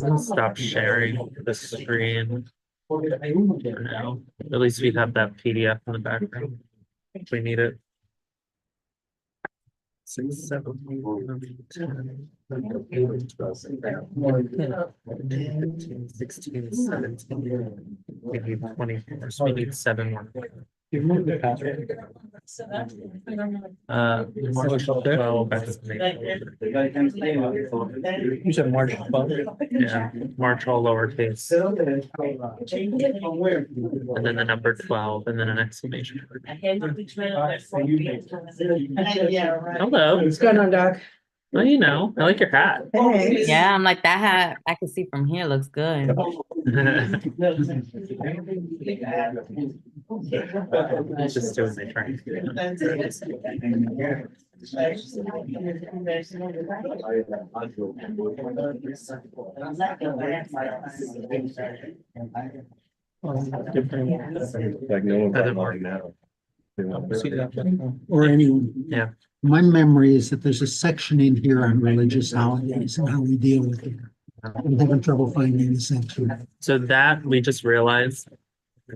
I'll stop sharing the screen for now. At least we have that PDF in the background if we need it. 6, 7, 8, 9, 10, 15, 16, 17. We need 20. We need 7 more. March 12. You said March 12th? Yeah, March all lowercase. And then the number 12 and then an exclamation. Hello. What's going on, Doc? Well, you know, I like your hat. Thanks. Yeah, I'm like that hat. I can see from here looks good. Just doing the train. Like no one got mine now. Or anyone. Yeah. My memory is that there's a section in here on religious holidays and how we deal with it. I'm having trouble finding the section. So that we just realized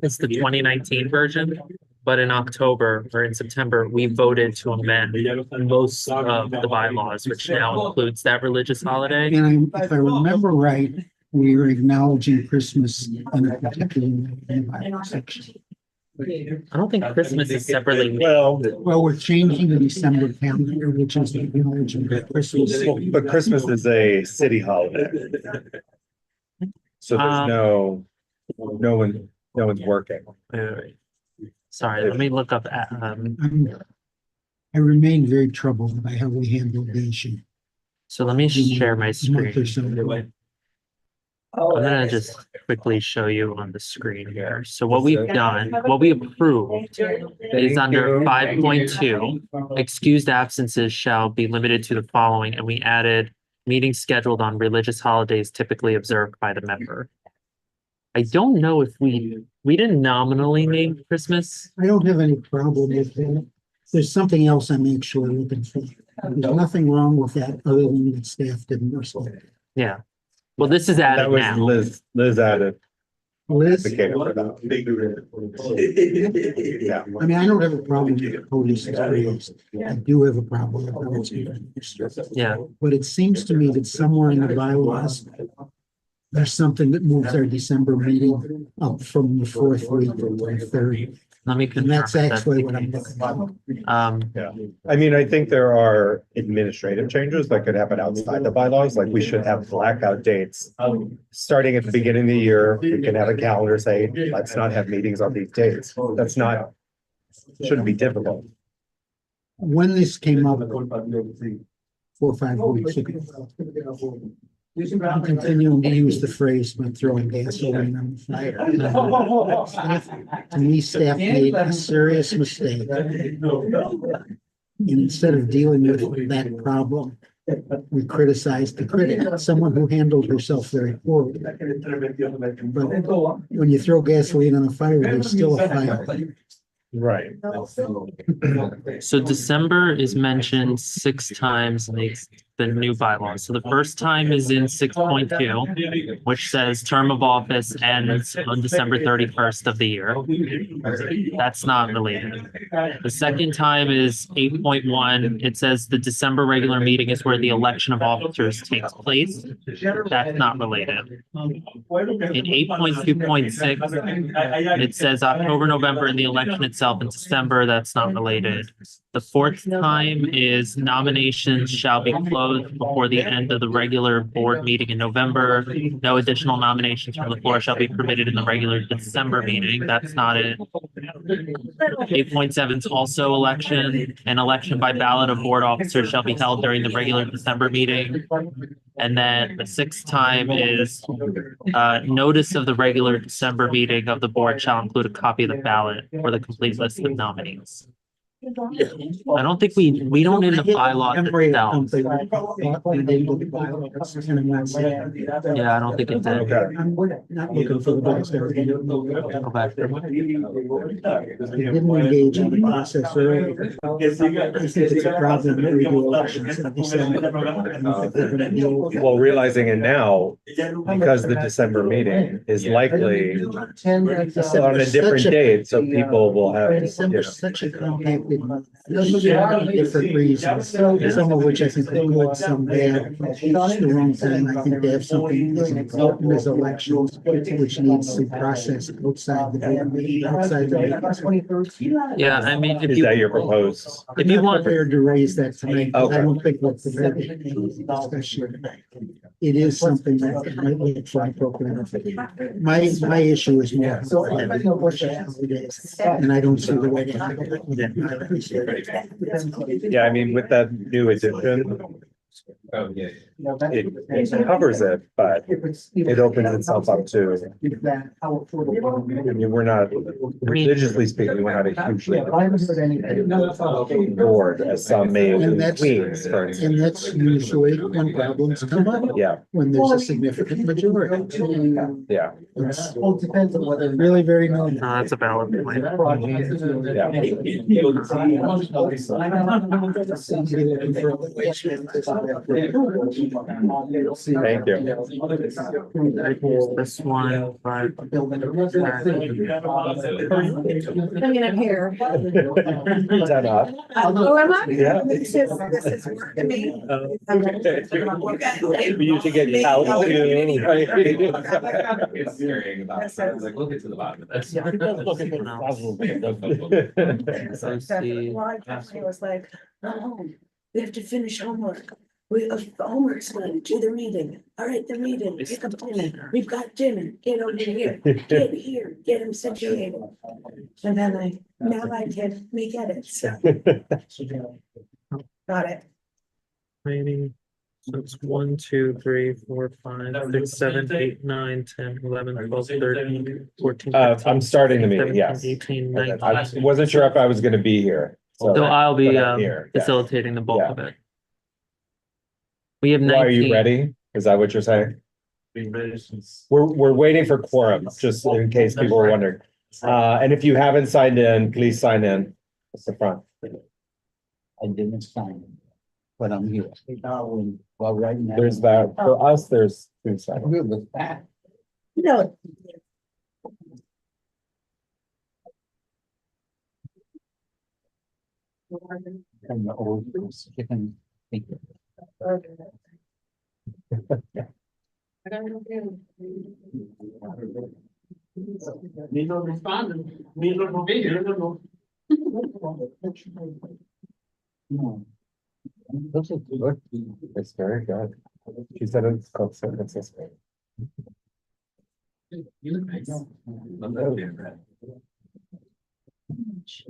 it's the 2019 version, but in October or in September, we voted to amend most of the bylaws, which now includes that religious holiday. And if I remember right, we are acknowledging Christmas in a particular section. I don't think Christmas is separately. Well, Well, we're changing the December calendar, which is the acknowledgement of Christmas. but Christmas is a city holiday. So there's no one's working. Wait. Sorry, let me look up. I remain very troubled by how we handled the issue. So let me share my Month or screen. so. I'm gonna just quickly show you on the screen here. So what we've done, what we approved is under 5.2, excused absences shall be limited to the following, and we added meetings scheduled on religious holidays typically observed by the member. I don't know if we didn't nominally name Christmas. I don't have any problem with that. There's something else I'm actually looking for. There's nothing wrong with that other than that staff didn't respond. Yeah. Well, this is That added was now. Liz added. Liz, advocated for that. Yeah. I mean, I don't have a problem with the police experience. I do have a problem with how it's being administered. Yeah. But it seems to me that somewhere in the bylaws, there's something that moves our December meeting up from the 4th week to the 3rd. Let me And confirm. that's if actually the what I'm case. looking for. Yeah, I mean, I think there are administrative changes that could happen outside the bylaws, like we should have blackout dates. Starting at the beginning of the year, we can have a calendar say, let's not have meetings on these dates. That's not, shouldn't be difficult. When this came up 4 or 5 weeks ago, I'm continuing to use the phrase, but throwing gasoline on the fire. To me, staff made a serious mistake. Instead of dealing with that problem, we criticized the critic, someone who handled herself very poorly. But when you throw gasoline on a fire, there's still a fire. Right. So December is mentioned 6 times in the new bylaws. So the first time is in 6.2, which says term of office ends on December 31st of the year. That's not related. The second time is 8.1. It says the December regular meeting is where the election of officers takes place. That's not related. In 8.2.6, it says October, November, and the election itself in December. That's not related. The fourth time is nominations shall be closed before the end of the regular board meeting in November. No additional nominations from the floor shall be permitted in the regular December meeting. That's not it. 8.7 is also election. An election by ballot of board officers shall be held during the regular December meeting. And then the 6th time is notice of the regular December meeting of the board shall include a copy of the ballot or the complete list of nominees. I don't think we don't in the bylaw Memory of itself. something when they look at bylaws, and I'm not saying. Yeah, I don't think it did. Okay. I'm not looking for the best. Go back. They didn't engage in the process earlier. I think it's a problem that we do elections in December. I don't think we're gonna deal with it. Well, realizing it now, because the December meeting is likely on a different date, so people will have, you December's know. such a compacted month. Different reasons, some of which I think are good, some bad. It's the wrong time. I think they have something as important as elections, which needs to process outside the board, outside the meetings. Yeah, I mean, if Is that you, your proposed? if you I'm not want, prepared to raise that tonight, but I Okay. don't think we're prepared to have a discussion tonight. It is something that might look for appropriate. My issue is more. And I don't see the way to handle it. Yeah, I mean, with that new addition, it covers it, but it opens itself up to, I mean, we're not, religiously speaking, we're not a hugely board as some may And in that's- Queens, for instance. And that's usually when problems come up, Yeah, when there's a significant majority. yeah, It's really very no, normal. that's a valid point. Thank you. This one, but Bringing it here. Is that off? Oh, am I? Yeah. This is work to me. We usually get out to, right? It's scary about that. I was like, we'll get to the bottom of this. so see. Well, I definitely was like, oh, we have to finish homework. Homework's done, do the reading. All right, the reading, pick up dinner. We've got dinner, get over here, get here, get him situated. And then now I can make edits. Got it. Maybe. So it's 1, 2, 3, 4, 5, 6, 7, 8, 9, 10, 11, 12, 13, 14. I'm starting the meeting, 17, yes. 18, I 19. wasn't sure if I was gonna be here. So I'll be but I'm here, yeah. facilitating the bulk Yeah. of it. We have Why are 19. you ready? Is that what you're saying? We're waiting for quorum, just in case people are wondering. And if you haven't signed in, please sign in at the front. I didn't sign it, but I'm here. Well, right now. There's that, for us, there's two signed. Good with that. No. And the old chicken. This is good. It's very good. She said it's called San Francisco. You look nice. Love that beer, Brad.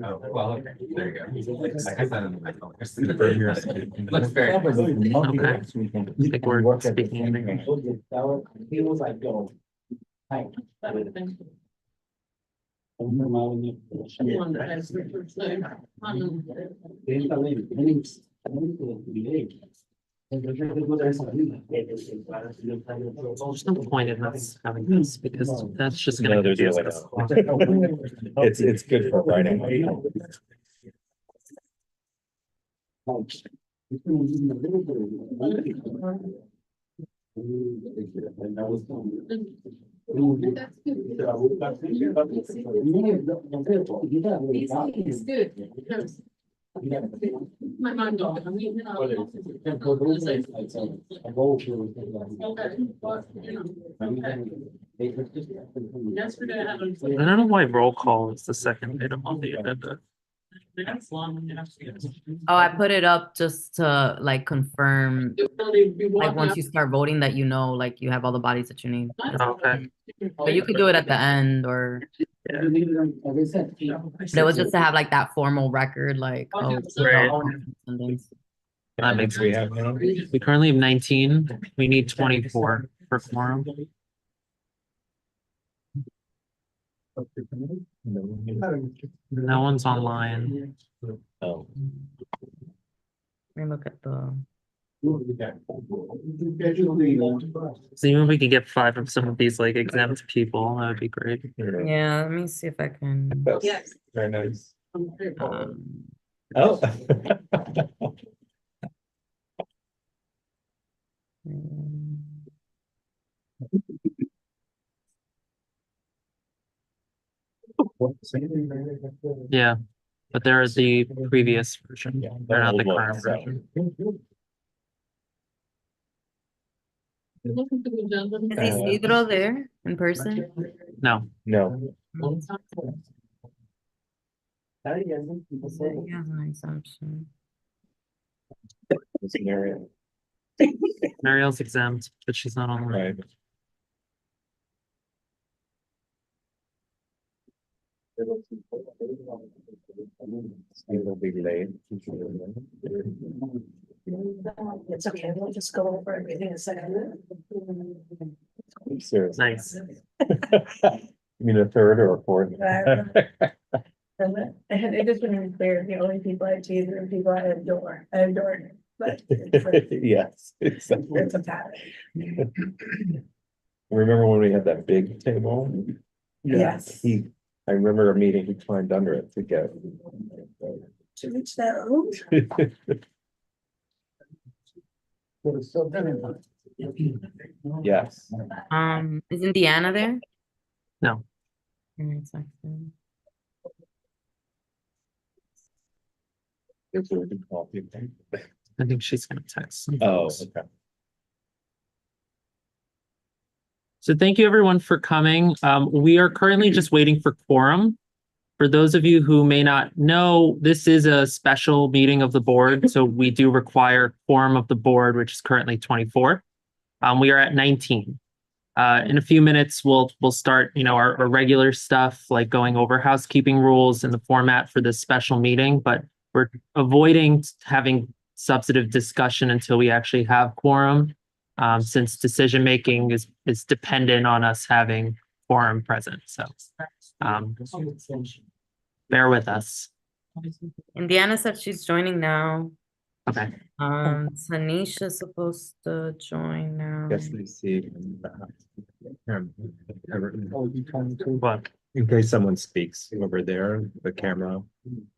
Oh, well, okay, there you go. I have that in my phone. Looks very nice. I think we're speaking in English. He was like, yo. Hi. There's no point in us having this because that's just No, gonna there's confuse really us. It's good for writing. It's good. My mom don't. I mean, yesterday I had I don't know why roll call is the second item on the agenda. Oh, I put it up just to like confirm, like once you start voting that you know, like you have all the bodies that you need. Okay. But you could do it at the end or, but it was just to have like that formal record, like, oh. Right. attendance. That makes We sense. have, We currently have 19. We need 24 for quorum. No one's online. Oh. Let me look at the, So even if we could get 5 of some of these like exempt people, that would be great. yeah, let me see if I can. Yes. Very nice. um, Oh. mm, Yeah, but they're the previous version. They're not the old current ones, so. version. Is Isidro there in person? No, No. He has an exemption. It's Marion, Mariel's exempt, but she's not online. right? It'll be late. It's okay, we'll just go over everything in a second. Seriously. Nice. You mean a third or a fourth? And it just been clear, the only people I tease are people I adore, but Yes. it's a pattern. Remember when we had that big table? Yes. I remember a meeting, he climbed under it to get. To reach that room. Yes. Is Indiana there? No. Give me a second. It's a good coffee. I think she's gonna text. some Oh, folks. okay. So thank you everyone for coming. We are currently just waiting for quorum. For those of you who may not know, this is a special meeting of the board, so we do require quorum of the board, which is currently 24. We are at 19. In a few minutes, we'll start, our regular stuff, like going over housekeeping rules and the format for this special meeting, but we're avoiding having substantive discussion until we actually have quorum, since decision-making is dependent on us having quorum present, so bear with us. Indiana said she's joining now. Okay. Tanisha's supposed to join now. Guess we see. But In case someone speaks over there, the camera.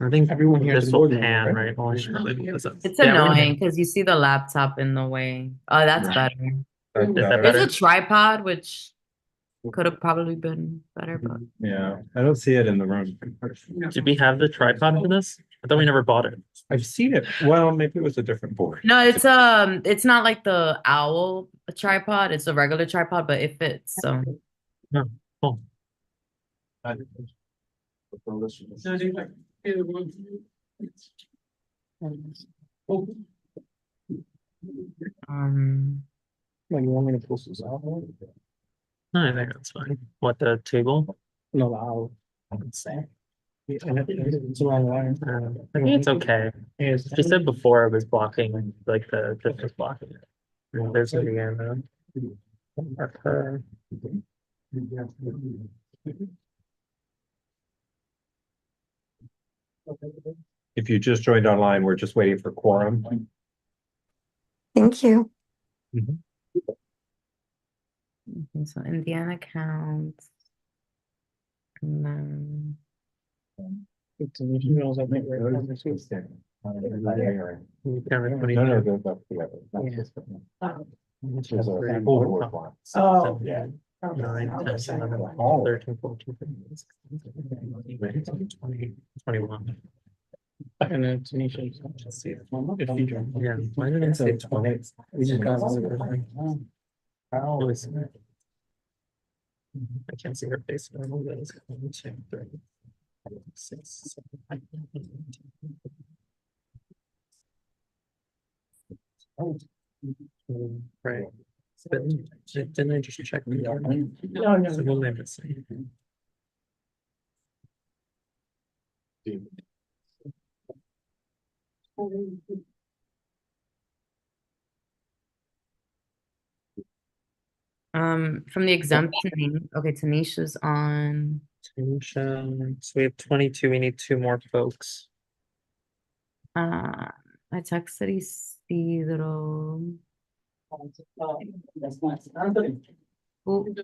I think Everyone here this is will voting, pan, right? right? Well, I should probably move this up. It's Yeah, we're- annoying because you see the laptop in the way. Oh, that's Yeah. better. Is that There's better? a tripod, which could have probably been better, but Yeah, I don't see it in the room. Did we have the tripod for this? I thought we never bought it. I've seen it. Well, maybe it was a different board. no, it's not like the owl tripod. It's a regular tripod, but it fits. So Cool. Like, you want me to pull this out? No, I think that's fine. What, the table? No, I'll. It's the wrong line. I think it's okay. Just said before it was blocking, like this was blocking it. And there's Indiana. Her. If you just joined online, we're just waiting for quorum. Thank you. okay, so Indiana counts. And then Tanisha knows, I think, right now, too. Oh. Yeah. 9, 10, 11, 13, 14, 15, 16, 20, 21. And then Tanisha. If you join. Yeah, why did I say 20? We just got. It was- I can't see her face. I don't know what that is. 1, 2, 3, 4, 6, 7, 8, 9, right. But didn't I just check? No, So what am I missing? From the exempting, okay, Tanisha's on. So we have 22, we need two more folks. I texted Isidro. Who-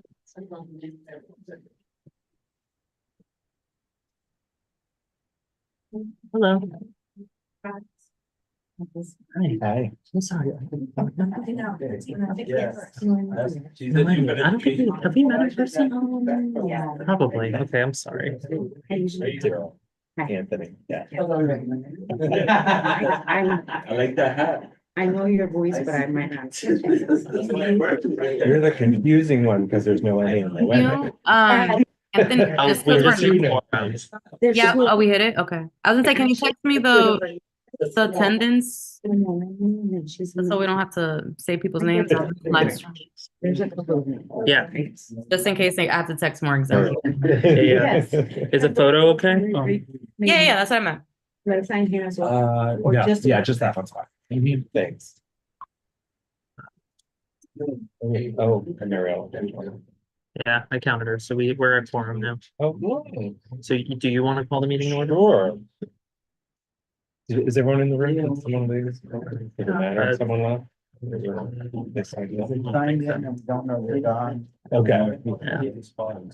Hello. Hi. I'm sorry. I know. I don't think have we met in person? Probably. Okay, I'm sorry. Anthony, yeah. I like that hat. I know your voice, but I might not. You're the confusing one because there's no A in the way. You, Anthony, just We 'cause just we're- need more rounds. yeah, oh, we hit it, okay. I was gonna say, can you text me the attendance? So we don't have to say people's names on live stream, There's a couple of them. Yeah. just in case I have to text more exempt. Yeah. Is a photo okay? Yeah, that's what I meant. Let us sign here as well. Or Yeah, just- yeah, just that one's fine. Thanks. Oh, and Mariel. Yeah, I counted her. So we're at quorum now. Oh, good. So do you want to call the meeting in order? Sure. Is everyone in the room? Can someone leave? Does it matter if someone left? Okay.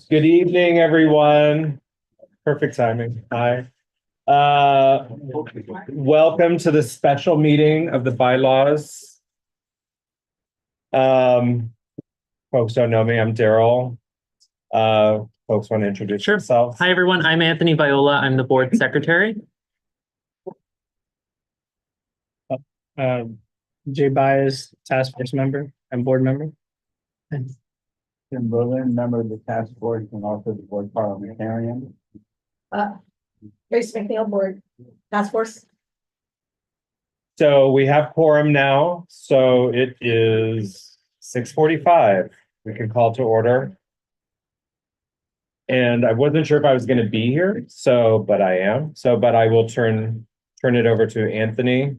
Good evening, everyone. Perfect timing. Hi. Welcome to the special meeting of the bylaws. Folks don't know me, I'm Daryl. Folks want to introduce Sure. themselves? Hi, everyone. I'm Anthony Viola. I'm the board secretary. Jay Byers, task force member and board member. Tim Berlin, member of the task force and also the board parliamentarian. Grace McNeil, board task force. So we have quorum now, so it is 6:45. We can call to order. And I wasn't sure if I was gonna be here, but I am. But I will turn it over to Anthony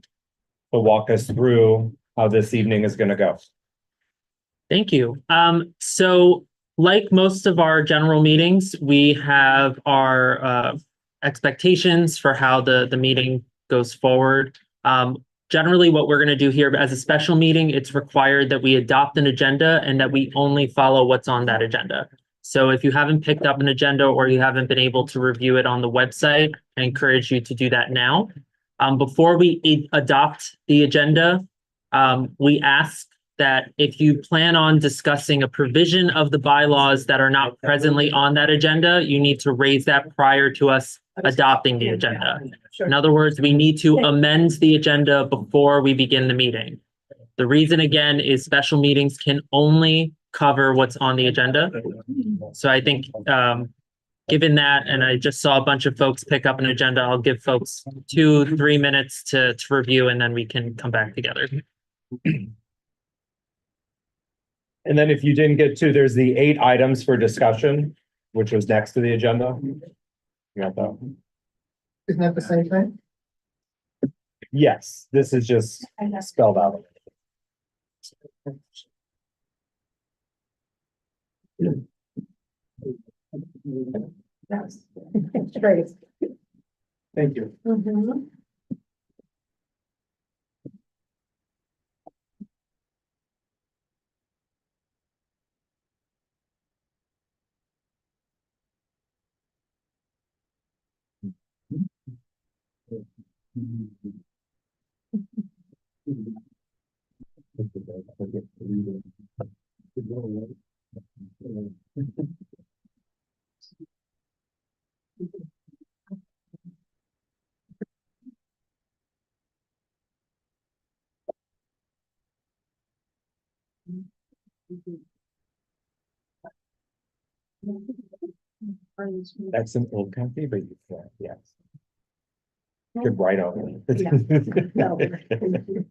to walk us through how this evening is gonna go. Thank you. So like most of our general meetings, we have our expectations for how the meeting goes forward. Generally, what we're going to do here as a special meeting, it's required that we adopt an agenda and that we only follow what's on that agenda. So if you haven't picked up an agenda or you haven't been able to review it on the website, I encourage you to do that now. Before we adopt the agenda, we ask that if you plan on discussing a provision of the bylaws that are not presently on that agenda, you need to raise that prior to us adopting the agenda. In other words, we need to amend the agenda before we begin the meeting. The reason again is special meetings can only cover what's on the agenda. So I think given that, and I just saw a bunch of folks pick up an agenda, I'll give folks 2-3 minutes to review and then we can come back together. And then if you didn't get to, there's the 8 items for discussion, which was next to the agenda. You got that? Isn't that the same thing? Yes, this is just spelled out. Great. Thank you. That's an old copy, but you can, yes. Good write on it.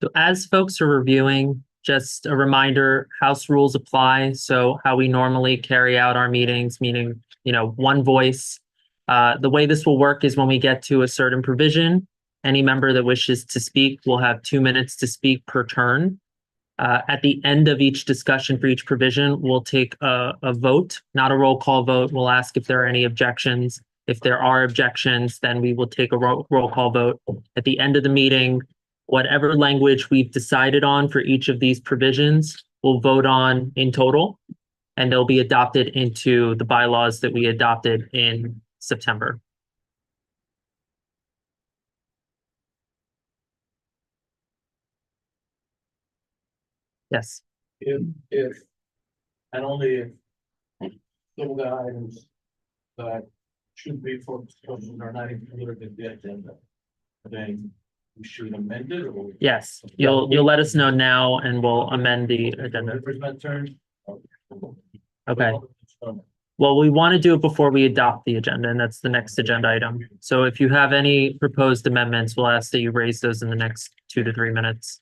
So as folks are reviewing, just a reminder, house rules apply. So how we normally carry out our meetings, meaning, one voice. The way this will work is when we get to a certain provision, any member that wishes to speak will have 2 minutes to speak per turn. At the end of each discussion for each provision, we'll take a vote, not a roll call vote. We'll ask if there are any objections. If there are objections, then we will take a roll call vote. At the end of the meeting, whatever language we've decided on for each of these provisions, we'll vote on in total, and they'll be adopted into the bylaws that we adopted in September. Yes. If, and only if some of the items that should be for discussion are not included in the agenda, then we should amend it or? Yes, you'll let us know now and we'll amend the agenda. Okay. Well, we want to do it before we adopt the agenda, and that's the next agenda item. So if you have any proposed amendments, we'll ask that you raise those in the next 2 to 3 minutes.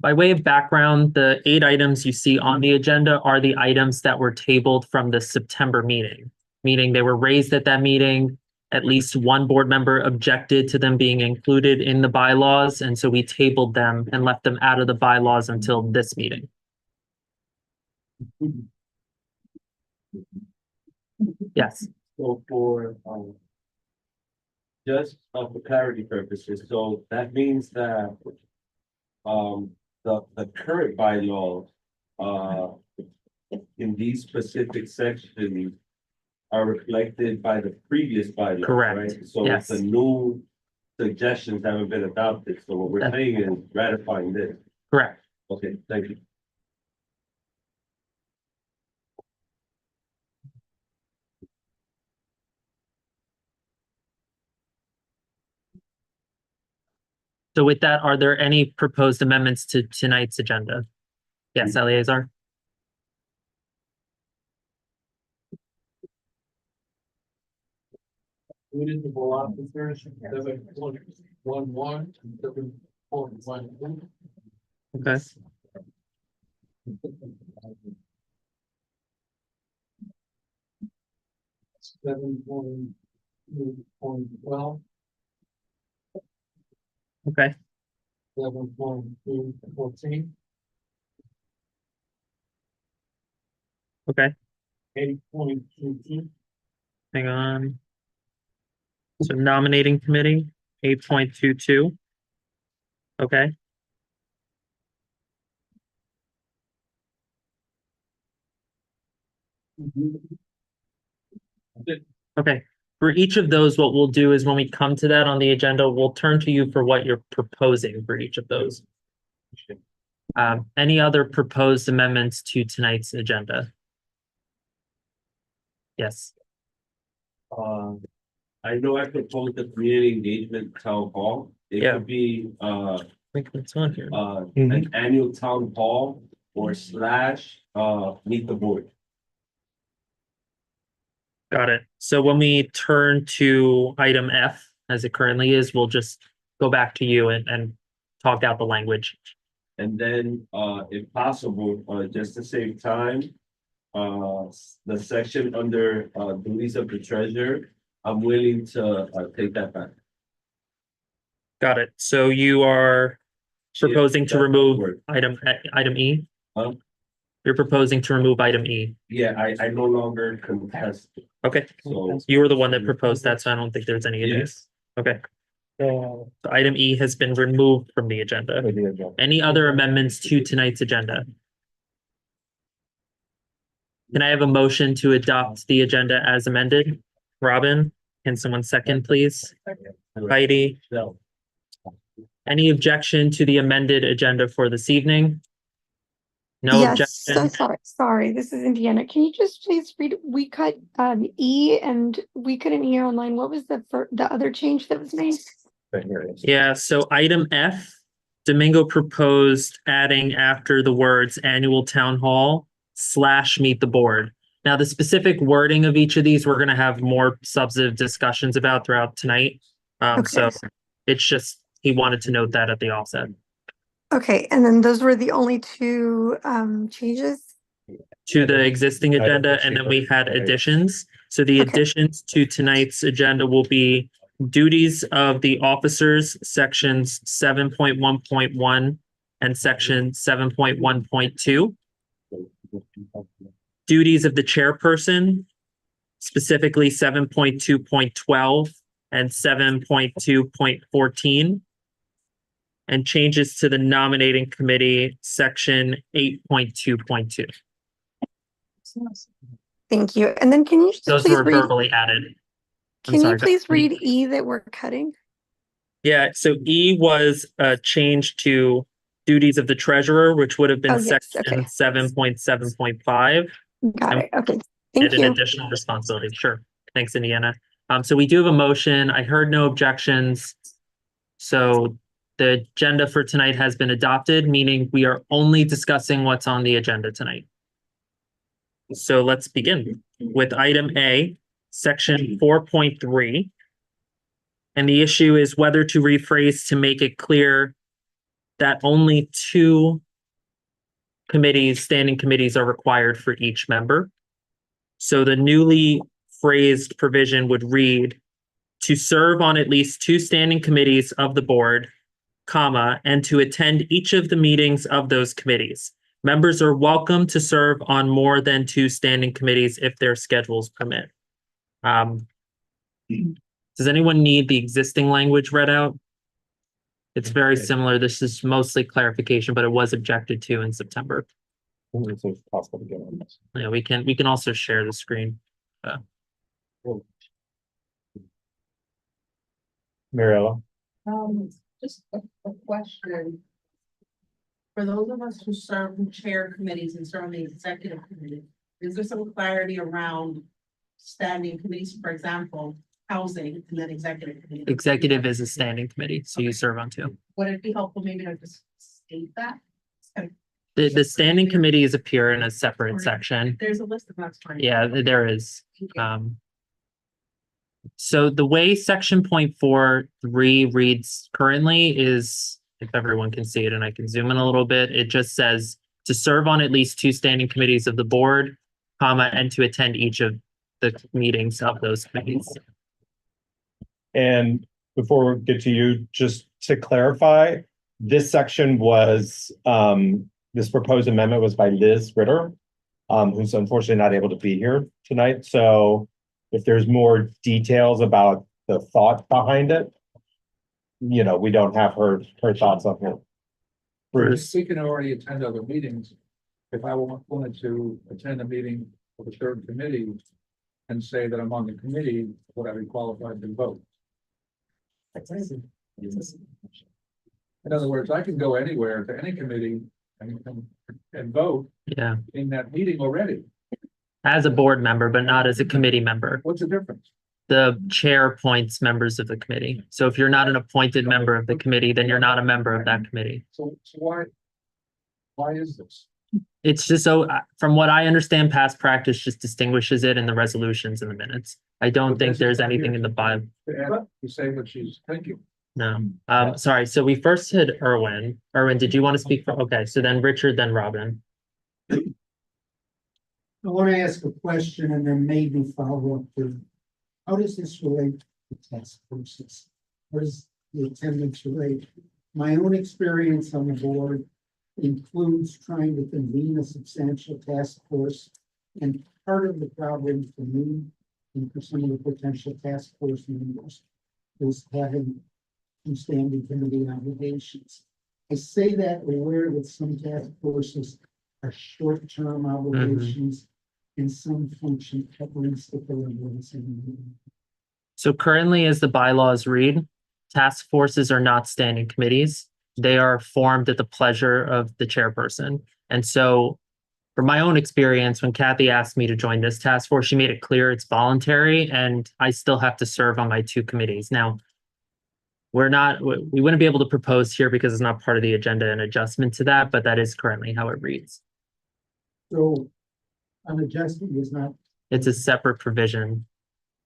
By way of background, the 8 items you see on the agenda are the items that were tabled from the September meeting, meaning they were raised at that meeting. At least one board member objected to them being included in the bylaws, and so we tabled them and left them out of the bylaws until this meeting. Yes. So for, just for clarity purposes, so that means that, the current bylaws, in these specific sections are reflected by the previous bylaws, Correct. right? So Yes. the new suggestions haven't been adopted, so what we're That- saying is ratifying this. Correct. Okay, thank you. So with that, are there any proposed amendments to tonight's agenda? Yes, Eleazar? Municipal officers, 7.11, 7.12. Okay. Seven point twelve, Okay. 7.14, Okay. 8.22, Hang on. So nominating committee, 8.22. Okay. Okay. For each of those, what we'll do is when we come to that on the agenda, we'll turn to you for what you're proposing for each of those. Any other proposed amendments to tonight's agenda? Yes. I know I proposed the community engagement town hall. It Yeah. could be, I think it's on here. an annual town hall or slash, meet the board. Got it. So when we turn to item F, as it currently is, we'll just go back to you and talk out the language. And then, if possible, just to save time, the section under, duties of the treasurer, I'm willing to, take that back. Got it. So you are proposing to That remove work. item E? Huh? You're proposing to remove item E. Yeah, I no longer contest, Okay. so. You were the one that proposed that, so I don't think there's any issues. Yes. Okay. So item E has been removed from the agenda. Any other amendments to tonight's agenda? Can I have a motion to adopt the agenda as amended? Robin, can someone second, please? Heidi, No. any objection to the amended agenda for this evening? No Yes, so objection? sorry, this is Indiana. Can you just please read, we cut E and we couldn't hear online. What was the other change that was made? Yeah, so item F, Domingo proposed adding after the words annual town hall / meet the board. Now, the specific wording of each of these, we're gonna have more substantive discussions about throughout tonight. So Okay. it's just, he wanted to note that at the offset. Okay, and then those were the only two changes? To the existing I don't agenda, think and then she we put- had additions. So the Okay. additions to tonight's agenda will be duties of the officers, sections 7.1.1 and section 7.1.2. Duties of the chairperson, specifically 7.2.12 and 7.2.14. And changes to the nominating committee, section 8.2.2. Thank you. And then can you just Those please were read, verbally added. I'm can you sorry, go please ahead. read E that we're cutting? Yeah, so E was a change to duties of the treasurer, which would have Oh, been yes, section okay. 7.7.5. Got And it. Okay, and thank an you. additional responsibility. Sure. Thanks, Indiana. So we do have a motion. I heard no objections. So the agenda for tonight has been adopted, meaning we are only discussing what's on the agenda tonight. So let's begin with item A, section 4.3. And the issue is whether to rephrase to make it clear that only two committees, standing committees, are required for each member. So the newly phrased provision would read, to serve on at least two standing committees of the board, comma, and to attend each of the meetings of those committees. Members are welcome to serve on more than two standing committees if their schedules permit. Does anyone need the existing language read out? It's very similar. This is mostly clarification, but it was objected to in September. It's possible to get on this. Yeah, we can also share the screen. Mariella? Just a question. For those of us who serve, who chair committees and serve on the executive committee, is there some clarity around standing committees, for example, housing and then executive committee? Executive is a standing committee, so you serve on two. Would it be helpful maybe to just state that? The standing committees appear in a separate section. There's a list of that's fine. Yeah, there is. Okay. So the way section 0.43 reads currently is, if everyone can see it and I can zoom in a little bit, it just says to serve on at least two standing committees of the board, comma, and to attend each of the meetings of those committees. And before we get to you, just to clarify, this section was, this proposed amendment was by Liz Ritter, who's unfortunately not able to be here tonight. So if there's more details about the thought behind it, you know, we don't have her thoughts on it. Bruce? We can already attend other meetings. If I wanted to attend a meeting of a certain committee and say that I'm on the committee, would I be qualified to vote? In other words, I can go anywhere to any committee and vote Yeah, in that meeting already. as a board member, but not as a committee member. What's the difference? The chair appoints members of the committee. So if you're not an appointed member of the committee, then you're not a member of that committee. So why is this? It's just so, from what I understand, past practice just distinguishes it in the resolutions and the minutes. I don't think there's anything in the bylaw. You say what she's thinking. No, sorry. So we first had Erwin. Erwin, did you want to speak? Okay, so then Richard, then Robin. I want to ask a question and then maybe follow up with, how does this relate to task forces? How does the attendance relate? My own experience on the board includes trying to convene a substantial task force. And part of the problem for me and for some of the potential task force members is having some standing committee obligations. I say that aware that some task forces are short-term obligations and some function at least at the level of the same meeting. So currently, as the bylaws read, task forces are not standing committees. They are formed at the pleasure of the chairperson. And so from my own experience, when Kathy asked me to join this task force, she made it clear it's voluntary and I still have to serve on my two committees. Now, we wouldn't be able to propose here because it's not part of the agenda, an adjustment to that, but that is currently how it reads. So unadjusted is not, It's a separate provision.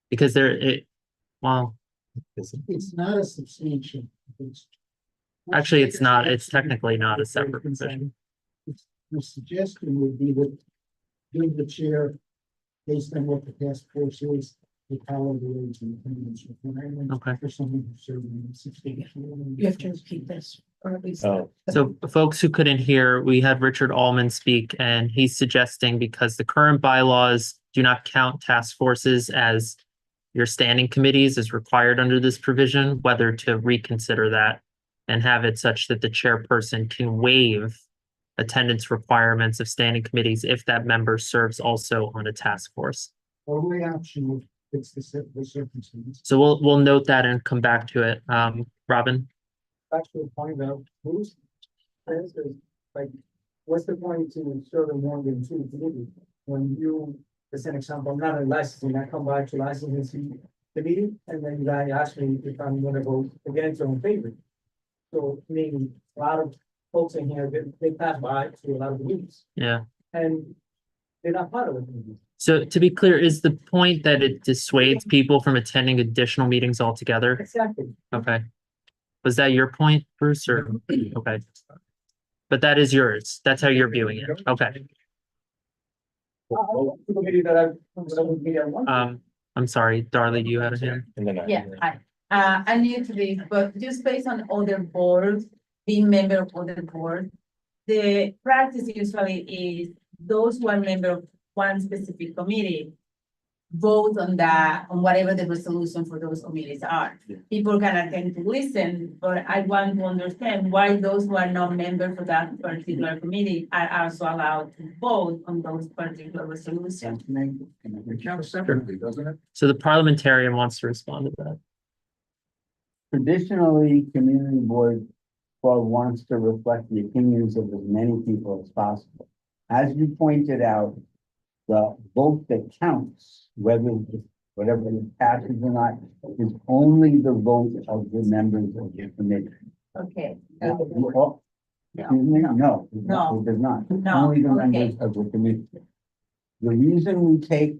Because well, it's not a substantial. it's- actually, it's not, it's technically not a separate provision. The suggestion would be that give the chair, based on what the task force is, the power to raise and attendance requirements. Okay. For someone who's serving in substantial. You have to repeat this, or at least. Oh, So folks who couldn't hear, we had Richard Allman speak, and he's suggesting because the current bylaws do not count task forces as your standing committees as required under this provision, whether to reconsider that and have it such that the chairperson can waive attendance requirements of standing committees if that member serves also on a task force. Only option fits the circumstance. So we'll note that and come back to it. Robin? Back to the point of who's, like, what's the point to serve in more than two committees? When you, as an example, I'm not a licensing, I come by to licensing the meeting, and then you guys ask me if I'm gonna vote against or in favor. So, I mean, a lot of folks in here, they pass by to a lot of the meetings, Yeah. and they're not part of it. So to be clear, is the point that it dissuades people from attending additional meetings altogether? Exactly. Okay. Was that your point, Bruce, or, okay. But that is yours. That's how you're viewing it. Okay. Committee that I would be at one. I'm sorry, Darla, you had a hand? and then. Yeah, hi. I'm new to this, but just based on other boards, being member of other boards, the practice usually is those who are member of one specific committee vote on whatever the resolution for those committees are. People can attend to listen, but I want to understand why those who are not members for that particular committee are also allowed to vote on those particular resolutions. We count separately, doesn't it? So the parliamentarian wants to respond to that. Traditionally, community board wants to reflect the opinions of as many people as possible. As you pointed out, the vote that counts, whatever it passes or not, is only the vote of the members of the committee. Okay. Excuse me? No, it does not. No, Only the okay. members of the committee. The reason we take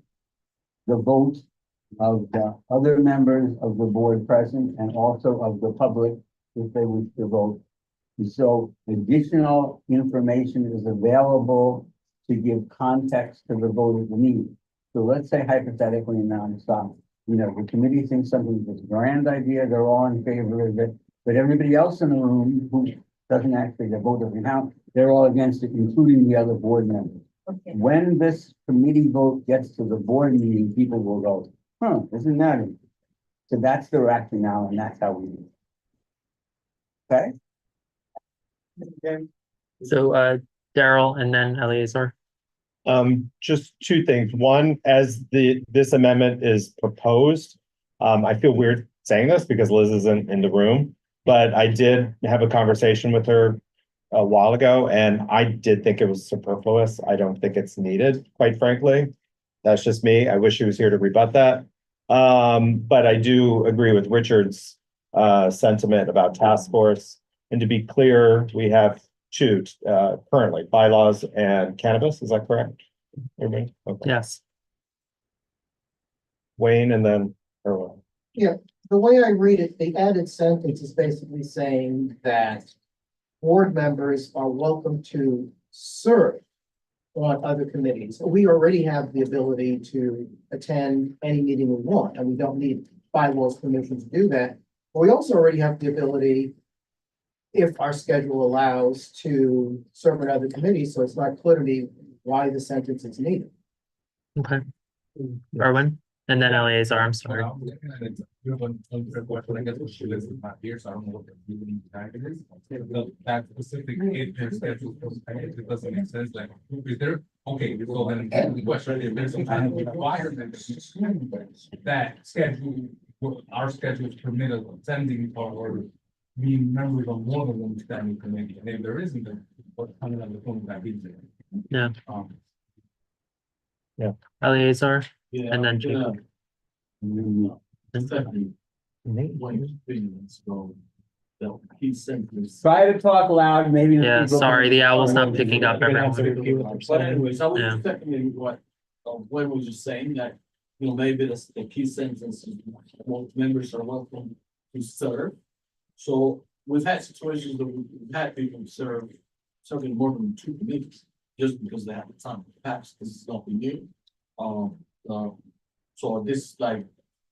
the vote of the other members of the board present and also of the public, if they wish to vote, is so additional information is available to give context to the vote of the meeting. So let's say hypothetically, and now I'm stopping, the committee thinks something's a grand idea, they're all in favor of it, but everybody else in the room who doesn't actually, their vote doesn't count, they're all against it, including the other board members. Okay. When this committee vote gets to the board meeting, people will go, isn't that it? So that's the rationale, and that's how we do it. Okay? So Daryl and then Eleazar. Just two things. One, as this amendment is proposed, I feel weird saying this because Liz isn't in the room, but I did have a conversation with her a while ago, and I did think it was superfluous. I don't think it's needed, quite frankly. That's just me. I wish she was here to rebut that. But I do agree with Richard's sentiment about task force. And to be clear, we have two currently, bylaws and cannabis. Is that correct? Everybody? Okay. Yes. Wayne and then Erwin. Yeah, the way I read it, the added sentence is basically saying that board members are welcome to serve on other committees. We already have the ability to attend any meeting we want, and we don't need bylaws permission to do that. But we also already have the ability, if our schedule allows, to serve on other committees, so it's not clear to me why the sentence is needed. Okay. Erwin and then Eleazar, I'm sorry. I'm looking at it, you have one question, I guess what she lives in my ear, so I don't know what the meaning behind it is. That specific agent schedule, it doesn't make sense, like, is there, okay, so then the question, if there's some kind of requirement that schedule, our schedules permit us attending or being members of more than one standing committee, and if there isn't, then what's coming on the phone that is there? Yeah. Eleazar Yeah, and then I'm Jacob. Wayne's opinions, so that he simply. Try to talk loud, maybe. Yeah, sorry, the owl's not picking up everyone. But anyways, I was Yeah. just checking what Gwen was just saying that, you know, maybe the key sentence is most members are welcome to serve. So we've had situations that we've had people serve, serving more than 2 committees, just because they have the time. Perhaps this is nothing new. So this like,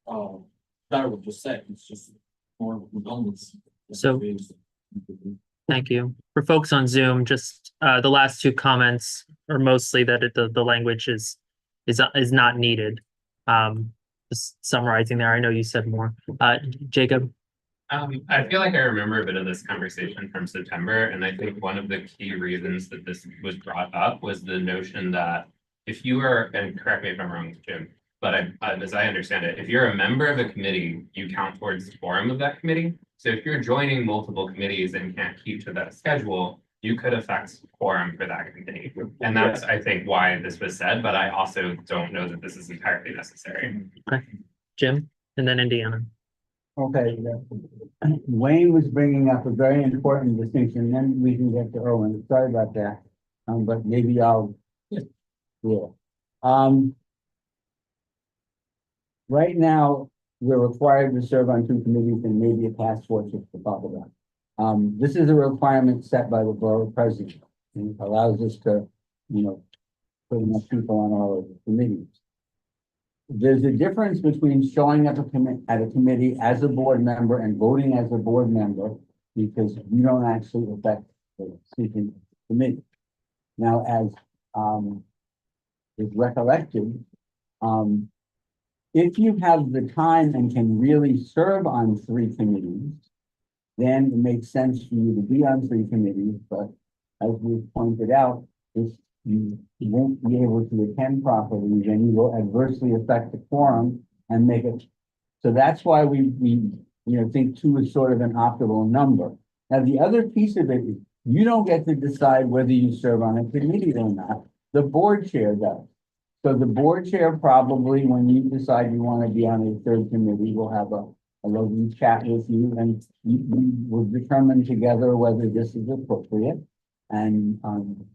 Dara was just said, it's just more redundancy. So- Thank you. For folks on Zoom, just the last 2 comments are mostly that the language is not needed. Just summarizing there, I know you said more. Jacob? I feel like I remember a bit of this conversation from September, and I think one of the key reasons that this was brought up was the notion that if you are, and correct me if I'm wrong, Jim, but as I understand it, if you're a member of a committee, you count towards the quorum of that committee. So if you're joining multiple committees and can't keep to that schedule, you could affect quorum for that committee. And that's, I think, why this was said, but I also don't know that this is entirely necessary. Okay. Jim, and then Indiana. Okay, Wayne was bringing up a very important distinction, then we can get to Owen, sorry about that. But maybe I'll, yeah. Right now, we're required to serve on 2 committees and maybe a task force if to talk about. This is a requirement set by the borough president, and it allows us to, you know, put enough people on all of the committees. There's a difference between showing up at a committee as a board member and voting as a board member, because you don't actually affect the seating committee. Now, as is recollected, if you have the time and can really serve on 3 committees, then it makes sense for you to be on 3 committees, but as we pointed out, if you won't be able to attend properly, then you will adversely affect the quorum and make it. So that's why we think 2 is sort of an optimal number. Now, the other piece of it is you don't get to decide whether you serve on a committee or not. The board chair does. So the board chair probably, when you decide you want to be on a 3rd committee, will have a lovely chat with you, and you will determine together whether this is appropriate. And I don't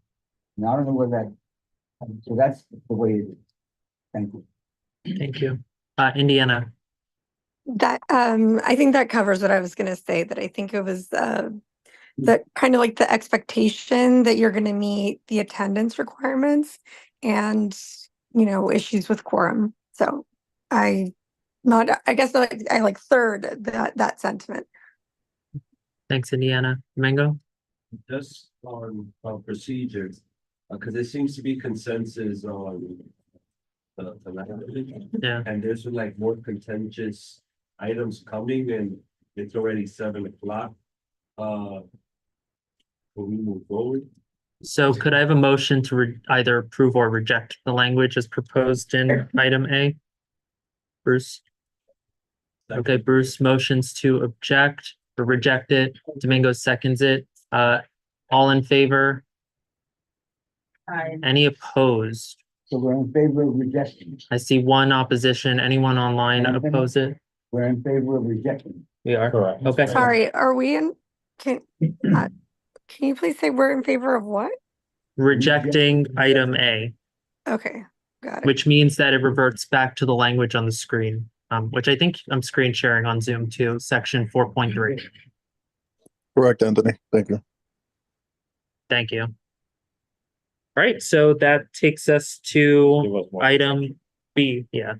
know where that, so that's the way it is. Thank you. Thank you. Indiana. That I think that covers what I was gonna say, that I think it was the kind of like the expectation that you're gonna meet the attendance requirements and, you know, issues with quorum. So I like third that sentiment. Thanks, Indiana. Mango? Just on procedures, because there seems to be consensus on the language. Yeah. And there's like more contentious items coming, and it's already 7 o'clock. Will we move forward? So could I have a motion to either approve or reject the language as proposed in item A? Bruce? Okay, Bruce motions to object or reject it. Domingo seconds it. All in favor? Aye. Any opposed? So we're in favor of rejection. I see 1 opposition. Anyone online oppose it? We're in favor of rejection. We are. Correct. Okay. Sorry, are we in, can you please say we're in favor of what? Rejecting item A, Okay, got it. which means that it reverts back to the language on the screen, which I think I'm screen sharing on Zoom too, section 4.3. Correct, Anthony. Thank you. Thank you. All right, so that takes us to item B. Yeah,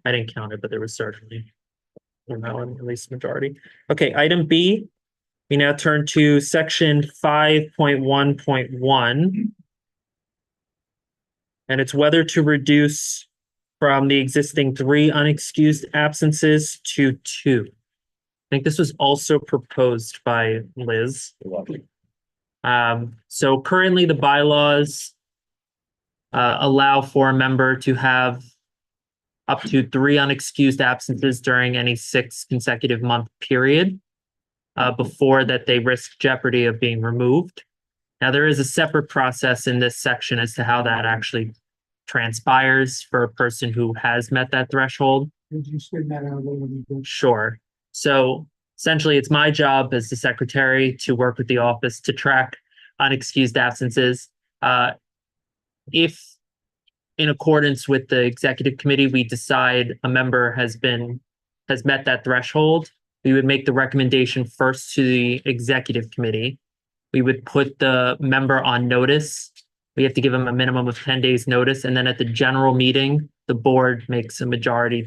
I didn't count it, but there was certainly at least majority. Okay, item B. We now turn to section 5.1.1. And it's whether to reduce from the existing 3 unexcused absences to 2. I think this was also proposed by Liz. So currently the bylaws allow for a member to have up to 3 unexcused absences during any 6 consecutive month period before that they risk jeopardy of being removed. Now, there is a separate process in this section as to how that actually transpires for a person who has met that threshold. Would you spin that out a little bit? Sure. So essentially, it's my job as the secretary to work with the office to track unexcused absences. If in accordance with the executive committee, we decide a member has met that threshold, we would make the recommendation first to the executive committee. We would put the member on notice. We have to give them a minimum of 10 days notice, and then at the general meeting, the board makes a majority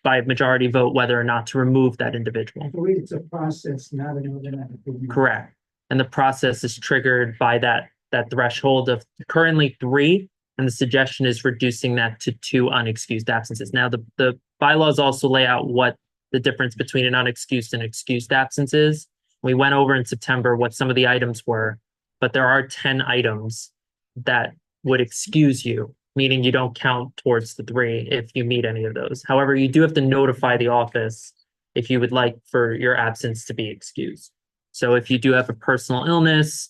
vote whether or not to remove that individual. It's a process, not an automatic. Correct. And the process is triggered by that threshold of currently 3, and the suggestion is reducing that to 2 unexcused absences. Now, the bylaws also lay out what the difference between an unexcused and excused absence is. We went over in September what some of the items were, but there are 10 items that would excuse you, meaning you don't count towards the 3 if you meet any of those. However, you do have to notify the office if you would like for your absence to be excused. So if you do have a personal illness,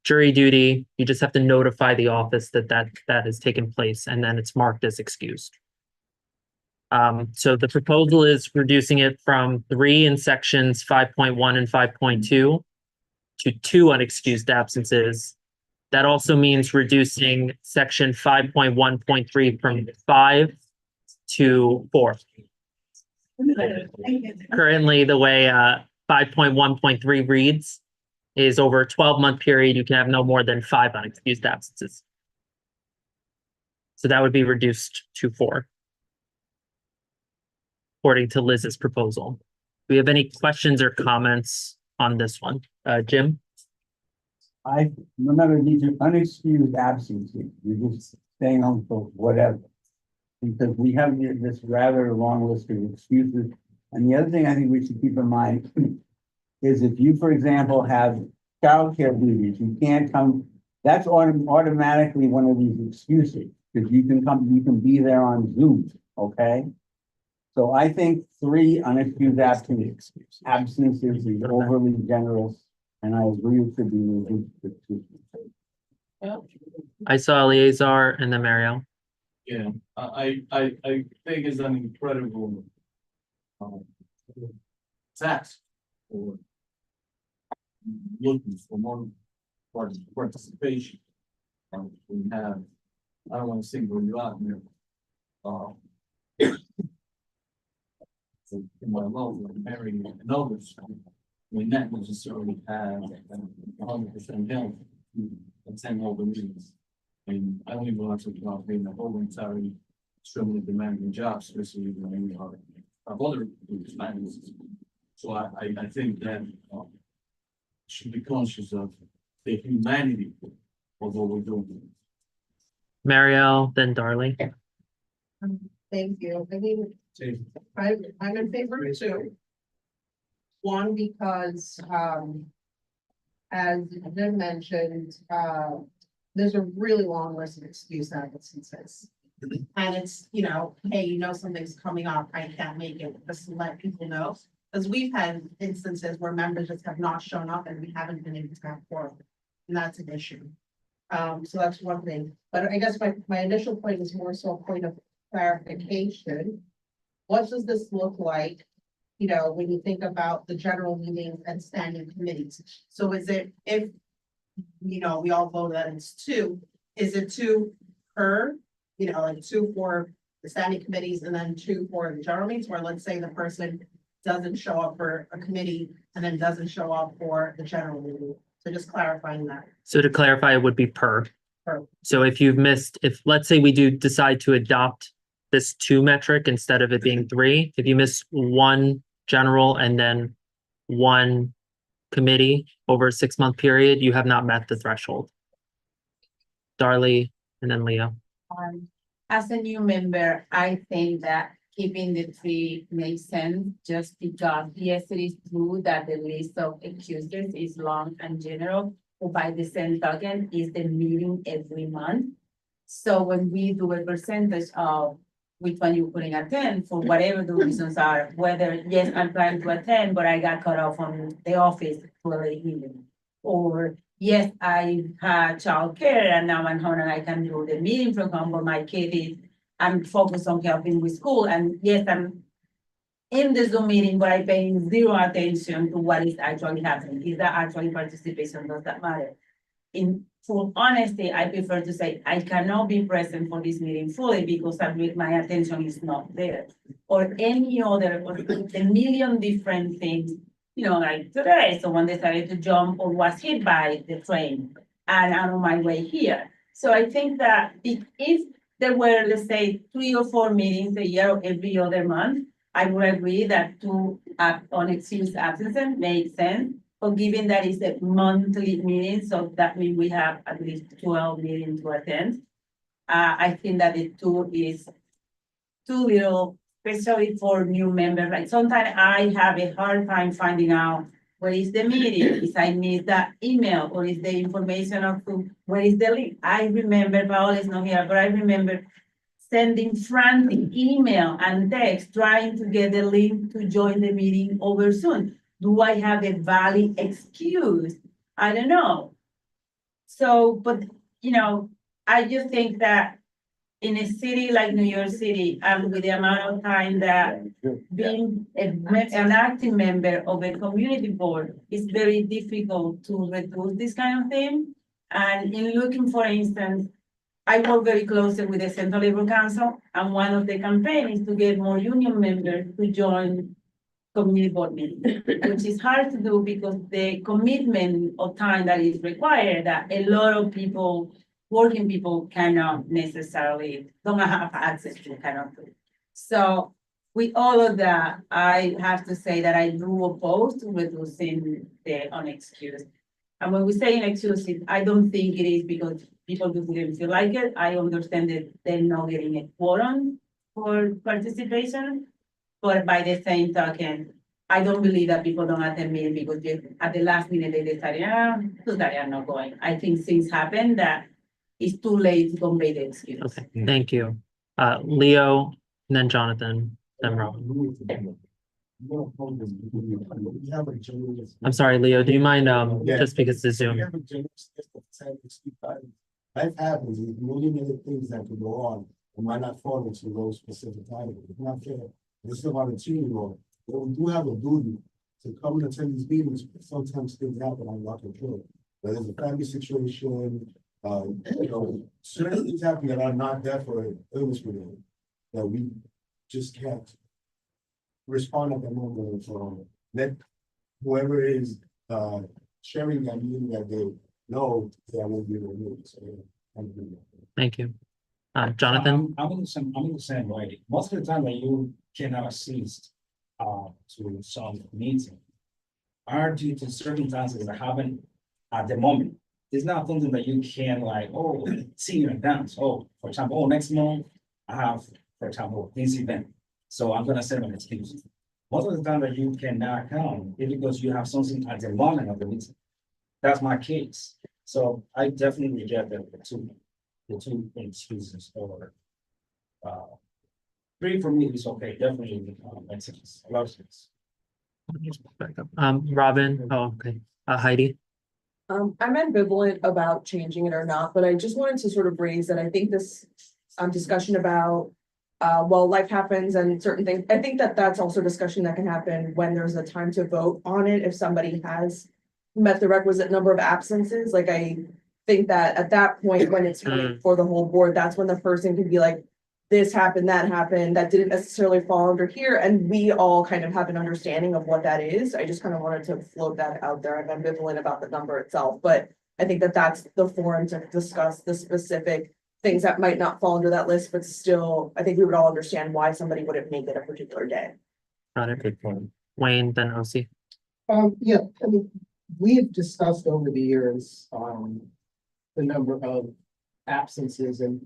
jury duty, you just have to notify the office that has taken place, and then it's marked as excused. So the proposal is reducing it from 3 in sections 5.1 and 5.2 to 2 unexcused absences. That also means reducing section 5.1.3 from 5 to 4. Currently, the way 5.1.3 reads is over a 12-month period, you can have no more than 5 unexcused absences. So that would be reduced to 4, according to Liz's proposal. Do we have any questions or comments on this one? Jim? I remember these are unexcused absences. You're just staying home for whatever. Because we have this rather long list of excuses. And the other thing I think we should keep in mind is if you, for example, have childcare duties, you can't come, that's automatically one of these excuses. Because you can be there on Zoom, okay? So I think 3 unexcused absences is overly generous. And I agree it should be reduced to 2. I saw Eleazar and then Mariel. Yeah, I think it's an incredible task for looking for more participation. We have, I don't want to single you out here. So in my love, like Mary and others, we not necessarily have 100% help attend all the meetings. And I don't even want to talk about being a whole entire extremely demanding job, especially when we are other groups. So I think that should be conscious of the humanity of what we're doing. Mariel, then Darley. Thank you. I mean, I'm in favor of 2. 1, because, as Jim mentioned, there's a really long list of excuse absences. And it's, hey, something's coming up, I can't make it, just to let people know. Because we've had instances where members just have not shown up and we haven't been able to have quorum. And that's an issue. So that's one thing. But I guess my initial point is more so a point of clarification. What does this look like, when you think about the general meetings and standing committees? So is it, if, we all vote that it's 2, is it 2 per, like 2 for the standing committees and then 2 for the general meetings? Or let's say the person doesn't show up for a committee and then doesn't show up for the general meeting. So just clarifying that. So to clarify, it would be per. Per. So if you've missed, let's say we do decide to adopt this 2 metric instead of it being 3, if you miss 1 general and then 1 committee over a 6-month period, you have not met the threshold. Darley and then Leo. As a new member, I think that keeping the 3 makes sense just because yes, it is true that the list of accusers is long and general, but by the same token is the meeting every month. So when we do a percentage of which one you're putting attend for whatever the reasons are, whether yes, I'm planning to attend, but I got cut off from the office for a meeting. Or yes, I had childcare and now I'm home and I can do the meeting from home, but my kid is, I'm focused on helping with school. And yes, I'm in the Zoom meeting, but I'm paying 0 attention to what is actually happening. Is that actually participation? Does that matter? in full honesty, I prefer to say, I cannot be present for this meeting fully because my attention is not there. Or any other, or a million different things, you know, like today, someone decided to jump or was hit by the train and I'm on my way here. So I think that if there were, let's say, 3 or 4 meetings a year or every other month, I would agree that 2 unexcused absences makes sense. But given that it's a monthly meeting, so that means we have at least 12 meetings to attend. I think that the 2 is too little, especially for new members. Like sometimes I have a hard time finding out where is the meeting, is I miss that email, or is the information of where is the link? I remember, Paola is not here, but I remember sending frantic email and text, trying to get the link to join the meeting over Zoom. Do I have a valid excuse? I don't know. So, but, you know, I just think that in a city like New York City, and with the amount of time that being an active member of a community board is very difficult to reduce this kind of thing. And in looking, for instance, I work very closely with the Central Labor Council, and one of the campaigns is to get more union members to join community board meetings, which is hard to do because the commitment of time that is required, that a lot of people, working people cannot necessarily, don't have access to kind of do. So with all of that, I have to say that I do oppose to reducing the unexcused. And when we say unexcused, I don't think it is because people just didn't feel like it. I understand that they're not getting a quorum for participation. But by the same token, I don't believe that people don't attend meeting because at the last minute they decided, I'm not going. I think things happen that it's too late to convey the excuse. Okay, thank you. Leo, and then Jonathan, then Robin. I'm sorry, Leo, do you mind, just because it's Zoom? Life happens, there's million other things that could go on, and might not fall into those specific items. It's not fair. This is about a team, but we do have a duty to come and attend these meetings. Sometimes things happen on our control. Whether it's a family situation, you know, certain things happen that are not there for illness related, that we just can't respond at that moment. So let whoever is sharing that meeting that day know that I won't be able to do it. So, Thank you. Jonathan? I'm in the same way. Most of the time that you cannot assist to some meeting are due to circumstances that happen at the moment. It's not something that you can like, oh, see in advance. Oh, for example, next month I have, for example, this event. So I'm gonna send an excuse. Most of the time that you cannot come is because you have something at the moment of the meeting. That's my case. So I definitely get the two excuses or 3 for me is okay, definitely makes sense, a lot of sense. Robin, oh, okay, Heidi? I'm ambivalent about changing it or not, but I just wanted to sort of raise that I think this discussion about well, life happens and certain things, I think that that's also discussion that can happen when there's a time to vote on it, if somebody has met the requisite number of absences. Like, I think that at that point, when it's for the whole board, that's when the person can be like, this happened, that didn't necessarily fall under here, and we all kind of have an understanding of what that is. I just kind of wanted to float that out there. I'm ambivalent about the number itself, but I think that that's the forum to discuss the specific things that might not fall under that list, but still, I think we would all understand why somebody wouldn't make it a particular day. Got it. Good point. Wayne, then OC. Yeah, I mean, we've discussed over the years, the number of absences and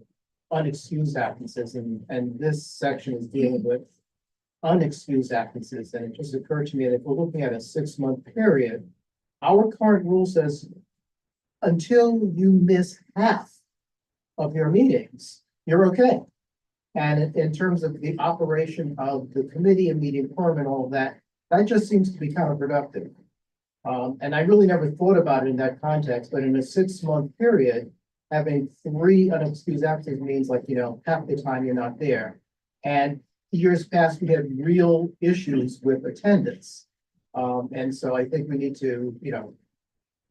unexcused absences, and this section is dealing with unexcused absences, and it just occurred to me that if we're looking at a 6-month period, our current rule says until you miss half of your meetings, you're okay. And in terms of the operation of the committee and meeting quorum and all of that, that just seems to be counterproductive. And I really never thought about it in that context, but in a 6-month period, having 3 unexcused absences means, like, you know, half the time you're not there. And years past, we had real issues with attendance. And so I think we need to, you know,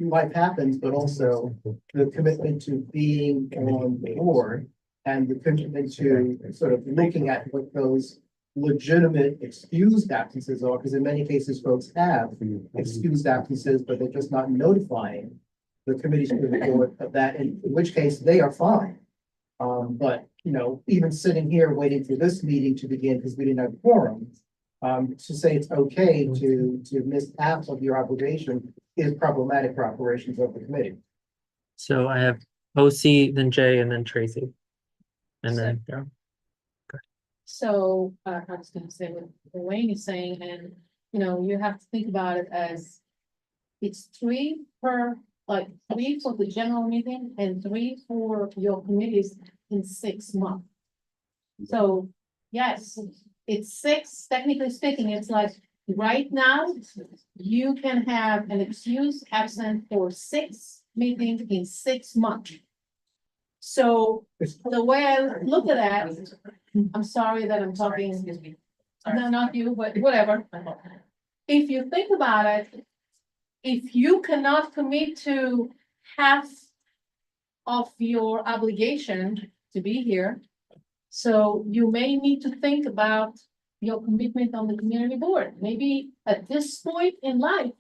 life happens, but also the commitment to being on the board and the commitment to sort of looking at what those legitimate excused absences are, because in many cases, folks have excused absences, but they're just not notifying the committees to the board of that, in which case they are fine. But, you know, even sitting here waiting for this meeting to begin because we didn't have a quorum, to say it's okay to miss half of your obligation is problematic for operations of the committee. So I have OC, then Jay, and then Tracy. And then Daryl. So, I was gonna say what Wayne is saying, and, you know, you have to think about it as it's 3 per, like 3 for the general meeting and 3 for your committees in 6 months. So, yes, it's 6, technically speaking, it's like right now, you can have an excuse absent for 6 meetings in 6 months. So the way I look at that, I'm sorry that I'm talking, no, not you, but whatever. If you think about it, if you cannot commit to half of your obligation to be here, so you may need to think about your commitment on the community board. Maybe at this point in life,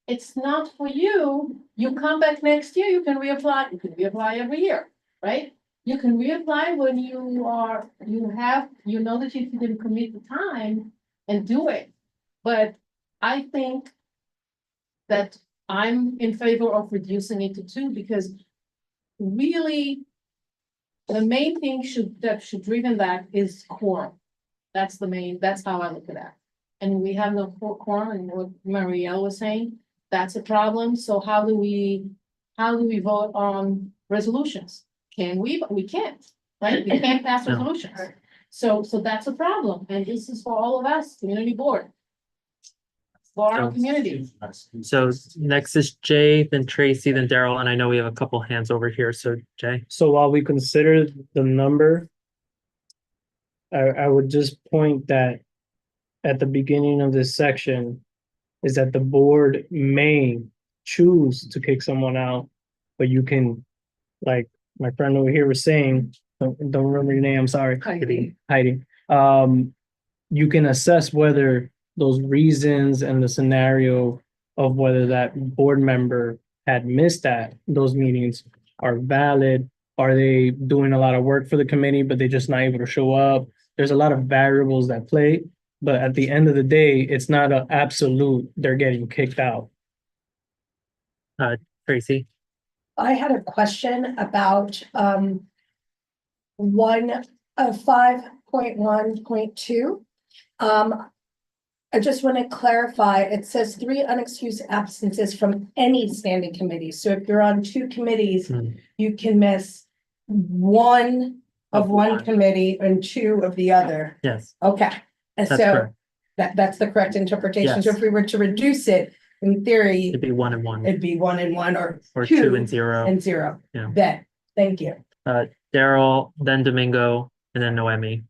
it's not for you. You come back next year, you can reapply. You can reapply every year, right? You can reapply when you know that you can commit the time and do it. But I think that I'm in favor of reducing it to 2 because really the main thing that should driven that is quorum. That's how I look at that. And we have no quorum, and what Marielle was saying, that's a problem. So how do we vote on resolutions? Can we? We can't, right? We can't pass No. resolutions. So that's a problem. And this is for all of us, community board. For our community. So next is Jay, then Tracy, then Daryl, and I know we have a couple hands over here. So Jay. So while we consider the number, I would just point that at the beginning of this section is that the board may choose to kick someone out, but you can, like my friend over here was saying, don't remember your name, I'm sorry. Heidi. You can assess whether those reasons and the scenario of whether that board member had missed those meetings are valid. Are they doing a lot of work for the committee, but they're just not able to show up? There's a lot of variables that play, but at the end of the day, it's not an absolute, they're getting kicked out. Tracy. I had a question about 5.1.2. I just want to clarify, it says 3 unexcused absences from any standing committee. So if you're on 2 committees, you can miss 1 of one committee and 2 of the other. Yes. Okay. And That's so correct. that's the correct interpretation. So Yes. if we were to reduce it, in theory, It'd be 1 and 1 it'd be 1 and 1 or or 2 2 and 0. and 0. Yeah. Then, thank you. Daryl, then Domingo, and then Noemi.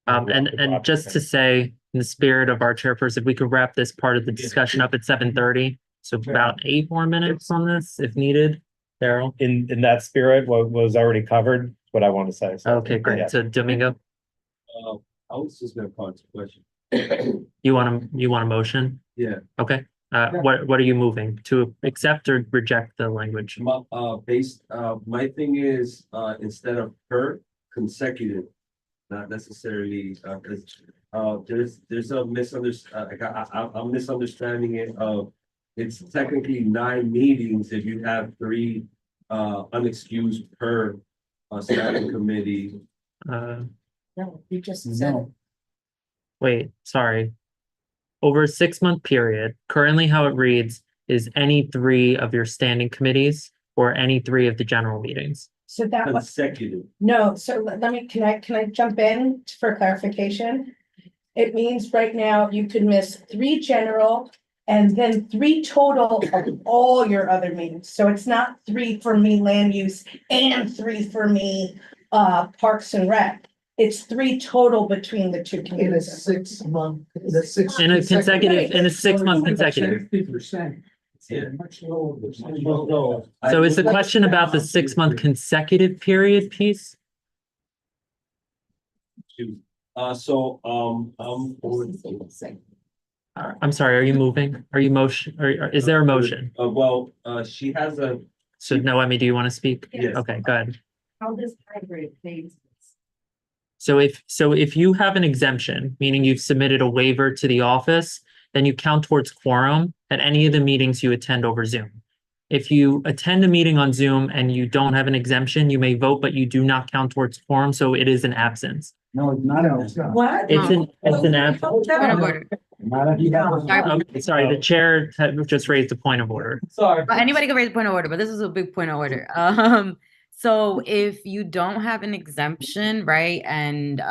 And just to say, in the spirit of our chairperson, if we could wrap this part of the discussion up at 7:30, so about 8 more minutes on this if needed. Daryl. In that spirit, what was already covered, what I want to say. So, Okay, great. yeah. So Domingo, I was just gonna call it a question. you want a motion? Yeah, Okay. What are you moving to accept or reject the language? my thing is, instead of per, consecutive. Not necessarily, because, there's a misunderstanding, I'm misunderstanding it of, it's technically 9 meetings if you have 3, unexcused per, standing committee. No, you just said it. Wait, sorry. Over a 6-month period, currently how it reads is any 3 of your standing committees or any 3 of the general meetings. So that was, Consecutive. no, so let me, can I jump in for clarification? It means right now you could miss 3 general and then 3 total of all your other meetings. So it's not 3 for me land use and 3 for me Parks and Rec. It's 3 total between the 2 In a committees. 6 month, the 6. In a consecutive, in a 6-month consecutive. 50%. Yeah. So is the question about the 6-month consecutive period piece? I'm sorry, are you moving? Are you motion, or is there a motion? She has a. So Noemi, do you want to speak? Yes. Okay, go ahead. How does hybrid phase? So if you have an exemption, meaning you've submitted a waiver to the office, then you count towards quorum at any of the meetings you attend over Zoom. If you attend a meeting on Zoom and you don't have an exemption, you may vote, but you do not count towards quorum, so it is an absence. No, it's not. What? It's an absence. Point of order. Okay, sorry, the chair had just raised a point of order. But anybody can raise a point of order, but this is a big point of order. So if you don't have an exemption, right? And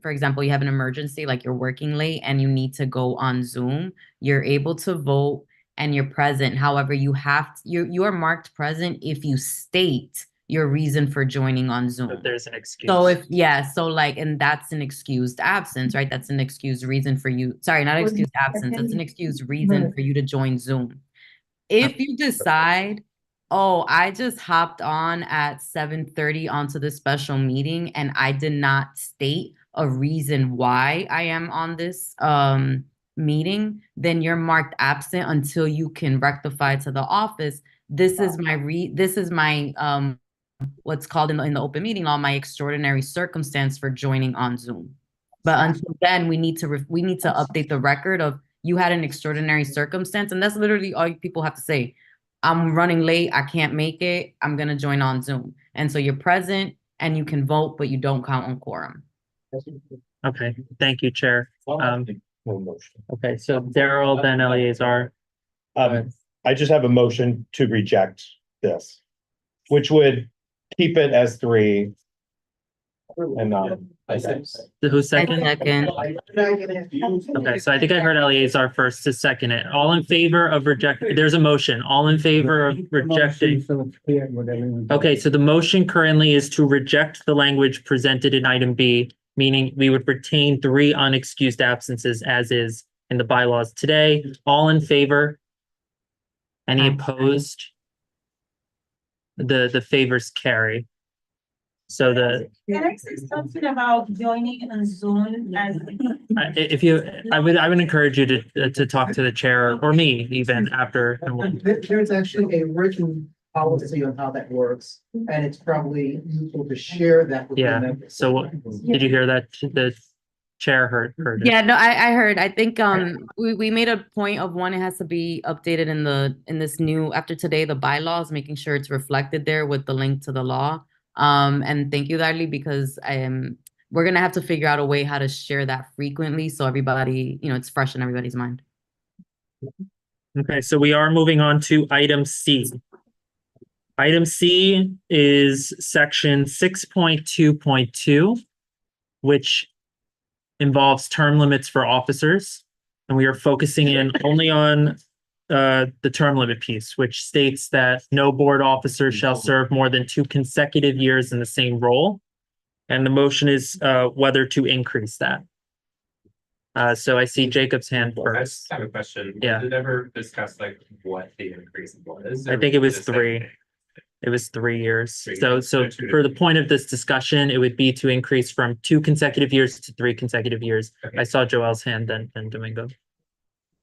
for example, you have an emergency, like you're working late and you need to go on Zoom, you're able to vote and you're present. However, you are marked present if you state your reason for joining on Zoom. But there's an excuse. So and that's an excused absence, right? That's an excused reason for you. Sorry, not excused absence. That's an excused reason for you to join Zoom. If you decide, oh, I just hopped on at 7:30 onto the special meeting and I did not state a reason why I am on this meeting, then you're marked absent until you can rectify to the office. This is my what's called in the open meeting law, my extraordinary circumstance for joining on Zoom. But until then, we need to update the record of you had an extraordinary circumstance, and that's literally all people have to say. I'm running late, I can't make it, I'm gonna join on Zoom. And so you're present and you can vote, but you don't count on quorum. Okay, thank you, Chair. Okay, so Daryl, then Eleazar. I just have a motion to reject this, which would keep it as 3 and not. Who's second? Second. Okay, so I think I heard Eleazar first to second it. All in favor of rejecting, there's a motion. All in favor of rejecting. Okay, so the motion currently is to reject the language presented in item B, meaning we would retain 3 unexcused absences as is in the bylaws today. All in favor? Any opposed? The favors carry. So Can I say something about joining on Zoom as? I would encourage you to talk to the chair or me even after. There's actually a written policy on how that works, and it's probably useful to share that with the Yeah, members. so did you hear that? The chair heard it. Yeah, no, I heard. I think we made a point of one, it has to be updated in this new, after today, the bylaws, making sure it's reflected there with the link to the law. And thank you, Darlie, because we're gonna have to figure out a way how to share that frequently so everybody, it's fresh in everybody's mind. Okay, so we are moving on to item C. Item C is section 6.2.2, which involves term limits for officers. And we are focusing in only on the term limit piece, which states that no board officer shall serve more than 2 consecutive years in the same role. And the motion is whether to increase that. So I see Jacob's hand I first. just have a question. Yeah. Did it ever discuss what the increase was? I think it was 3. It was 3 years. So for the point of this discussion, it would be to increase from 2 consecutive years to 3 consecutive years. Okay. I saw Joel's hand then Domingo.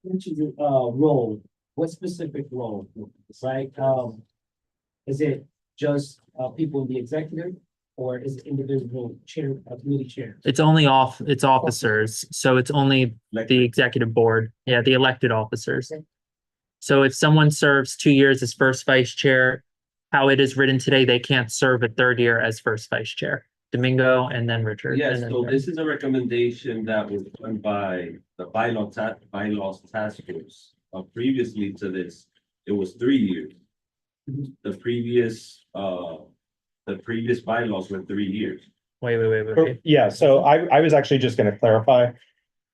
Role, what specific role? It's like, is it just people in the executive, or is it individual chair, committee chair? It's only it's officers. So it's only the executive board. Yeah, the elected officers. So if someone serves 2 years as first vice chair, how it is written today, they can't serve a 3rd year as first vice chair. Domingo and then Richard. Yes, and then so Jared. this is a recommendation that was done by the bylaws task force. Previously to this, it was 3 years. The previous bylaws were 3 years. Wait. Yeah, so I was actually just gonna clarify,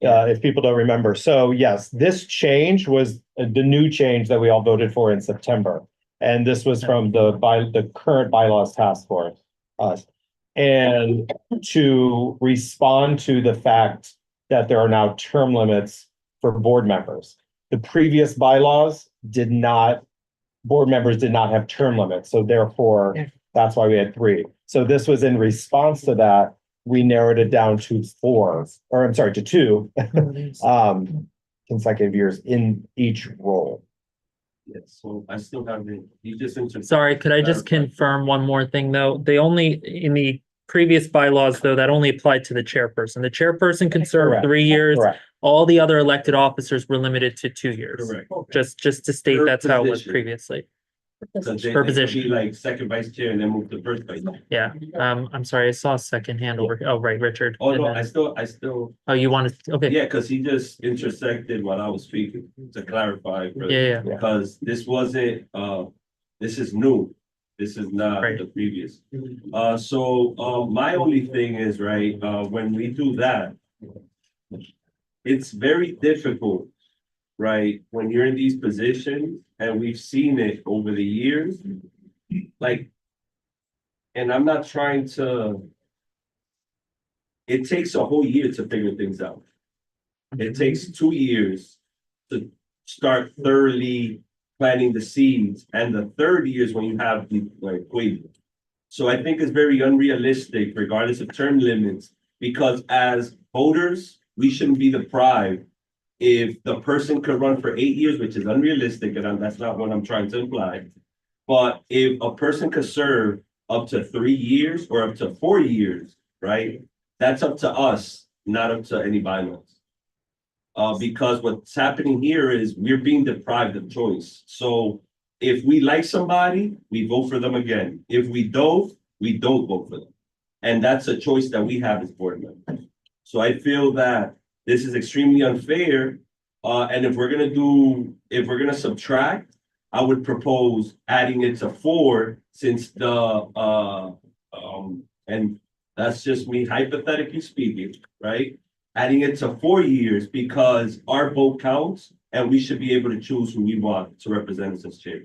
if people don't remember. So yes, this change was the new change that we all voted for in September. And this was from the current bylaws task force, us. And to respond to the fact that there are now term limits for board members. The previous bylaws board members did not have term limits, so therefore, Yeah. that's why we had 3. So this was in response to that, we narrowed it down to 4, or I'm sorry, to 2 consecutive years in each role. Yes, so I still have the, you just. Sorry, could I just confirm one more thing, though? They only, in the previous bylaws, though, that only applied to the chairperson. The chairperson can serve Correct. 3 years. Correct. All the other elected officers were limited to 2 years. Correct. Just to state Per that's how it was position. previously. So they Per could be position. like second vice chair and then move to first vice. Yeah, I'm sorry, I saw a second hand over. Oh, right, Richard. Oh, And no, then- I still, Oh, you wanted, okay. yeah, because he just intersected while I was speaking to clarify. Yeah. Because this wasn't, this is new. This is not Right. the previous. My only thing is, right, when we do that, it's very difficult, right, when you're in these positions, and we've seen it over the years, like, and I'm not trying to, it takes a whole year to figure things out. It takes 2 years to start thoroughly planting the seeds, and the third year is when you have the equation. So I think it's very unrealistic, regardless of term limits, because as voters, we shouldn't be deprived. If the person could run for 8 years, which is unrealistic, and that's not what I'm trying to imply. But if a person could serve up to 3 years or up to 4 years, right? That's up to us, not up to any bylaws. Because what's happening here is we're being deprived of choice. So if we like somebody, we vote for them again. If we don't vote for them. And that's a choice that we have as board members. So I feel that this is extremely unfair. And if we're gonna subtract, I would propose adding it to 4 since and that's just me hypothetically speaking, right? Adding it to 4 years because our vote counts and we should be able to choose who we want to represent us as chair.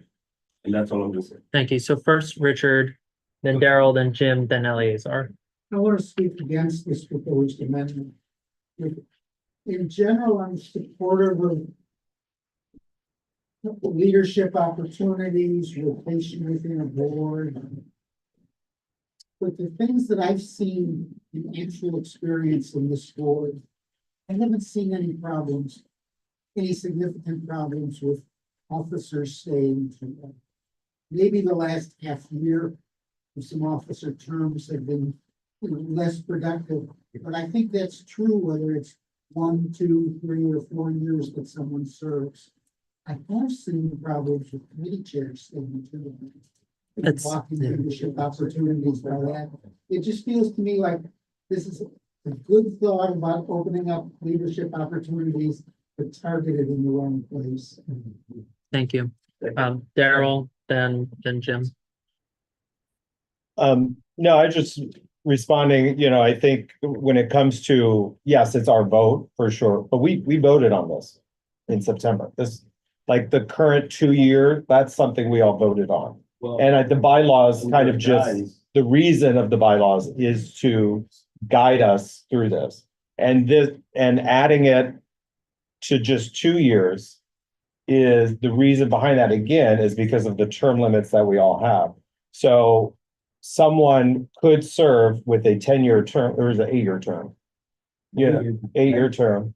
And that's all I'm gonna say. Thank you. So first Richard, then Daryl, then Jim, then Eleazar. I want to speak against this proposed amendment. In general, I'm supportive of leadership opportunities, rotation within a board. But the things that I've seen in actual experience in this board, I haven't seen any problems, any significant problems with officers staying. Maybe the last half year, some officer terms have been less productive, but I think that's true whether it's 1, 2, 3, or 4 years that someone serves. I have seen problems with committee chairs staying too. That's- Blocking leadership opportunities by that. It just feels to me like this is a good thought about opening up leadership opportunities, but targeted in the wrong place. Thank you. Daryl, then Jim. No, I just responding, I think when it comes to, yes, it's our vote for sure, but we voted on this in September. This, like the current 2 year, that's something we all voted on. And the bylaws kind of just, the reason of the bylaws is to guide us through this. And adding it to just 2 years is the reason behind that, again, is because of the term limits that we all have. So someone could serve with a 10-year term, or is it 8-year term? Yeah, 8-year term.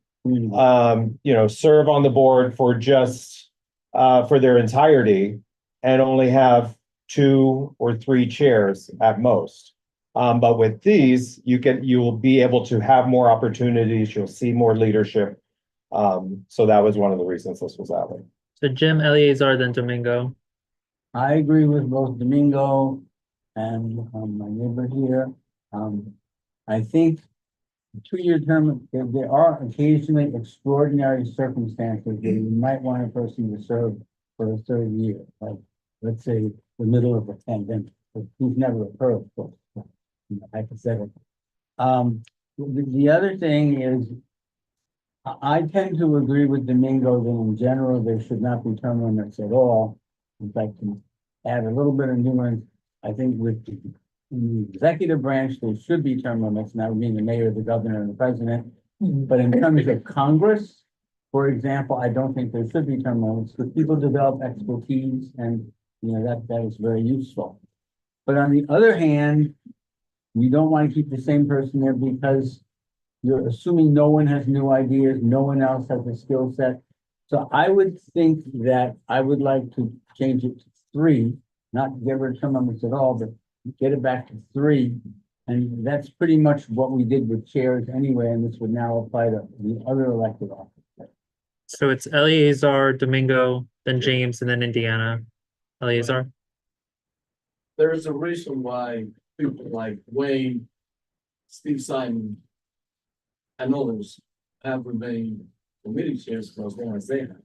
Serve on the board for just for their entirety and only have 2 or 3 chairs at most. But with these, you will be able to have more opportunities, you'll see more leadership. So that was one of the reasons this was that way. So Jim, Eleazar, then Domingo. I agree with both Domingo and my neighbor here. I think 2-year term, there are occasionally extraordinary circumstances where you might want a person to serve for a 3rd year, like let's say the middle of a pandemic, who's never occurred, of course, hypothetical. The other thing is, I tend to agree with Domingo that in general, there should not be term limits at all. In fact, to add a little bit of nuance, I think in the executive branch, there should be term limits, and that would mean the mayor, the governor, and the president. But in terms of Congress, for example, I don't think there should be term limits, because people develop expertise and, that is very useful. But on the other hand, you don't want to keep the same person there because you're assuming no one has new ideas, no one else has a skill set. So I would think that I would like to change it to 3, not get rid of term limits at all, but get it back to 3. And that's pretty much what we did with chairs anyway, and this would now apply to the other elected offices. So it's Eleazar, Domingo, then James, and then Indiana. Eleazar? There is a reason why people like Wayne, Steve Simon, and others have remained committee chairs for as long as they have.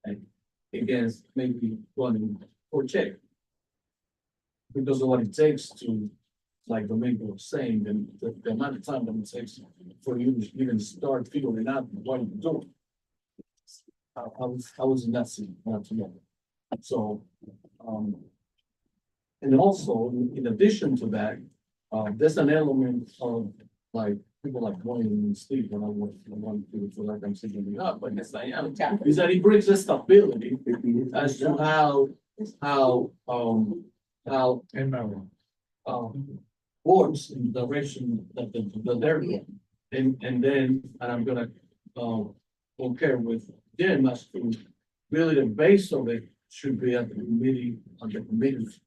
And against maybe running for chair. Because of what it takes to, like Domingo was saying, and the amount of time that it takes for you to even start figuring out what you're doing. I was in that scene not too long. So, and also, in addition to that, there's an element of like people like Wayne and Steve, and I want to feel like I'm singing it up, but yes, I am. Is that he brings a stability as to how boards in the direction that they're going. And then, and I'm gonna concur with Jim as to really the base of it should be at the committee, on the committees.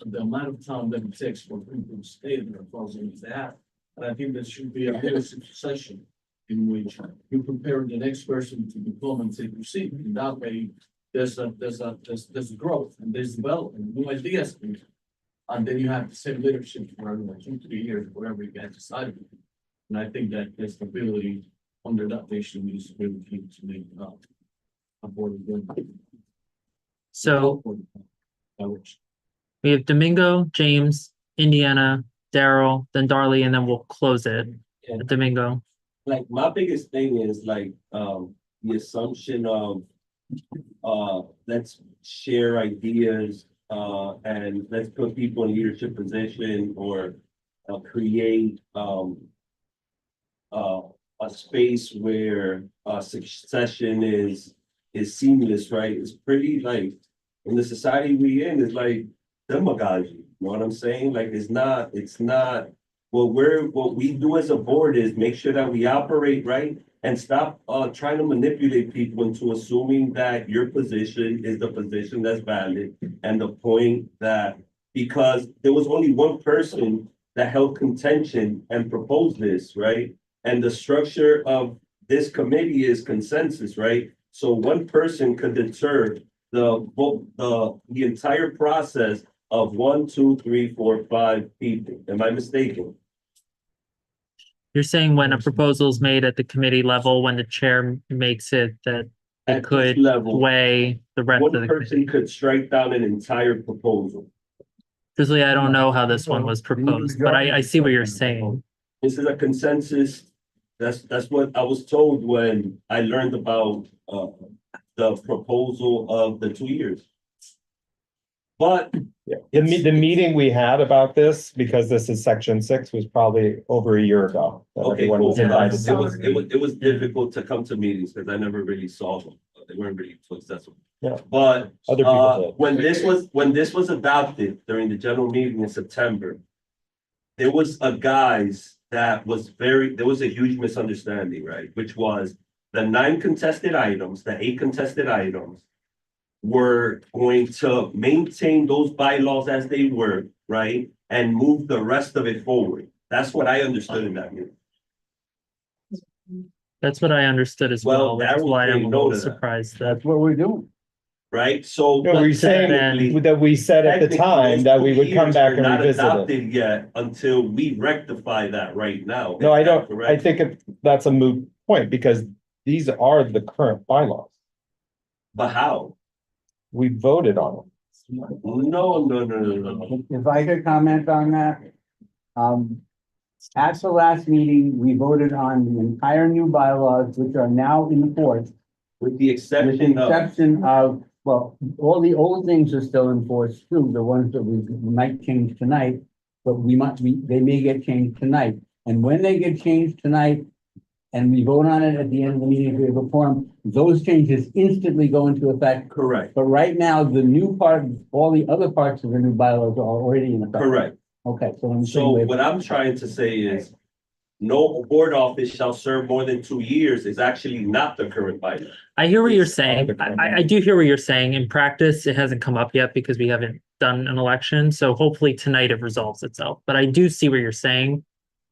The amount of time that it takes for people to stay there causing that. And I think there should be a leadership session in which you prepare the next person to become and take your seat. In that way, there's growth and there's development, new ideas. And then you have the same leadership for 2-3 years, whatever you get decided. And I think that the stability under that nation is really key to make a board of governors. So we have Domingo, James, Indiana, Daryl, then Darley, and then we'll close it. Yeah. Domingo. Like, my biggest thing is like, the assumption of, let's share ideas, and let's put people in leadership position or, create, a space where, succession is seamless, right? It's pretty like, in the society we in, is like demagogy, you know what I'm saying? Like, it's not, what we do as a board is make sure that we operate right and stop, trying to manipulate people into assuming that your position is the position that's valid. And the point that, because there was only one person that held contention and proposed this, right? And the structure of this committee is consensus, right? So one person could deter the entire process of 1, 2, 3, 4, 5 people. Am I mistaken? You're saying when a proposal is made at the committee level, when the chair makes it, that it At could this level, weigh the rest of one the person could strike down an entire proposal. Truthfully, I don't know how this one was proposed, but I see what you're saying. This is a consensus. That's what I was told when I learned about the proposal of the 2 years. But The meeting we had about this, because this is section 6, was probably over a year ago. that okay, everyone cool. was invited It was difficult to come to meetings because I never really saw them. They weren't really successful. Yeah. But Other people did. when this was adopted during the general meeting in September, there was a guise that was there was a huge misunderstanding, right? Which was the 9 contested items, the 8 contested items were going to maintain those bylaws as they were, right? And move the rest of it forward. That's what I understood in that meeting. That's what I understood as Well, well, which is Darryl why I'm didn't a know little that. surprised that. That's what we're doing. Right, so. No, we saying technically- that we said at the time that we would come back and Not revisit it. adopted yet until we rectify that right now. No, Is I that don't, I correct? think that's a moot point, because these are the current bylaws. But how? We voted on them. No. If I could comment on that. At the last meeting, we voted on the entire new bylaws, which are now in force. With the exception of, well, all the old things are still in force too, the ones that we might change tonight. But they may get changed tonight. And when they get changed tonight, and we vote on it at the end of the meeting, if we have a quorum, those changes instantly go into effect. Correct, But right now, the new part, all the other parts of the new bylaws are already in effect. correct. Okay, so I'm So saying what I'm trying to say is, no board office shall serve more than 2 years is actually not the current bylaw. I hear what you're saying. I do hear what you're saying. In practice, it hasn't come up yet because we haven't done an election. So hopefully tonight it resolves itself. But I do see what you're saying.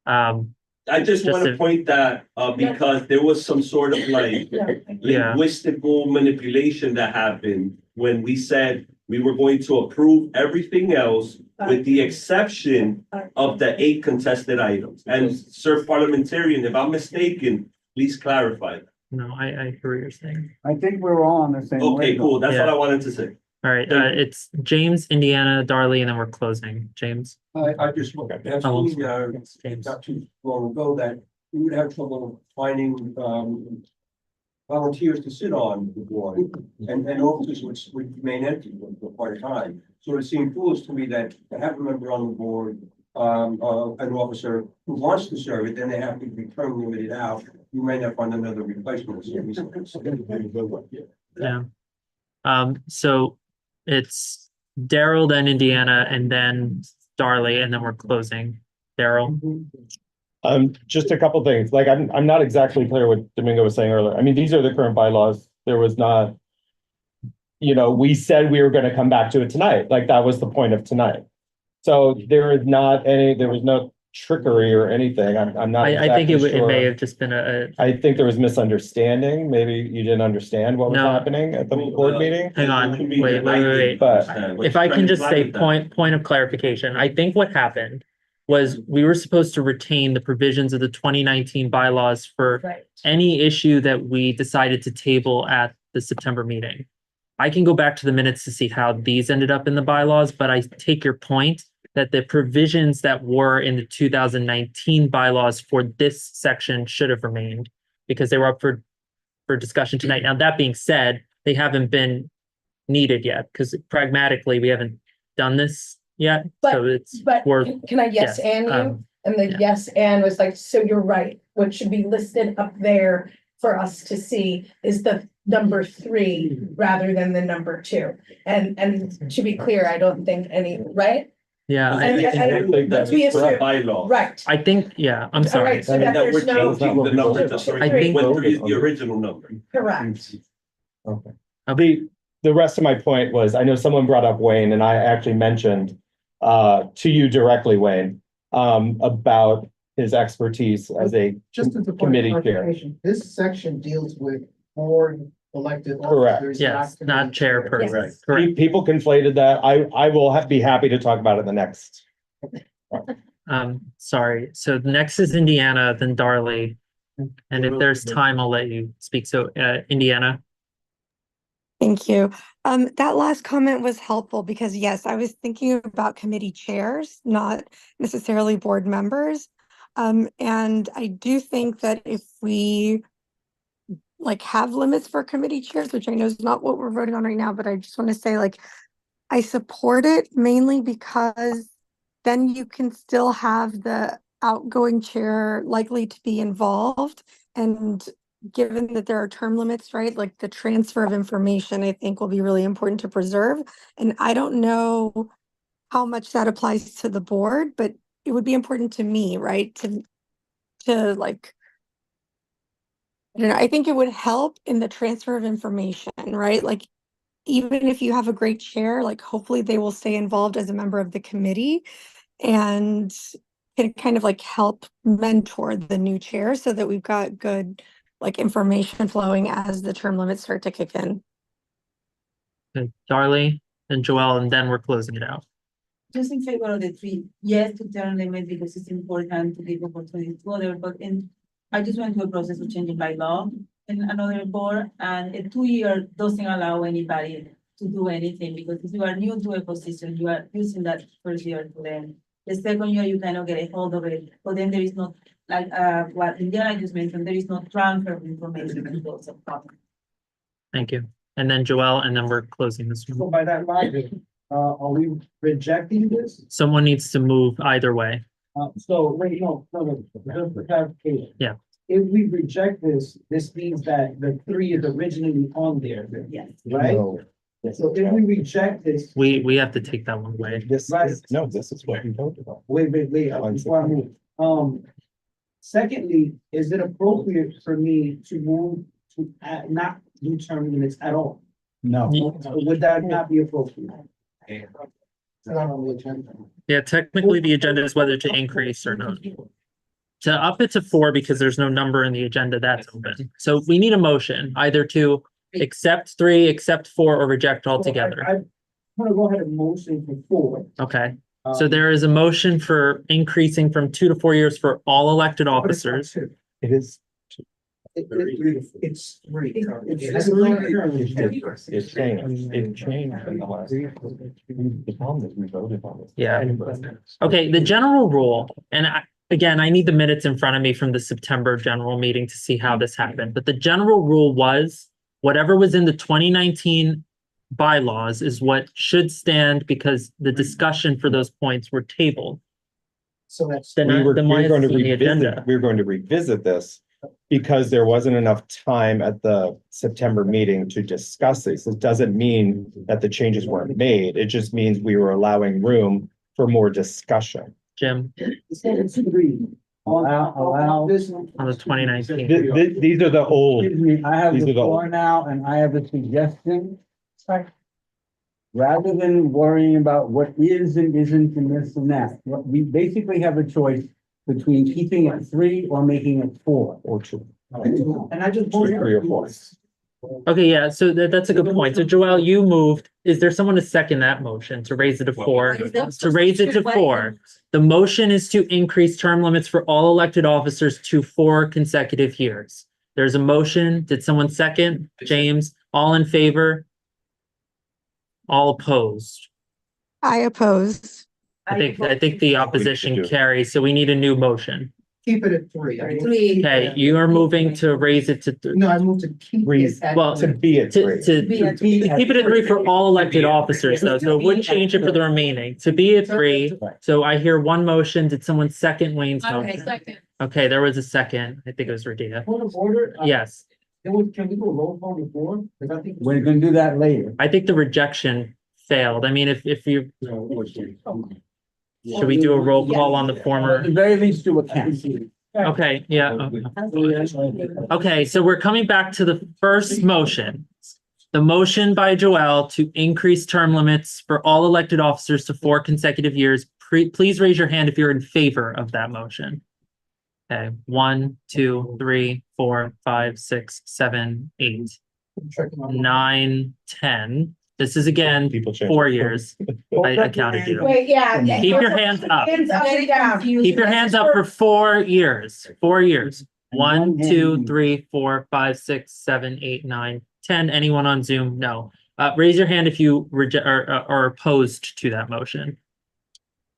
I just want to point that, because there was some sort of like Yeah. linguistical manipulation that happened when we said we were going to approve everything else with the exception of the 8 contested items. And Sir Parliamentarian, if I'm mistaken, please clarify that. No, I hear what you're saying. I think we're all on the same. Okay, cool. That's what Yeah. I wanted to say. All right, it's James, Indiana, Darley, and then we're closing. James. I just looked at that, James. not too long ago, that we would have trouble finding, volunteers to sit on the board, and offices would remain empty for quite a time. So it seemed foolish to me that to have a member on the board, an officer who wants to serve it, then they have to be term limited out. You may not find another replacement. Yeah. So it's Daryl, then Indiana, and then Darley, and then we're closing. Daryl. Just a couple things, like, I'm not exactly clear what Domingo was saying earlier. I mean, these are the current bylaws. There was not, we said we were gonna come back to it tonight, like, that was the point of tonight. So there was no trickery or anything. I'm not I think exactly it may sure. have just been a I think there was misunderstanding. Maybe you didn't understand what was No. happening at the board meeting. hang on, wait. But If I can just say point of clarification, I think what happened was we were supposed to retain the provisions of the 2019 bylaws for any issue that we decided to table at the September meeting. I can go back to the minutes to see how these ended up in the bylaws, but I take your point that the provisions that were in the 2019 bylaws for this section should have remained because they were up for discussion tonight. Now, that being said, they haven't been needed yet because pragmatically we haven't done this yet. So it's Can I yes and you? And the yes and was like, so you're right. What should be listed up there for us to see is the number 3 rather than the number 2. And to be clear, I don't think right? Yeah. Let's be assured. Bylaw. Right. I think, yeah, I'm sorry. Alright, so that That we're there's no. changing the number to I think- the original number. Correct. Okay. The rest of my point was, I know someone brought up Wayne, and I actually mentioned to you directly, Wayne, about his expertise as a Just as a point committee of chair. clarification, this section deals with board elected Correct. officers. Yes, not chairperson. Right. Correct. People conflated that. I will be happy to talk about it the next. Sorry. So next is Indiana, then Darley. And if there's time, I'll let you speak. So, Indiana. Thank you. That last comment was helpful because yes, I was thinking about committee chairs, not necessarily board members. And I do think that if we have limits for committee chairs, which I know is not what we're voting on right now, but I just want to say I support it mainly because then you can still have the outgoing chair likely to be involved. And given that there are term limits, right? Like the transfer of information, I think will be really important to preserve. And I don't know how much that applies to the board, but it would be important to me, right? To I don't know, I think it would help in the transfer of information, right? Like, even if you have a great chair, hopefully they will stay involved as a member of the committee and can kind of help mentor the new chair so that we've got good information flowing as the term limits start to kick in. Okay, Darley and Joelle, and then we're closing it out. Just in favor of the 3, yes, to term limit because it's important to give opportunity to others, but I just went through a process of changing by law in another board, and a 2-year doesn't allow anybody to do anything because if you are new to a position, you are using that first year to learn. The second year, you cannot get a hold of it, but then there is not, what Indiana just mentioned, there is no transfer of information because of problem. Thank you. And then Joelle, and then we're closing this So one. by that logic, are we rejecting this? Someone needs to move either way. So, wait, no, just for clarification. Yeah. if we reject this, this means that the three is originally on there, Yes. right? No. So if we reject this, We have to take that one away. This Right. is, no, this is what we voted on. wait, before I move. Secondly, is it appropriate for me to move to not do term limits at all? No. Would that not be appropriate? It's not on the agenda. Yeah, technically the agenda is whether to increase or not. To up it to 4 because there's no number in the agenda, that's open. So we need a motion either to accept 3, accept 4, or reject altogether. I want to go ahead and motion for 4. Okay, so there is a motion for increasing from 2 to 4 years for all elected officers. It is. It's three. It's changed. It changed in the last. The problem is we voted on it. Yeah. Okay, the general rule, and again, I need the minutes in front of me from the September general meeting to see how this happened, but the general rule was whatever was in the 2019 bylaws is what should stand because the discussion for those points were tabled. So that's. Then We were why is going to it on the agenda? revisit, we were going to revisit this because there wasn't enough time at the September meeting to discuss this. It doesn't mean that the changes weren't made. It just means we were allowing room for more discussion. Jim, It's 3. Allow. This on the 2019. These are the old. Excuse me, I have These the are the floor old. now and I have a suggestion. Rather than worrying about what is and isn't and this and that, what we basically have a choice between keeping it 3 or making it 4. Or 2. And I just. 3 or 4. Okay, yeah, so that's a good point. So Joelle, you moved. Is there someone to second that motion to raise it to 4? To raise it to 4. The motion is to increase term limits for all elected officers to 4 consecutive years. There's a motion. Did someone second? James, all in favor? All opposed? I oppose. I think the opposition carries, so we need a new motion. Keep it at 3. Okay, you are moving to raise it to 3. No, I moved to keep it at. Well, To be at 3. To keep it at 3 for all elected officers though, so it wouldn't change it for the remaining. To be at 3, so I hear one motion. Did someone second Wayne's Okay, motion? second. Okay, there was a second. I think it was Radia. Point of order. Yes, Can we do a roll call before? Because I think. We're gonna do that later. I think the rejection failed. I mean, if you, should we do a roll call on the At former? the very least, do a count. Okay, yeah. Okay, so we're coming back to the first motion. The motion by Joelle to increase term limits for all elected officers to 4 consecutive years. Please raise your hand if you're in favor of that motion. Okay, 1, 2, 3, 4, 5, 6, 7, 8, 9, 10. This is again, People change. 4 years. I counted you. Wait, yeah. Keep your hands up. Hands up and down. Keep your hands up for 4 years. 4 years. 1, 2, 3, 4, 5, 6, 7, 8, 9, 10. Anyone on Zoom? No. Raise your hand if you reject or are opposed to that motion.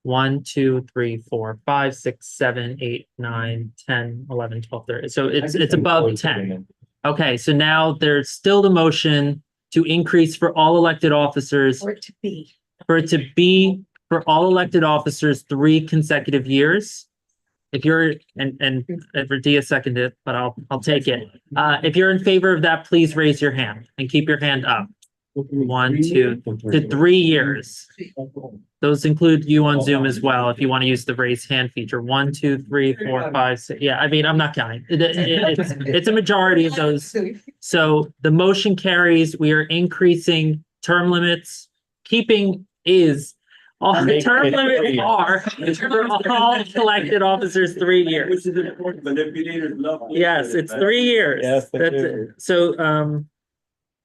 1, 2, 3, 4, 5, 6, 7, 8, 9, 10, 11, 12, 13. So it's above 10. Okay, so now there's still the motion to increase for all elected officers. For it to be. For it to be for all elected officers 3 consecutive years. If you're, and Radia seconded, but I'll take it. If you're in favor of that, please raise your hand and keep your hand up. 1, 2, to 3 years. Those include you on Zoom as well, if you want to use the raise hand feature. 1, 2, 3, 4, 5, 6. Yeah, I mean, I'm not counting. It's a majority of those. So the motion carries. We are increasing term limits. Keeping is all the term limits are for all elected officers 3 years. Which is important, manipulators love. Yes, it's 3 years. Yes, they That's do. it.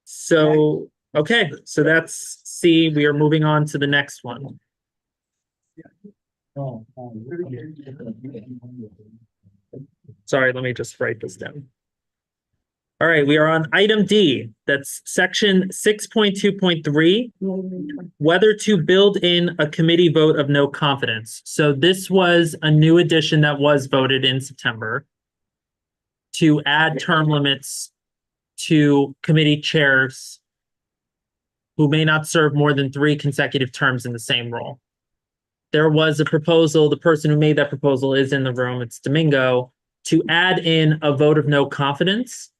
So, okay, so that's C. We are moving on to the next one. Sorry, let me just write this down. All right, we are on item D. That's section 6.2.3, whether to build in a committee vote of no confidence. So this was a new addition that was voted in September to add term limits to committee chairs who may not serve more than 3 consecutive terms in the same role. There was a proposal. The person who made that proposal is in the room. It's Domingo. to add in a vote of no confidence.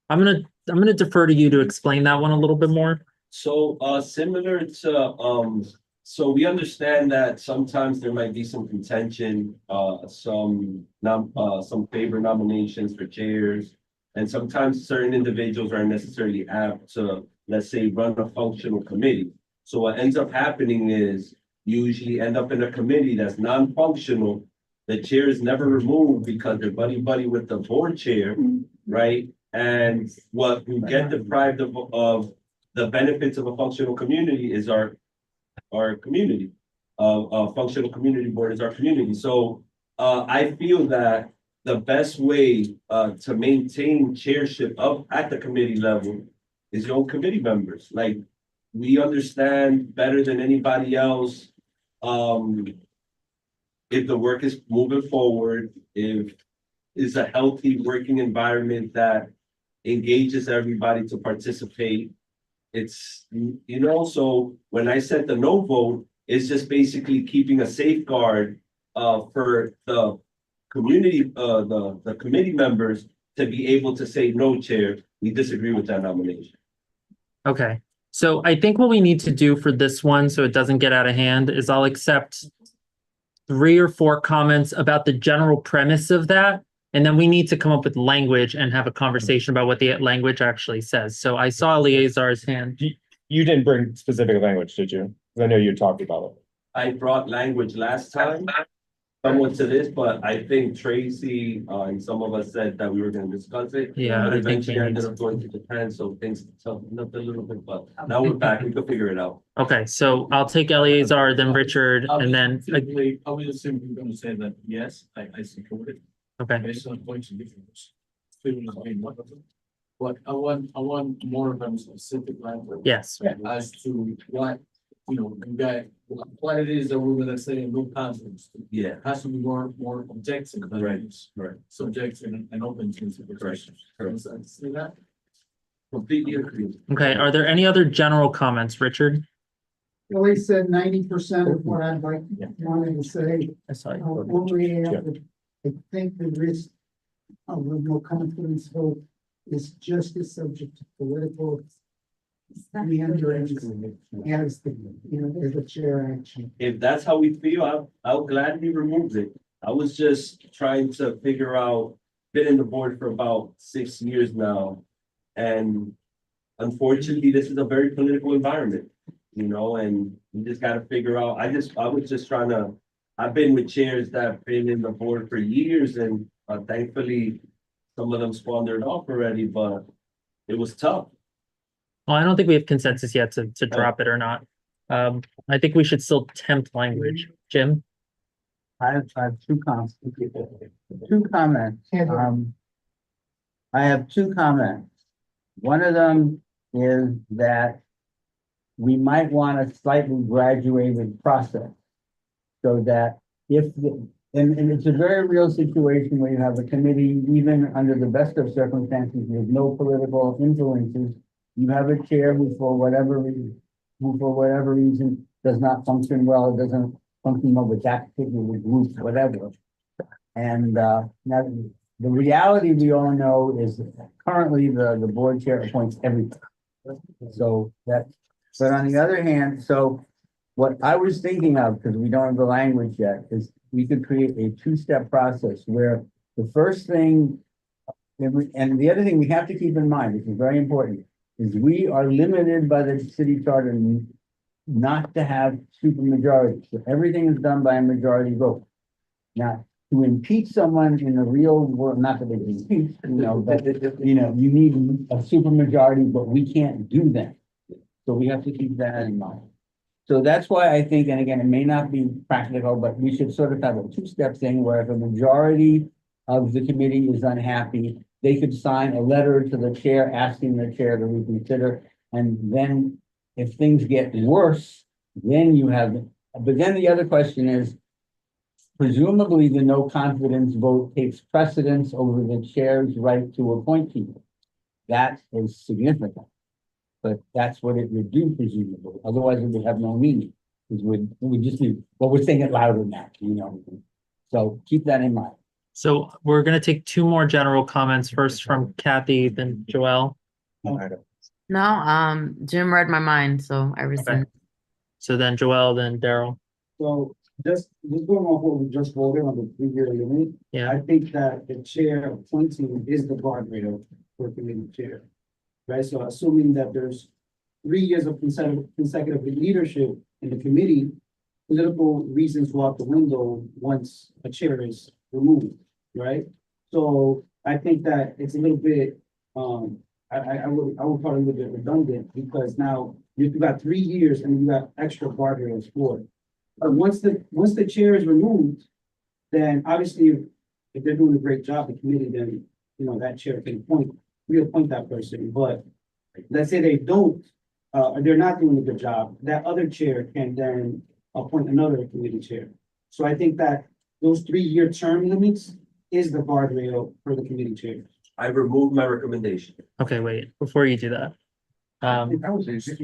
I'm gonna defer to you to explain that one a little bit more. So, similar to, so we understand that sometimes there might be some contention, some favor nominations for chairs. And sometimes certain individuals aren't necessarily apt to, let's say, run a functional committee. So what ends up happening is you usually end up in a committee that's non-functional. The chair is never removed because they're buddy with the board chair, right? And what we get deprived of the benefits of a functional community is our community. A functional community board is our community. So I feel that the best way to maintain chairship at the committee level is your own committee members. Like, we understand better than anybody else if the work is moving forward, if it's a healthy working environment that engages everybody to participate. It's, you know, so when I said the no vote, it's just basically keeping a safeguard for the community, the committee members to be able to say, no, chair, we disagree with that nomination. Okay, so I think what we need to do for this one, so it doesn't get out of hand, is I'll accept 3 or 4 comments about the general premise of that. And then we need to come up with language and have a conversation about what the language actually says. So I saw Eleazar's hand. You didn't bring specific language, did you? 'Cause I know you talked about it. I brought language last time, somewhat to this, but I think Tracy and some of us said that we were gonna discuss it. Yeah, But I think eventually we I need ended up going to Japan, so things toughened up a little bit, but now we're back, we can figure it out. Okay, so I'll take Eleazar, then Richard, and then, I was simply gonna say that, yes, I support it. okay, Based on points of difference. Cleveland has been one of them. But I want more of a specific language. yes. As to what, you know, you got, what it is that we're gonna say in no confidence. Yeah. It has to be more objective. than Right, it's right. Subjective and open to interpretation. Correct. See that? Completely agree. Okay, are there any other general comments, Richard? Billy said 90% of what I'd like, wanted to say. I saw you. Only I think the risk of a no confidence vote is just as subject to political meanderings as the, you know, as the chair action. If that's how we feel, I'll gladly remove it. I was just trying to figure out, been in the board for about 6 years now. And unfortunately, this is a very political environment, you know, and you just gotta figure out, I was just trying to, I've been with chairs that have been in the board for years and thankfully, some of them squandered off already, but it was tough. Well, I don't think we have consensus yet to drop it or not. I think we should still tempt language. Jim? I have 2 comments. 2 comments. I have 2 comments. One of them is that we might want a slightly graduated process. So that if, and it's a very real situation where you have a committee, even under the best of circumstances, with no political influences, you have a chair who for whatever reason does not function well, doesn't function well with that particular group, whatever. And now the reality we all know is that currently the board chair appoints everything. So that, but on the other hand, so what I was thinking of, because we don't have the language yet, is we could create a 2-step process where the first thing, and the other thing we have to keep in mind, which is very important, is we are limited by the city charter not to have supermajority. So everything is done by a majority vote. Now, to impeach someone in the real world, not that they can impeach, you know, but you know, you need a supermajority, but we can't do that. So we have to keep that in mind. So that's why I think, and again, it may not be practical, but we should sort of have a 2-step thing where if a majority of the committee is unhappy, they could sign a letter to the chair asking the chair to reconsider. And then if things get worse, then you have, but then the other question is, presumably the no confidence vote takes precedence over the chair's right to appoint people. That is significant. But that's what it would do, presumably. Otherwise, it would have no meaning. It would just be, well, we're saying it louder now, you know. So keep that in mind. So we're gonna take two more general comments, first from Kathy, then Joelle. No, Jim read my mind, so I rescind. So then Joelle, then Daryl. So just going off what we just voted on the 3-year limit. Yeah. I think that the chair appointing is the guardrail for committee chair. Right, so assuming that there's 3 years of consecutive leadership in the committee, political reasons go out the window once a chair is removed, right? So I think that it's a little bit, I would call it a little bit redundant, because now you've got 3 years and you got extra guardrails for it. But once the chair is removed, then obviously if they're doing a great job, the committee, then, you know, that chair can reappoint that person. But let's say they don't, or they're not doing a good job, that other chair can then appoint another committee chair. So I think that those 3-year term limits is the guardrail for the committee chair. I removed my recommendation. Okay, wait, before you do that.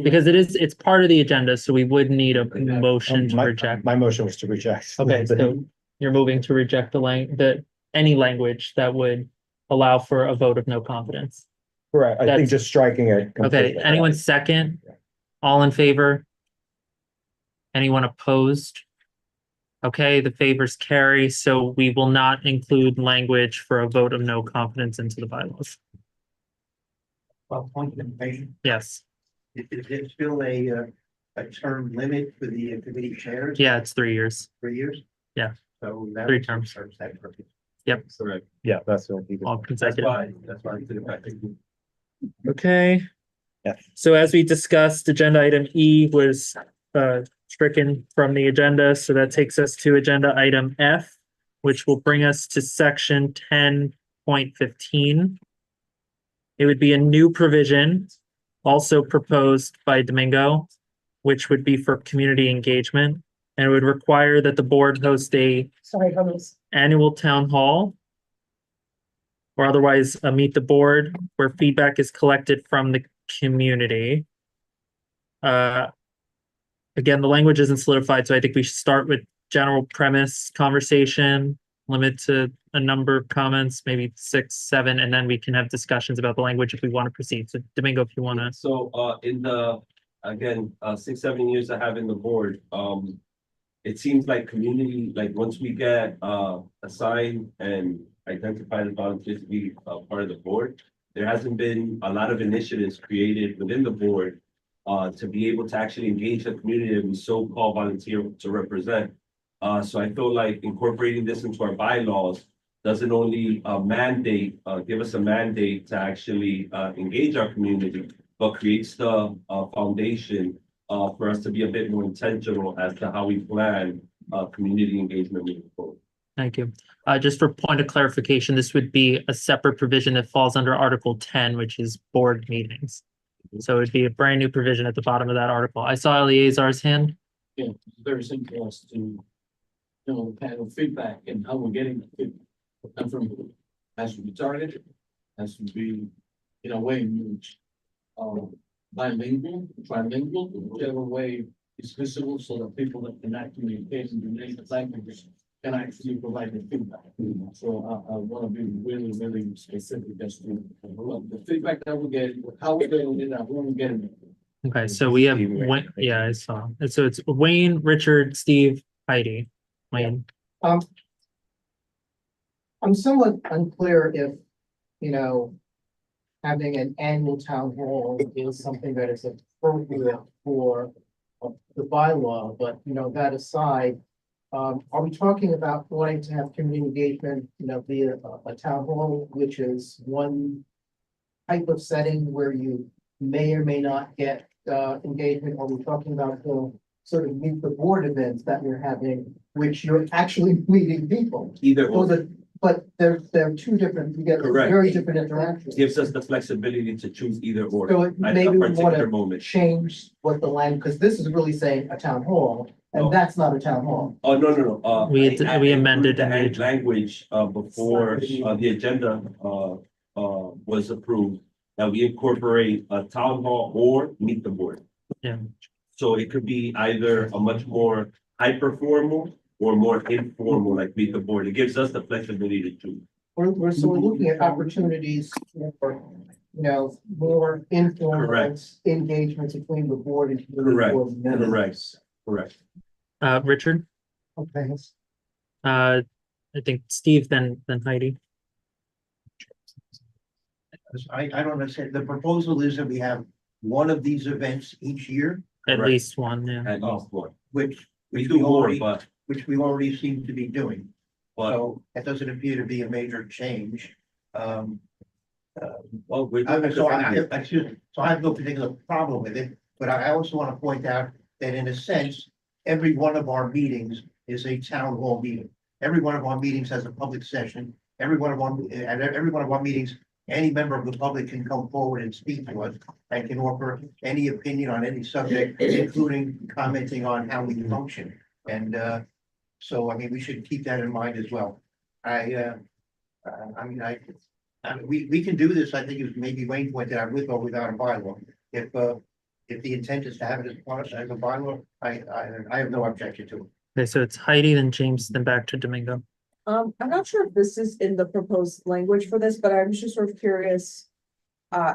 Because it's part of the agenda, so we would need a motion to reject. My motion was to reject. Okay, so you're moving to reject any language that would allow for a vote of no confidence. Correct, I think just striking it. Okay, completely. anyone second? All in favor? Anyone opposed? Okay, the favors carry, so we will not include language for a vote of no confidence into the bylaws. Well, point of information, Yes, is it still a term limit for the committee chairs? yeah, it's 3 years. 3 years? Yeah. So that 3 terms. serves that purpose. Yep, Correct. Yeah, that's what. all That's consecutive. why I did it back. Okay. Yeah. So as we discussed, agenda item E was stricken from the agenda, so that takes us to agenda item F, which will bring us to section 10.15. It would be a new provision, also proposed by Domingo, which would be for community engagement, and it would require that the board host a annual town hall, or otherwise meet the board where feedback is collected from the community. Again, the language isn't solidified, so I think we should start with general premise conversation, limit to a number of comments, maybe 6, 7, and then we can have discussions about the language if we want to proceed. So Domingo, if you want to. So, in the, again, 6, 7 years I have in the board, it seems like community, like once we get, assigned and identified as volunteers to be a part of the board, there hasn't been a lot of initiatives created within the board, to be able to actually engage the community that we so-called volunteer to represent. So I feel like incorporating this into our bylaws doesn't only give us a mandate to actually engage our community, but creates the foundation for us to be a bit more intentional as to how we plan community engagement moving forward. Thank you. Just for point of clarification, this would be a separate provision that falls under Article 10, which is board meetings. So it'd be a brand new provision at the bottom of that article. I saw Eleazar's hand. Yeah, it's very simple for us to, you know, kind of feedback and how we're getting the feedback. And from, has to be targeted, has to be in a way in which, bilingual, trilingual, whichever way is visible, so that people that can actually engage in the native languages can actually provide the feedback. So I want to be really, really specific as to the feedback that we get, how we're getting it, and when we're getting it. Okay, so we have Wayne, yeah, I saw. And so it's Wayne, Richard, Steve, Heidi. Wayne. I'm somewhat unclear if, you know, having an annual town hall is something that is appropriate for the bylaw, but, you know, that aside, are we talking about wanting to have community engagement, you know, via a town hall, which is one type of setting where you may or may not get engagement? Are we talking about the sort of meet the board events that we're having, which you're actually meeting people? Either or. But they're two different, you get Correct. very different interactions. Gives us the flexibility to choose either or. So at maybe a we particular wanna moment. change what the language, because this is really saying a town hall, and that's not a town hall. Oh, no. We amended the the language, before, the agenda, was approved. That we incorporate a town hall or meet the board. Yeah. So it could be either a much more hyper formal or more informal, like meet the board. It gives us the flexibility to choose. So we're looking at opportunities for, more informal Correct. engagements between the board and community board members. Correct. Richard, Okay. I think Steve, then Heidi. I don't understand. The proposal is that we have one of these events each year, At Correct. least one, yeah. At least one. which, We which do we more, already, but, which we already seem to be doing. but, So that doesn't appear to be a major change. well, we're doing it So differently. excuse me, so I have no particular problem with it, but I also want to point out that in a sense, every one of our meetings is a town hall meeting. Every one of our meetings has a public session. Every one of our meetings, any member of the public can come forward and speak to us and can offer any opinion on any subject, including commenting on how we function. And so, I mean, we should keep that in mind as well. We can do this, I think, as maybe Wayne pointed out, with or without a bylaw. If the intent is to have it as part as a bylaw, I have no objection to it. Okay, so it's Heidi, then James, then back to Domingo. I'm not sure if this is in the proposed language for this, but I'm just sort of curious.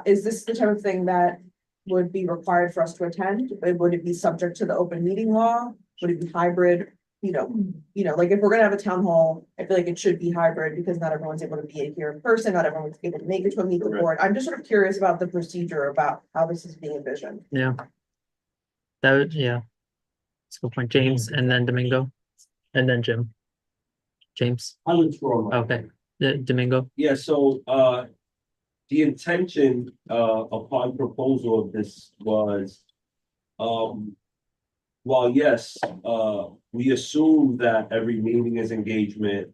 Is this the type of thing that would be required for us to attend? Would it be subject to the open meeting law? Would it be hybrid? Like if we're gonna have a town hall, I feel like it should be hybrid because not everyone's able to be here in person, not everyone's able to make it to a meet the board. I'm just sort of curious about the procedure, about how this is being envisioned. Yeah. Yeah. That's a good point. James, and then Domingo, and then Jim. James, I would throw. okay, Domingo, Yeah, so, the intention, upon proposal of this was, well, yes, we assume that every meeting is engagement.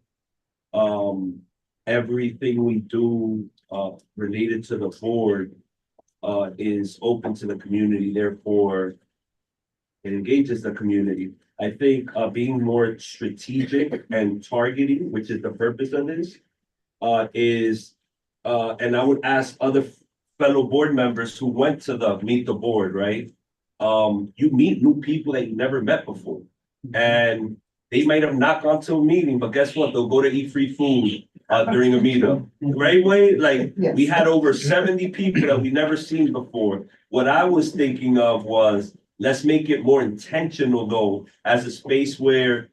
Everything we do, related to the board, is open to the community, therefore it engages the community. I think, being more strategic and targeting, which is the purpose of this, is, and I would ask other fellow board members who went to the meet the board, right? You meet new people that you never met before. And they might have not gone to a meeting, but guess what? They'll go to eat free food during a meetup. Right, Wayne? Like, we had over 70 people that we never seen before. What I was thinking of was, let's make it more intentional though, as a space where,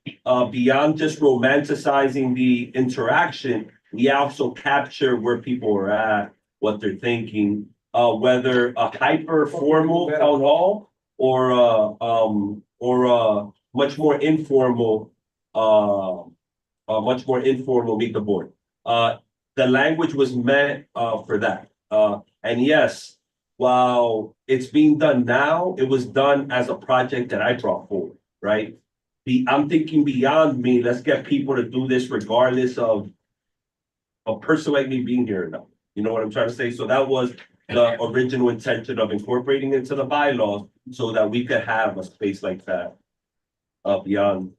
beyond just romanticizing the interaction, we also capture where people are at, what they're thinking, whether a hyper formal town hall or a much more informal meet the board. The language was meant for that. And yes, while it's being done now, it was done as a project that I brought forward, right? I'm thinking beyond me, let's get people to do this regardless of a person like me being here or not. You know what I'm trying to say? So that was the original intention of incorporating into the bylaws so that we could have a space like that beyond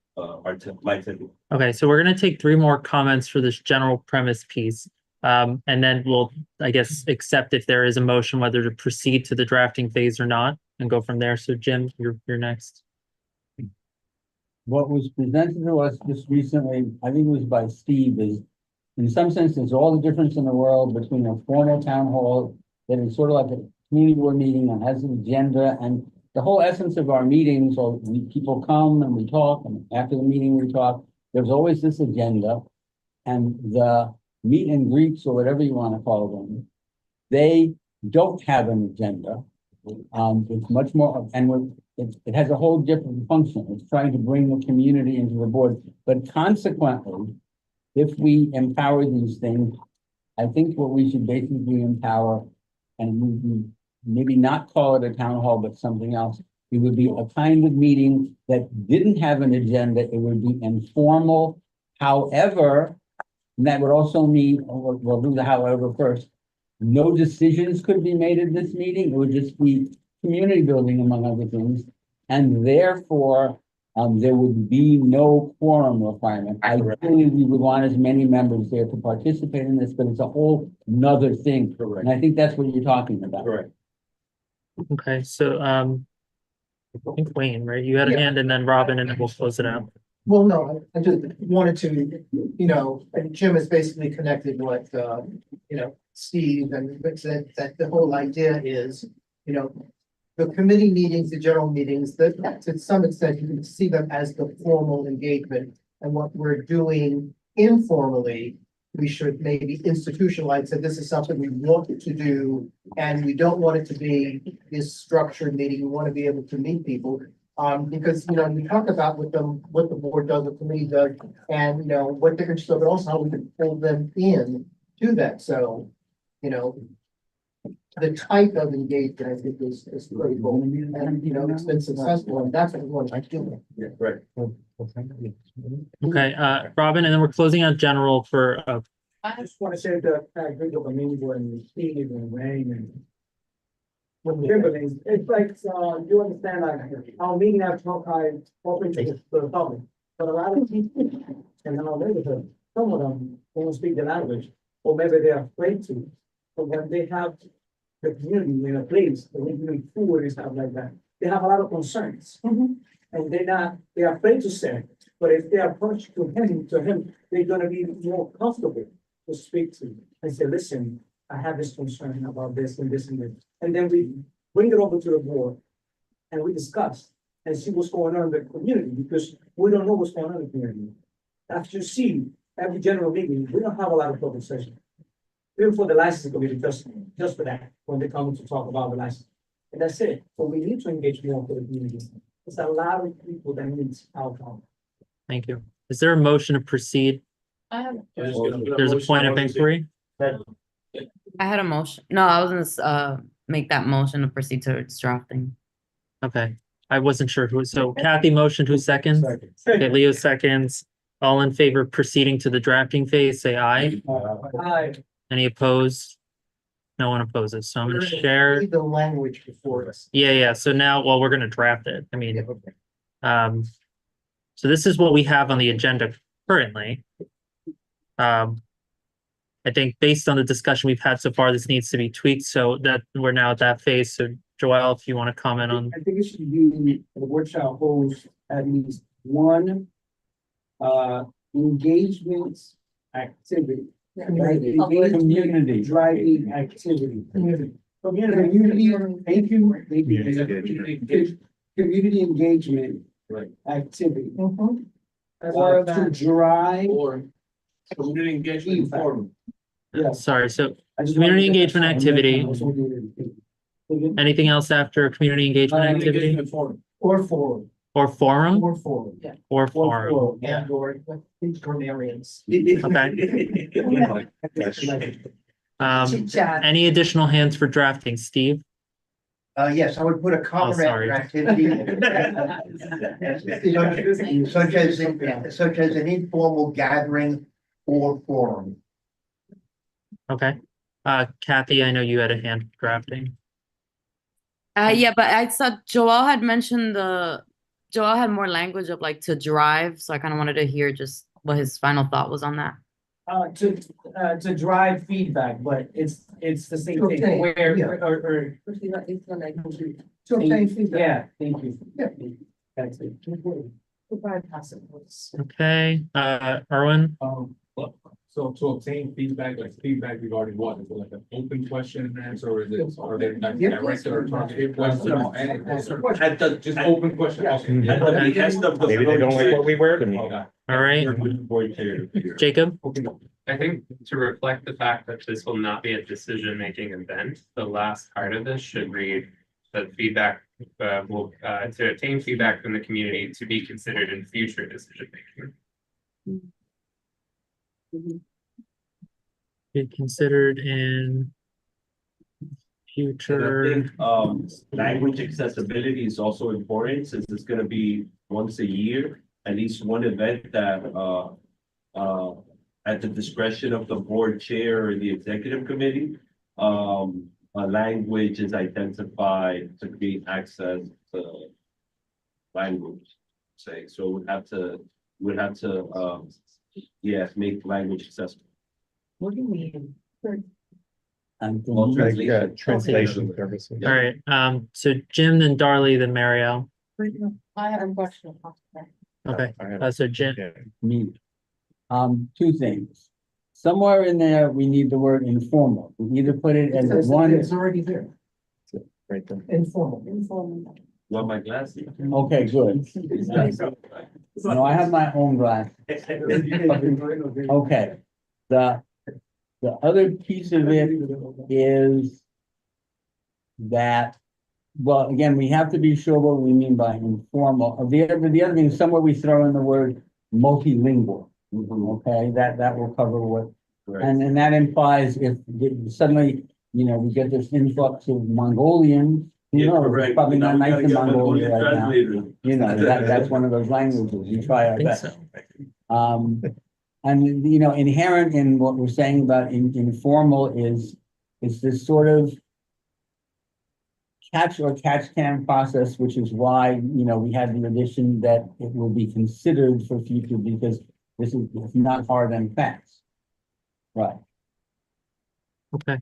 my tenure. okay, so we're gonna take 3 more comments for this general premise piece. And then we'll, I guess, accept if there is a motion, whether to proceed to the drafting phase or not, and go from there. So Jim, you're next. What was presented to us just recently, I think it was by Steve, is in some sense, there's all the difference in the world between a formal town hall that is sort of like a community board meeting and has an agenda, and the whole essence of our meetings, or people come and we talk, and after the meeting we talk, there's always this agenda, and the meet and greets, or whatever you want to call them, they don't have an agenda. It's much more, and it has a whole different function. It's trying to bring the community into the board, but consequently, if we empower these things, I think what we should basically empower, and we maybe not call it a town hall, but something else. It would be a kind of meeting that didn't have an agenda. It would be informal. However, and that would also mean, we'll do the however first, no decisions could be made at this meeting. It would just be community building, among other things. And therefore, there would be no quorum requirement. Ideally, we would want as many members there to participate in this, but it's a whole nother thing. Correct. And I think that's what you're talking about. Correct. Okay, so I think Wayne, right? You had a hand, and then Robin, and then we'll close it out. Well, no, I just wanted to, and Jim has basically connected what, Steve and Rick said, that the whole idea is, the committee meetings, the general meetings, that to some extent, you can see them as the formal engagement. And what we're doing informally, we should maybe institutionalize that this is something we want to do. And we don't want it to be this structured meeting. We want to be able to meet people. Because, you talk about what the board does, the committee does, and, what they're interested, but also how we can pull them in to that. So, the type of engagement, I think, is critical, and, it's been successful, and that's what we want to do. Yeah, right. Okay, Robin, and then we're closing out general for, I just want to say that I agree with Domingo and Steve and Wayne and with Kimberly, it's like, you understand, like, our meeting, I open to the public, but a lot of people in our neighborhood, some of them won't speak the language, or maybe they're afraid to. But when they have the community in a place, they need food and stuff like that, they have a lot of concerns. And they're afraid to say, but if they approach to him, they're gonna be more comfortable to speak to and say, listen, I have this concern about this and this and this. And then we bring it over to the board and we discuss and see what's going on in the community, because we don't know what's going on in the community. After you see every general meeting, we don't have a lot of public session. Even for the licensing committee, just for that, when they come to talk about the license. And that's it. But we need to engage more with the community. There's a lot of people that need our help. thank you. Is there a motion to proceed? I have. There's a point of inquiry? I had a motion. No, I was gonna make that motion to proceed to its drafting. Okay, I wasn't sure who, so Kathy motioned, who seconds? Okay, Leo seconds. All in favor of proceeding to the drafting phase, say aye. Aye. Any opposed? No one opposes, so I'm gonna share. Read the language before us. Yeah, so now, well, we're gonna draft it, I mean. So this is what we have on the agenda currently. I think based on the discussion we've had so far, this needs to be tweaked, so that we're now at that phase, so Joelle, if you want to comment on. I think it should be, the workshop holds at least one engagement activity. Community driving activity. Community, thank you. Community engagement activity. Or to drive. Or community engagement forum. Sorry, so community engagement activity. Anything else after community engagement activity? Or forum. Or forum? Or forum, yeah. Or forum. Yeah, or grammarians. Chit-chat. Any additional hands for drafting, Steve? Yes, I would put a common sorry. activity. Such as an informal gathering or forum. Okay, Kathy, I know you had a hand for drafting. Yeah, but I saw Joel had mentioned Joel had more language of like to drive, so I kind of wanted to hear just what his final thought was on that. To drive feedback, but it's the same To thing, obtain, where, yeah. or. To obtain feedback. Yeah, thank you. Yeah. That's it. Provide passive voice. Okay, Erwin? So to obtain feedback, like feedback regarding what? Is it like an open question and answer, or is it, are they like directed or targeted questions? Just open question. Okay. At the behest of the Maybe they don't like what we wear to me. All right, Jacob? I think to reflect the fact that this will not be a decision-making event, the last part of this should read that feedback will to obtain feedback from the community to be considered in future decision-making. Be considered in future. And I think, language accessibility is also important, since it's gonna be once a year, at least one event that, at the discretion of the board chair or the executive committee, a language is identified to create access to language, say, so we'd have to, yes, make language accessible. What do you mean? Well, translation. Translation services. All right, so Jim, then Darley, then Mario. I have a question. Okay, I have- so Jim, yeah. Me. Two things. Somewhere in there, we need the word informal. We either put it as one, It's already there, Right there. informal. Want my glasses? okay, good. No, I have my own glass. Okay, the other piece of it is that, well, again, we have to be sure what we mean by informal. The other thing, somewhere we throw in the word multilingual. Okay, that will cover what, and that implies if suddenly, we get this influx of Mongolians, Yeah, it's correct. probably not Now we nice gotta in get Mongolia Mongolian right now. translators. That's one of those languages, we try I our think best. so. And, inherent in what we're saying about informal is this sort of catch or catch can process, which is why, we had the addition that it will be considered for future because this is it's not hard and fast. Right. Okay,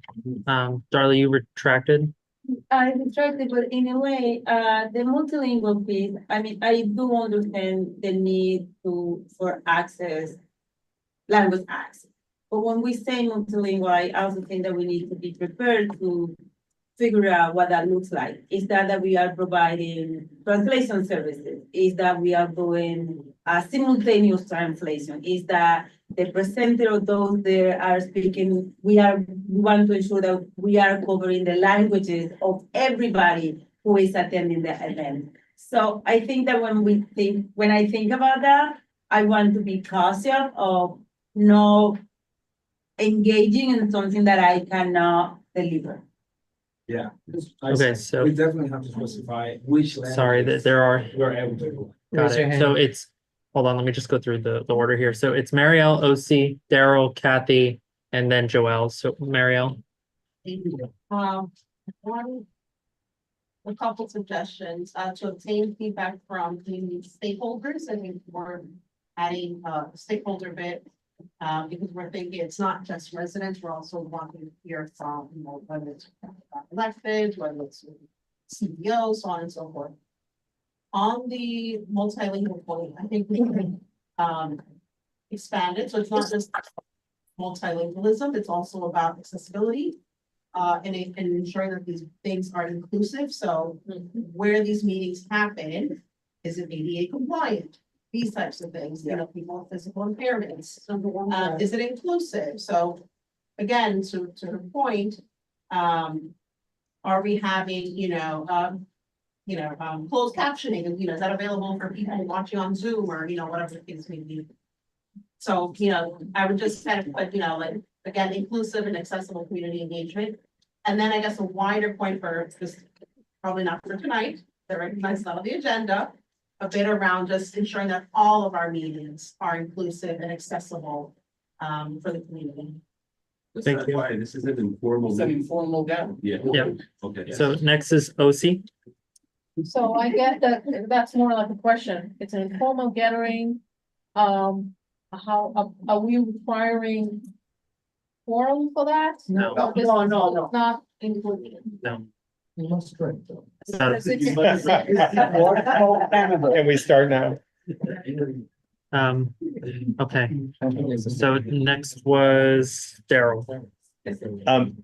Darla, you retracted? I retracted, but in a way, the multilingual piece, I mean, I do understand the need for language access. But when we say multilingual, I also think that we need to be prepared to figure out what that looks like. Is that we are providing translation services? Is that we are doing simultaneous translation? Is that the presenter of those there are speaking? We want to ensure that we are covering the languages of everybody who is attending the event. So I think that when I think about that, I want to be cautious of not engaging in something that I cannot deliver. Yeah. Okay, so- We definitely have to specify which. Sorry, languages there are. We're able to. Got Raise your it. hand. So hold on, let me just go through the order here. So it's Marielle, OC, Daryl, Kathy, and then Joelle. So Marielle, One, a couple suggestions, to obtain feedback from community stakeholders. I think we're adding a stakeholder bit. Because we're thinking it's not just residents, we're also wanting to hear from, whether it's elected, whether it's CEOs, so on and so forth. On the multilingual point, I think we can, expand it, so it's not just multilingualism, it's also about accessibility. And ensuring that these things are inclusive, so where these meetings happen, is it ADA compliant? These types of things, people with physical impairments, is it inclusive? So again, to her point, are we having, closed captioning, and, is that available for people watching on Zoom or, whatever the case may be? So, I would just kind of put, like, again, inclusive and accessible community engagement. And then I guess a wider point for just probably not for tonight, that recognize on the agenda, a bit around just ensuring that all of our meetings are inclusive and accessible for the community. Thank you. Why, this is an informal. It's an informal gathering. Yeah. Yeah. Okay. So next is OC. So I get that, that's more like a question. It's an informal gathering. How, are we requiring quorum for that? No. Or this No, is no. Not included. No. You must drink though. Can we start now? Okay, so next was Daryl.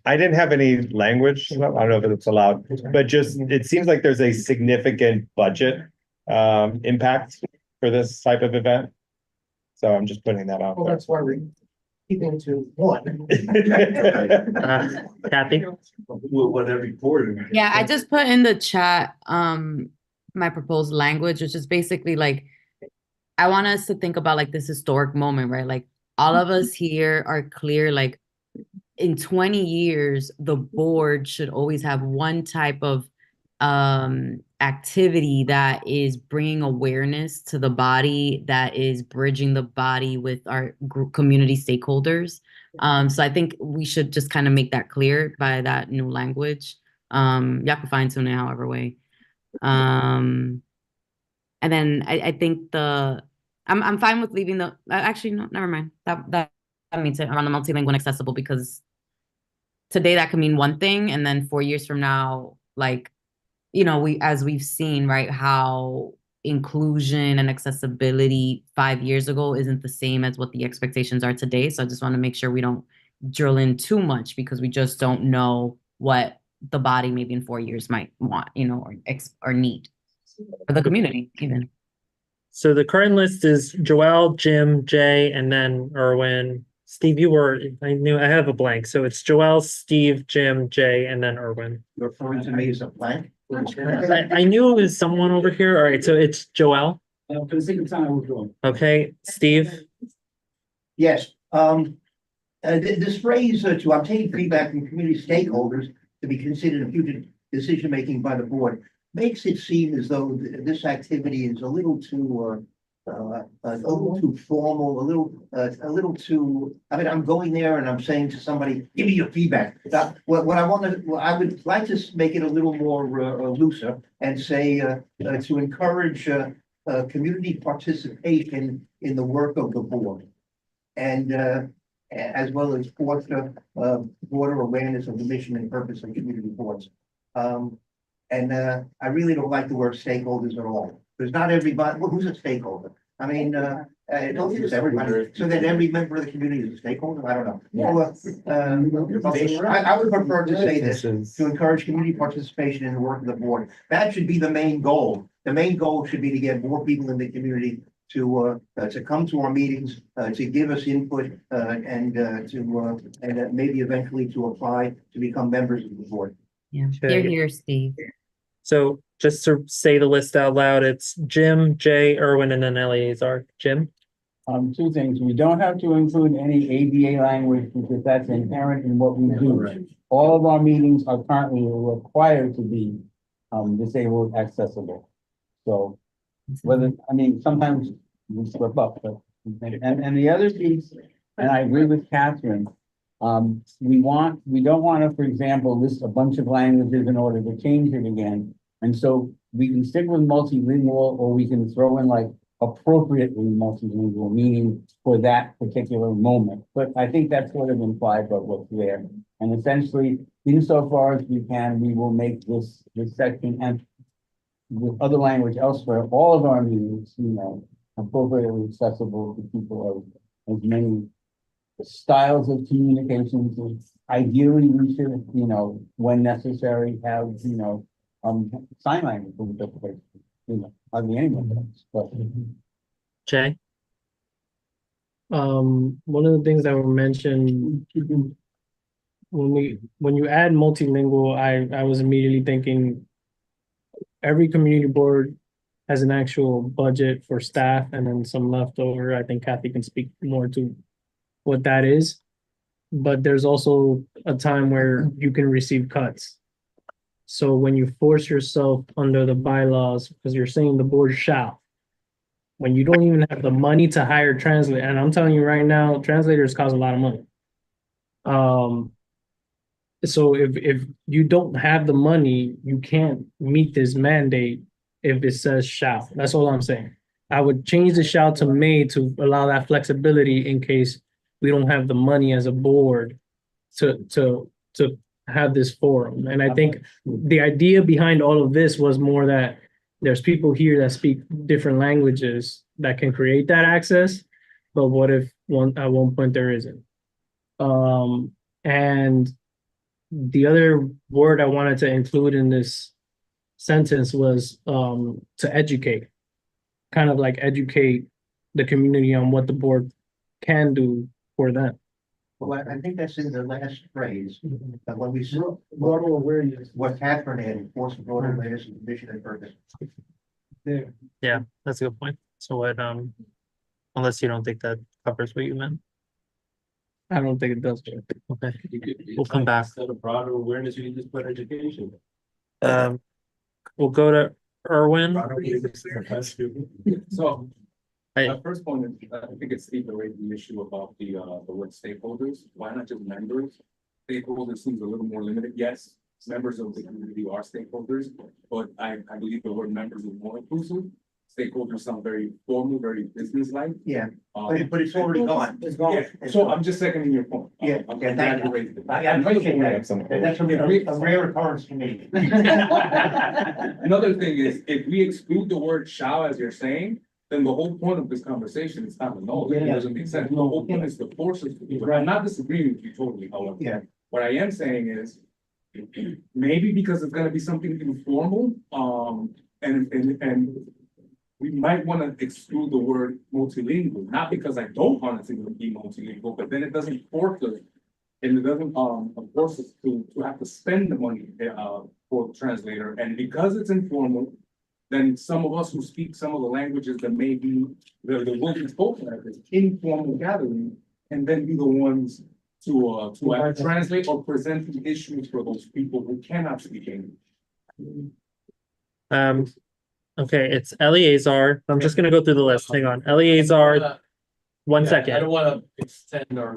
I didn't have any language, I don't know if it's allowed, but just, it seems like there's a significant budget impact for this type of event. So I'm just putting that out Well, there. that's why we're keeping to one. Kathy? Whatever quarter. Yeah, I just put in the chat, my proposed language, which is basically like, I want us to think about like this historic moment, right? Like all of us here are clear, like in 20 years, the board should always have one type of activity that is bringing awareness to the body, that is bridging the body with our community stakeholders. So I think we should just kind of make that clear by that new language. Y'all can fine tune it however way. And then I think I'm fine with leaving the, actually, no, never mind. That means it around the multilingual and accessible, because today that can mean one thing, and then 4 years from now, like, as we've seen, right, how inclusion and accessibility 5 years ago isn't the same as what the expectations are today. So I just want to make sure we don't drill in too much because we just don't know what the body maybe in 4 years might want, or need for the community even. So the current list is Joelle, Jim, Jay, and then Erwin. Steve, I have a blank. So it's Joelle, Steve, Jim, Jay, and then Erwin. You're referring to me as a blank? I knew it was someone over here. All right, so it's Joelle. For the sake of time, we're going. Okay, Steve. Yes, this phrase, to obtain feedback from community stakeholders to be considered in future decision-making by the board, makes it seem as though this activity is a little too formal, a little too, I mean, I'm going there and I'm saying to somebody, give me your feedback. What I would like to make it a little more looser and say, to encourage community participation in the work of the board. And as well as foster broader awareness of the mission and purpose of community boards. I really don't like the word stakeholders at all, because not everybody, well, who's a stakeholder? I mean, don't use everybody, so that every member of the community is a stakeholder, I don't know. I would prefer to say this, to encourage community participation in the work of the board. That should be the main goal. The main goal should be to get more people in the community to come to our meetings, to give us input, and maybe eventually to apply to become members of the board. Yeah, Okay. you're here, Steve. So just to say the list out loud, it's Jim, Jay, Erwin, and then Eleazar. Jim? Two things. We don't have to include any ADA language because that's inherent in what we do. All of our meetings are currently required to be disabled accessible. So sometimes we slip up, but and the other piece, and I agree with Catherine, we don't want to, for example, list a bunch of languages in order to change it again. And so we can stick with multilingual, or we can throw in like appropriately multilingual, meaning for that particular moment. But I think that's sort of implied by what's there. And essentially, insofar as we can, we will make this section and with other language elsewhere, all of our meetings, appropriately accessible to people of as many styles of communications. Ideally, we should, when necessary, have, sign language interpretation, hardly anyone does, but. Jay? One of the things that were mentioned when you add multilingual, I was immediately thinking every community board has an actual budget for staff and then some leftover. I think Kathy can speak more to what that is. But there's also a time where you can receive cuts. So when you force yourself under the bylaws, because you're saying the board shall, when you don't even have the money to hire a translator, and I'm telling you right now, translators cost a lot of money. So if you don't have the money, you can't meet this mandate if it says shall. That's all I'm saying. I would change the shall to may to allow that flexibility in case we don't have the money as a board to have this forum. And I think the idea behind all of this was more that there's people here that speak different languages that can create that access, but what if at one point there isn't? And the other word I wanted to include in this sentence was to educate, kind of like educate the community on what the board can do for them. Well, I think that's in the last phrase, that when we saw Broader awareness. what Catherine had, force broader awareness of the mission and purpose. There. Yeah, that's a good point. So what, unless you don't think that covers what you meant. I don't think it does. Okay, we'll come back. Instead of broader awareness, you can just put education. We'll go to Erwin. So, Hey. my first point is, I think it's Steve that raised the issue about the word stakeholders. Why not just members? Stakeholders seems a little more limited. Yes, members of the community are stakeholders, but I believe the word members is more inclusive. stakeholders sound very formal, very business-like. Yeah, Um, but it's already gone. It's gone. So I'm just seconding your point. Yeah, I'm yeah, glad thank you you. raised it. I appreciate that. That's a rare occurrence to me. Another thing is, if we exclude the word shall, as you're saying, then the whole point of this conversation is kind of null. It Yeah. doesn't make sense. The whole point is to force us to do it. I'm not disagreeing with you totally, however. Yeah. What I am saying is, maybe because it's gonna be something informal, and we might wanna exclude the word multilingual, not because I don't want it to be multilingual, but then it doesn't force us. And it doesn't, force us to have to spend the money, for the translator, and because it's informal, then some of us who speak some of the languages that may be, the will be spoken at this informal gathering, and then be the ones to either translate or present the issues for those people who cannot speak English. Okay, it's Eleazar. I'm just gonna go through the list. Hang on. Eleazar, one I second. don't wanna extend our.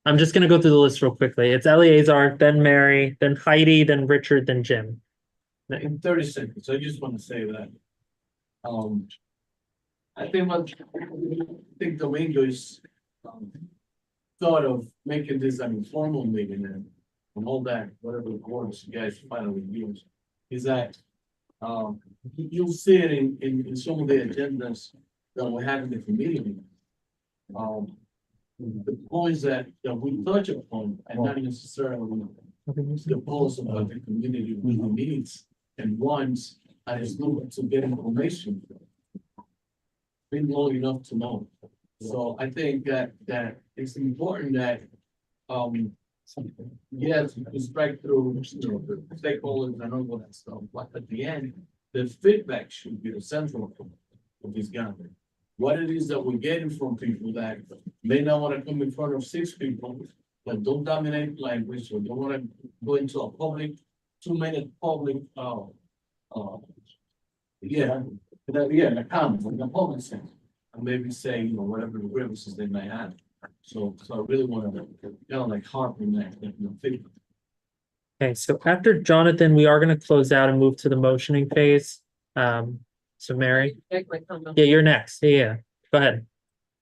I'm just gonna go through the list real quickly. It's Eleazar, then Mary, then Heidi, then Richard, then Jim. In 30 seconds, I just want to say that. I think the English thought of making this an informal meeting and all that, whatever the words you guys finally use, is that you'll see it in some of the agendas that we have in the community. The points that we touch upon and not necessarily the points about the community really needs and wants, and is looking to get information. Been long enough to know. So I think that it's important that, yes, we strike through, the stakeholders and all that stuff, but at the end, the feedback should be the central of this gathering. What it is that we're getting from people that may not want to come in front of 6 people that don't dominate language or don't want to go into a public, 2-minute public, the comments, in the public sense. And maybe say, whatever the grievances they may have. So I really want to harp on that, feedback. Okay, so after Jonathan, we are gonna close out and move to the motioning phase. So Mary, yeah, you're next. Yeah, go ahead.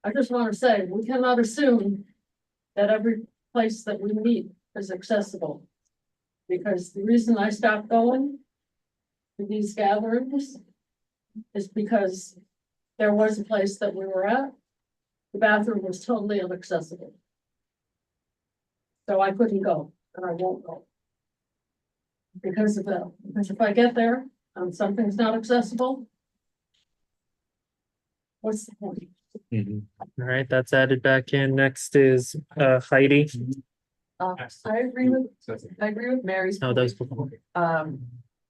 I just want to say, we cannot assume that every place that we meet is accessible. Because the reason I stopped going to these gatherings is because there was a place that we were at. The bathroom was totally inaccessible. So I couldn't go, and I won't go. Because of that, because if I get there and something's not accessible, what's the point? All right, that's added back in. Next is Heidi. I agree with Mary's. No, that was before. And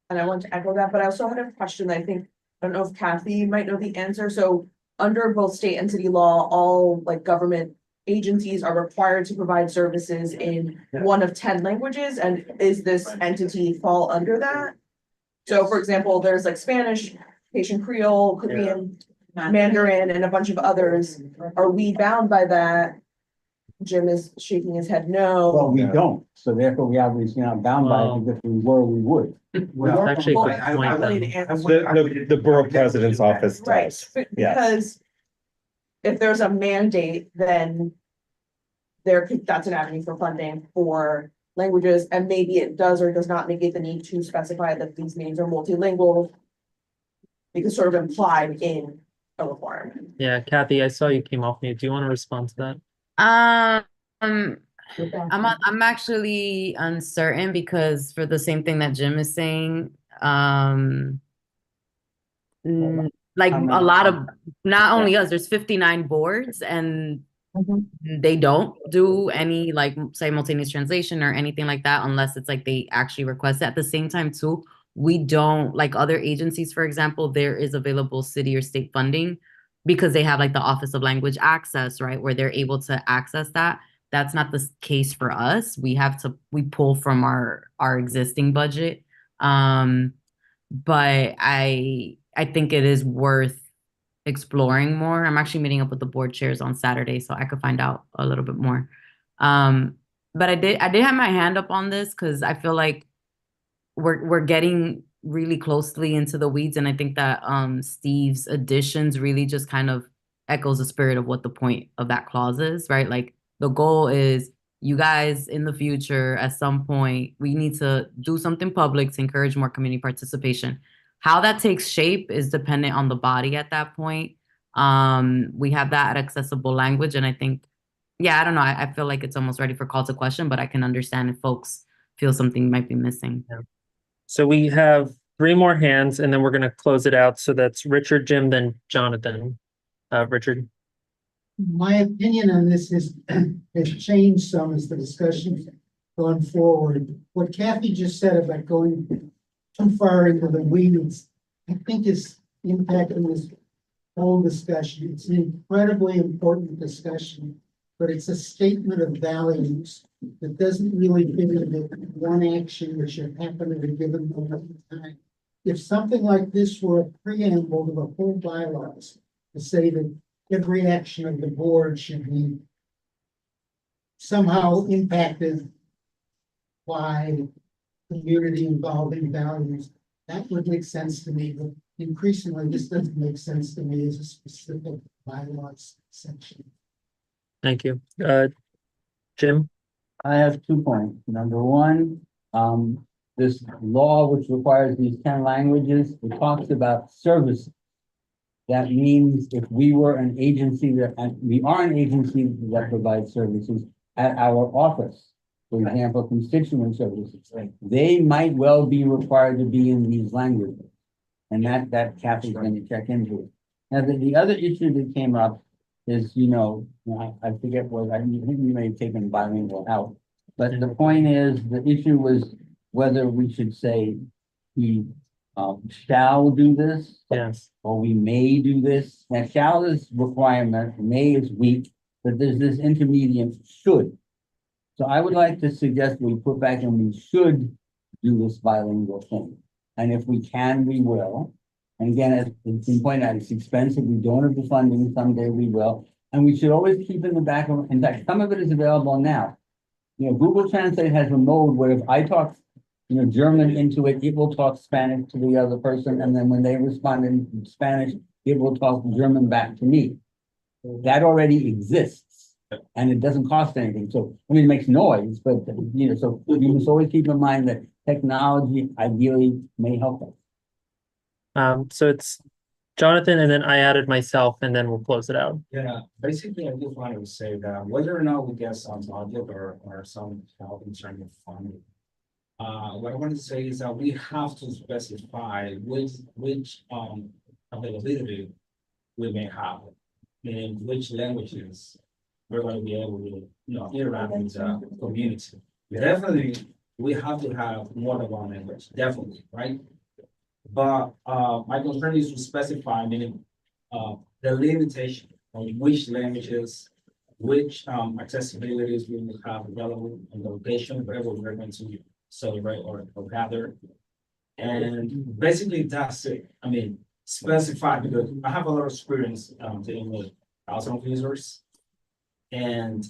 I want to echo that, but I also had a question that I don't know if Kathy might know the answer. So under both state and city law, all government agencies are required to provide services in one of 10 languages. And is this entity fall under that? So for example, there's Spanish, Haitian Creole, Korean, Mandarin, and a bunch of others. Are we bound by that? Jim is shaking his head no. Well, we don't, so therefore we obviously not bound by it, because if we were, we would. Well, that's actually a good point, though. The borough president's office Right, does. Yes. because if there's a mandate, then that's an avenue for funding for languages, and maybe it does or does not negate the need to specify that these meetings are multilingual. Because sort of implied in a requirement. Yeah, Kathy, I saw you came off mute. Do you want to respond to that? I'm actually uncertain because for the same thing that Jim is saying, a lot of, not only us, there's 59 boards and they don't do any simultaneous translation or anything like that unless it's they actually request it. At the same time too, we don't, other agencies, for example, there is available city or state funding because they have the Office of Language Access, right, where they're able to access that. That's not the case for us. We pull from our existing budget. But I think it is worth exploring more. I'm actually meeting up with the board chairs on Saturday, so I could find out a little bit more. But I did have my hand up on this because I feel like we're getting really closely into the weeds, and I think that Steve's additions really just kind of echoes the spirit of what the point of that clause is, right? Like the goal is you guys in the future, at some point, we need to do something public to encourage more community participation. How that takes shape is dependent on the body at that point. We have that accessible language, and I think, yeah, I don't know. I feel like it's almost ready for call to question, but I can understand if folks feel something might be missing. So we have 3 more hands, and then we're gonna close it out. So that's Richard, Jim, then Jonathan. Richard. My opinion on this is, has changed some as the discussion's gone forward. What Kathy just said about going too far into the weeds, I think is impacting this whole discussion. It's an incredibly important discussion, but it's a statement of values that doesn't really fit into one action that should happen at a given moment in time. If something like this were a preamble to the whole bylaws, to say that every action of the board should be somehow impacted by community involving values, that would make sense to me, but increasingly this doesn't make sense to me as a specific bylaws section. Thank you. Jim? I have 2 points. Number one, this law, which requires these 10 languages, it talks about services. That means if we were an agency that, and we are an agency that provides services at our office, for example, constituent services, they might well be required to be in these languages. And that Kathy's going to check into it. Now, the other issue that came up is, I forget what, I think we may have taken bilingual out. But the point is, the issue was whether we should say he shall do this. Yes. Or we may do this. Now, shall is requirement, may is weak, but there's this intermediate should. So I would like to suggest we put back and we should do this bilingual thing. And if we can, we will. And again, as it's been pointed out, it's expensive. We don't have the funding. Someday we will. And we should always keep in the back of, in fact, some of it is available now. Google Translate has a mode where if I talk, German into it, it will talk Spanish to the other person. And then when they respond in Spanish, it will talk German back to me. That already exists and it doesn't cost anything. So, I mean, it makes noise, but, so you must always keep in mind that technology ideally may help us. So it's Jonathan, and then I added myself, and then we'll close it out. Yeah, basically, I just wanted to say that whether or not we get some budget or some help in terms of funding, what I wanted to say is that we have to specify which availability we may have, and which languages we're going to be able to interact with the community. Definitely, we have to have more than one language, definitely, right? But my concern is to specify, meaning the limitation on which languages, which accessibilities we will have available in the location wherever we're going to celebrate or gather. And basically that's it. I mean, specify, because I have a lot of experience dealing with thousands of users. And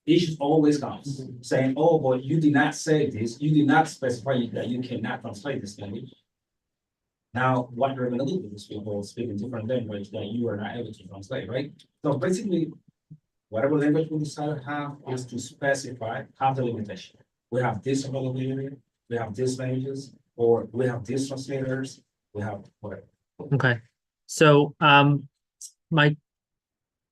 issues always comes saying, oh, but you did not say this, you did not specify that you cannot translate this language. Now, what you're gonna do with these people speaking different language that you are not able to translate, right? So basically, whatever language we decide to have is to specify, have the limitation. We have this availability, we have these languages, or we have these translators, we have whatever. Okay, so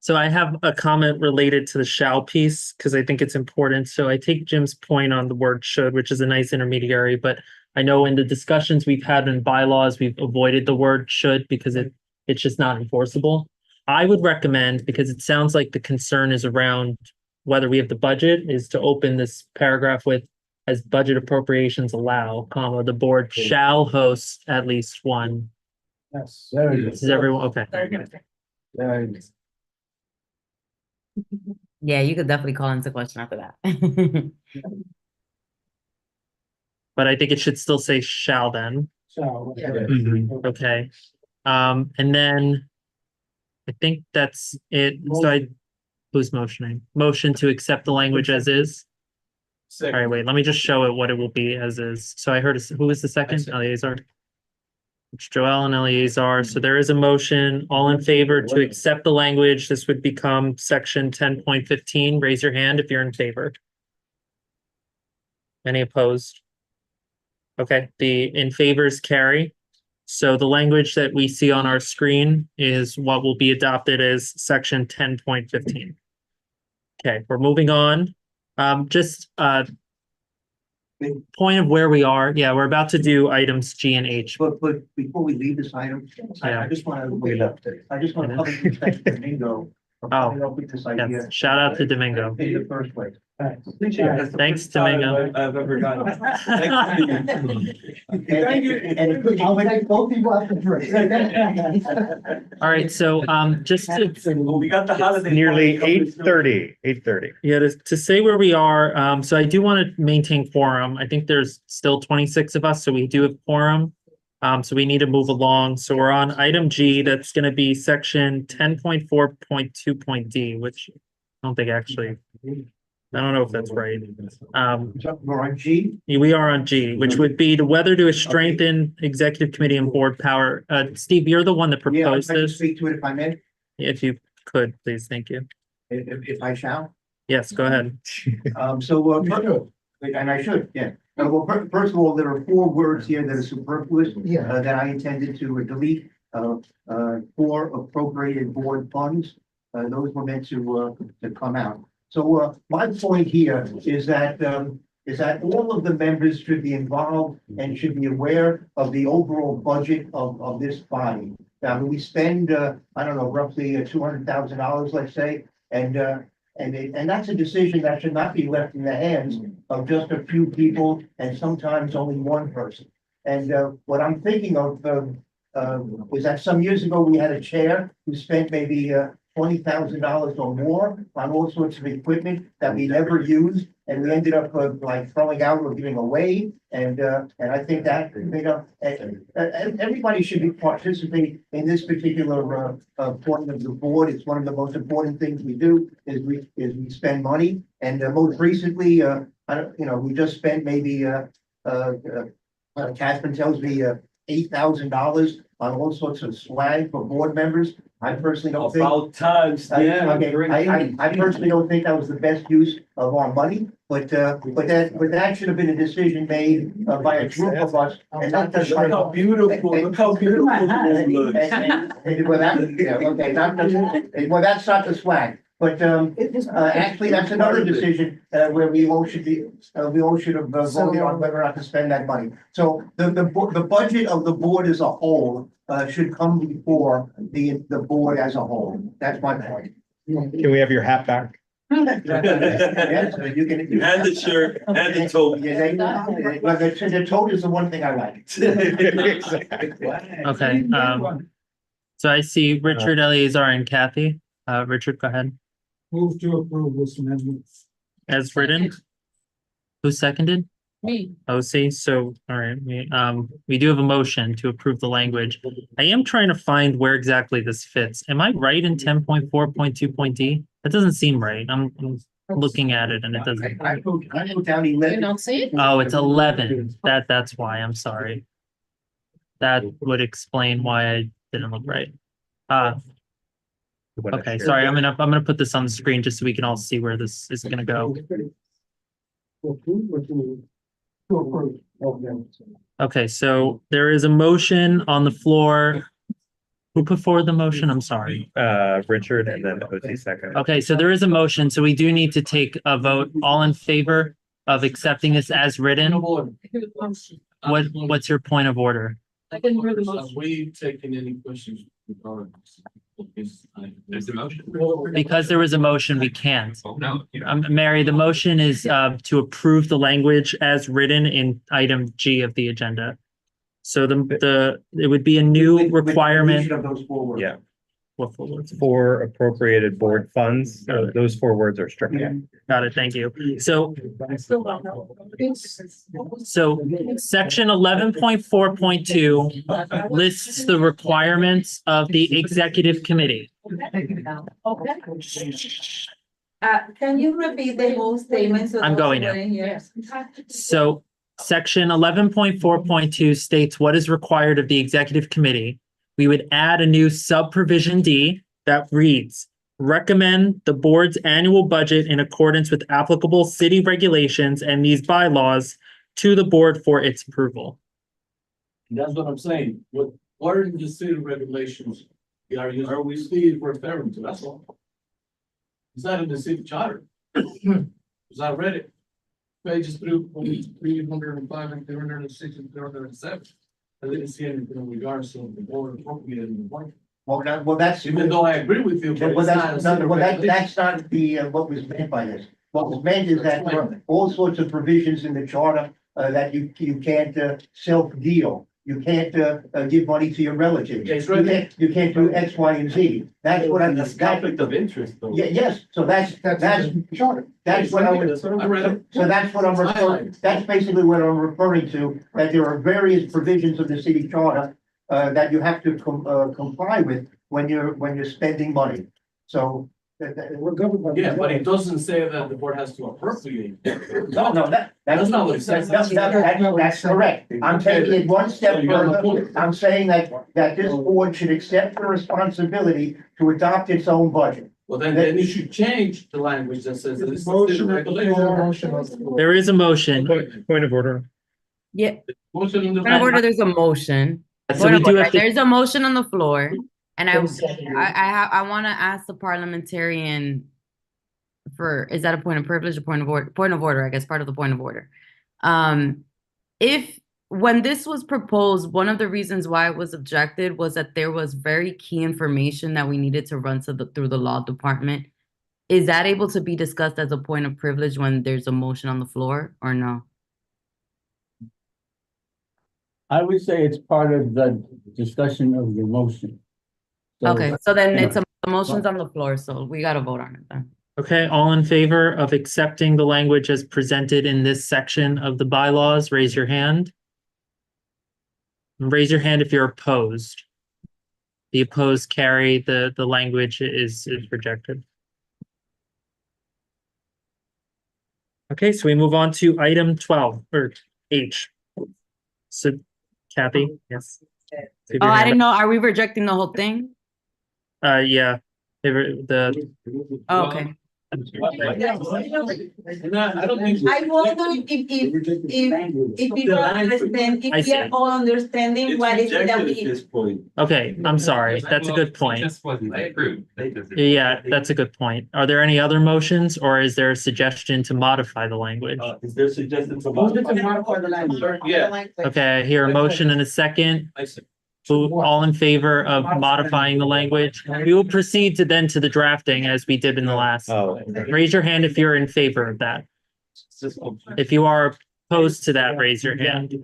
so I have a comment related to the shall piece because I think it's important. So I take Jim's point on the word should, which is a nice intermediary, but I know in the discussions we've had in bylaws, we've avoided the word should because it's just not enforceable. I would recommend, because it sounds like the concern is around whether we have the budget, is to open this paragraph with, as budget appropriations allow, comma, the board shall host at least one. Yes. There it Is everyone okay? Very good. Yeah, you could definitely call into question after that. But I think it should still say shall then. So, Okay. And then I think that's it. So who's motioning? Motion to accept the language as is. All right, wait, let me just show it what it will be as is. So I heard, who was the second? Eleazar. It's Joel and Eleazar. So there is a motion. All in favor to accept the language. This would become section 10.15. Raise your hand if you're in favor. Any opposed? Okay, the in favors carry. So the language that we see on our screen is what will be adopted as section 10.15. Okay, we're moving on. Point of where we are. Yeah, we're about to do items G and H. But before we leave this item, I just want to publicly thank Domingo for coming up with this idea. Yes, shout out to Domingo. In the first place. Thanks, Domingo. I've ever gotten. Thank you. And I'll take both people out the drink. All right, so just to We got the holiday. Nearly 8:30. yeah, to say where we are, so I do want to maintain quorum. I think there's still 26 of us, so we do have quorum. So we need to move along. So we're on item G, that's going to be section 10.4.2.d, which I don't think actually, I don't know if that's right. We're on G. We are on G, which would be to whether to strengthen executive committee and board power. Steve, you're the one that Yeah, I'd proposed like to this. speak to it if I may, If you could, please, thank you. if I shall. Yes, go ahead. And I should, yeah. Well, first of all, there are 4 words here that are superfluous, that I intended to delete. 4 appropriated board funds, those were meant to come out. So, my point here is that all of the members should be involved and should be aware of the overall budget of this body. Now, we spend, I don't know, roughly $200,000, let's say, and that's a decision that should not be left in the hands of just a few people and sometimes only one person. And what I'm thinking of was that some years ago, we had a chair who spent maybe $20,000 or more on all sorts of equipment that we never used. And we ended up like throwing out or giving away. And I think that, everybody should participate in this particular point of the board. It's one of the most important things we do is we spend money. And most recently, we just spent maybe, Catherine tells me, $8,000 on all sorts of swag for board members. I personally don't think. About time, Stan. I personally don't think that was the best use of our money, but that should have been a decision made by a group of us. And not just. Look how beautiful, look how beautiful this looks. Well, that's not the swag, but actually, that's another decision where we all should have voted on whether or not to spend that money. So the budget of the board as a whole should come before the board as a whole. That's my point. Can we have your hat back? Yes, you can. And the shirt and the tote. Well, the tote is the one thing I like. Okay, so I see Richard, Eleazar, and Kathy. Richard, go ahead. Move to approve this amendment. As written. Who seconded? Me. OC, so, all right, we do have a motion to approve the language. I am trying to find where exactly this fits. Am I right in 10.4.2.d? That doesn't seem right. I'm looking at it and it doesn't. I go down You 11. don't see it? Oh, it's 11. That's why, I'm sorry. That would explain why I didn't look right. Okay, sorry, I'm gonna put this on the screen just so we can all see where this is gonna go. Okay, so there is a motion on the floor. Who put forward the motion? I'm sorry. Richard and then OC second. Okay, so there is a motion, so we do need to take a vote. All in favor of accepting this as written? What's your point of order? I didn't hear the Have motion. we taken any questions regarding this? There's a motion. Because there was a motion, we can't. Oh, no. you know. Mary, the motion is to approve the language as written in item G of the agenda. So it would be a new requirement. Of those 4 words. Yeah. What four words? 4 appropriated board funds. Those 4 words are stricken. Got it, thank you. So section 11.4.2 lists the requirements of the executive committee. Can you repeat the whole statement? So I'm those going who to. weren't here? So section 11.4.2 states what is required of the executive committee. We would add a new sub-provision D that reads, recommend the board's annual budget in accordance with applicable city regulations and these bylaws to the board for its approval. That's what I'm saying. What are the city regulations? Are we still referring to? That's all. It's not in the city charter. Because I read it. Pages 305 and 306 and 307. I didn't see anything in regards to the board appropriating the money. Well, that's. Even though I agree with you, but Well, it's not. a city regulation. that's not the, what was meant by this. What was meant is that there are all sorts of provisions in the charter, that you can't, self-deal. You can't, give money to your relatives. Yeah, it's right. You can't do X, Y, and Z. That's what I'm. That's conflict of interest though. Yeah, yes, so that's Charter. that's what I I was. read it. So that's what I'm referring, that's basically what I'm referring to, that there are various provisions of the city charter that you have to comply with when you're spending money. So. We're governed by. Yeah, but it doesn't say that the board has to appropriate. No, that's not what it says. That's correct. I'm taking it one step further. I'm saying that this board should accept the responsibility to adopt its own budget. Well, then you should change the language that says that this is a city regulation. There is a motion. Point of order. Yeah, Motion in the. point of order, there's a motion. So Point we of do order, have to, there's a motion on the floor, and I want to ask the parliamentarian for, is that a point of privilege or point of order? Point of order, I guess, part of the point of order. If, when this was proposed, one of the reasons why it was objected was that there was very key information that we needed to run through the law department. Is that able to be discussed as a point of privilege when there's a motion on the floor, or no? I would say it's part of the discussion of the motion. So- Okay, so then it's the motion's on the floor, so we gotta vote on it then. okay, all in favor of accepting the language as presented in this section of the bylaws, raise your hand. And raise your hand if you're opposed. The opposed carry, the language is rejected. Okay, so we move on to item 12 or H. So Kathy, yes. Keep Oh, your I hand didn't know, are we rejecting the whole thing? up. Yeah, the, Oh, okay. I don't think. I wonder if people understand, I if we are see. all understanding what is it that At we. this point. okay, I'm sorry, that's a good point. Just wasn't approved. Yeah, that's a good point. Are there any other motions or is there a suggestion to modify the language? Is there suggested to Motion to modify? modify the language. Yeah. Okay, I hear a motion and a second. I see. All in favor of modifying the language? We will proceed to the drafting as we did in the last. Oh. Raise your hand if you're in favor of that. If you are opposed to that, raise your hand.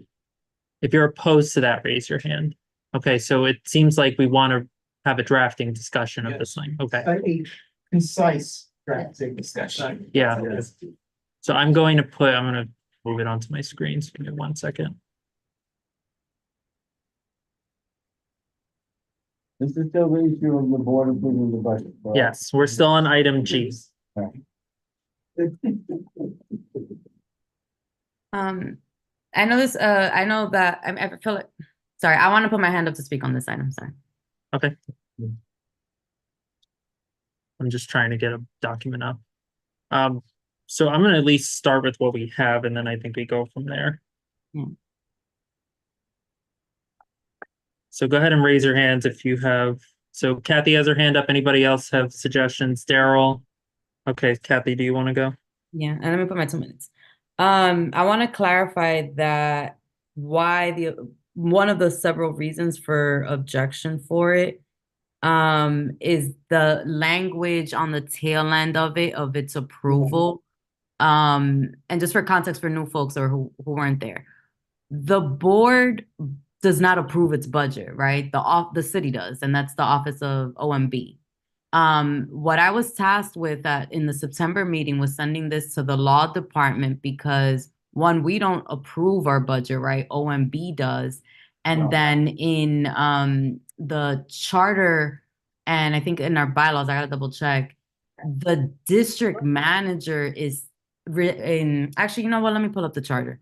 If you're opposed to that, raise your hand. Okay, so it seems like we want to have a drafting discussion of this thing. Okay, A concise drafting discussion. yeah. So I'm gonna move it onto my screen. So give me 1 second. This is still the issue of the board approving the budget. correct? Yes, we're still on item G. I know this, I know that, I feel like, sorry, I want to put my hand up to speak on this item, sorry. Okay. I'm just trying to get a document up. So I'm gonna at least start with what we have and then I think we go from there. So go ahead and raise your hands if you have, so Kathy has her hand up. Anybody else have suggestions? Daryl? Okay, Kathy, do you want to go? Yeah, and let me put my 2 minutes. I want to clarify that why one of the several reasons for objection for it is the language on the tail end of its approval. And just for context for new folks or who weren't there, the board does not approve its budget, right? The city does, and that's the office of OMB. What I was tasked with in the September meeting was sending this to the law department because one, we don't approve our budget, right? OMB does. And then in the charter, and I think in our bylaws, I gotta double check, the district manager is written, actually, you know what, let me pull up the charter.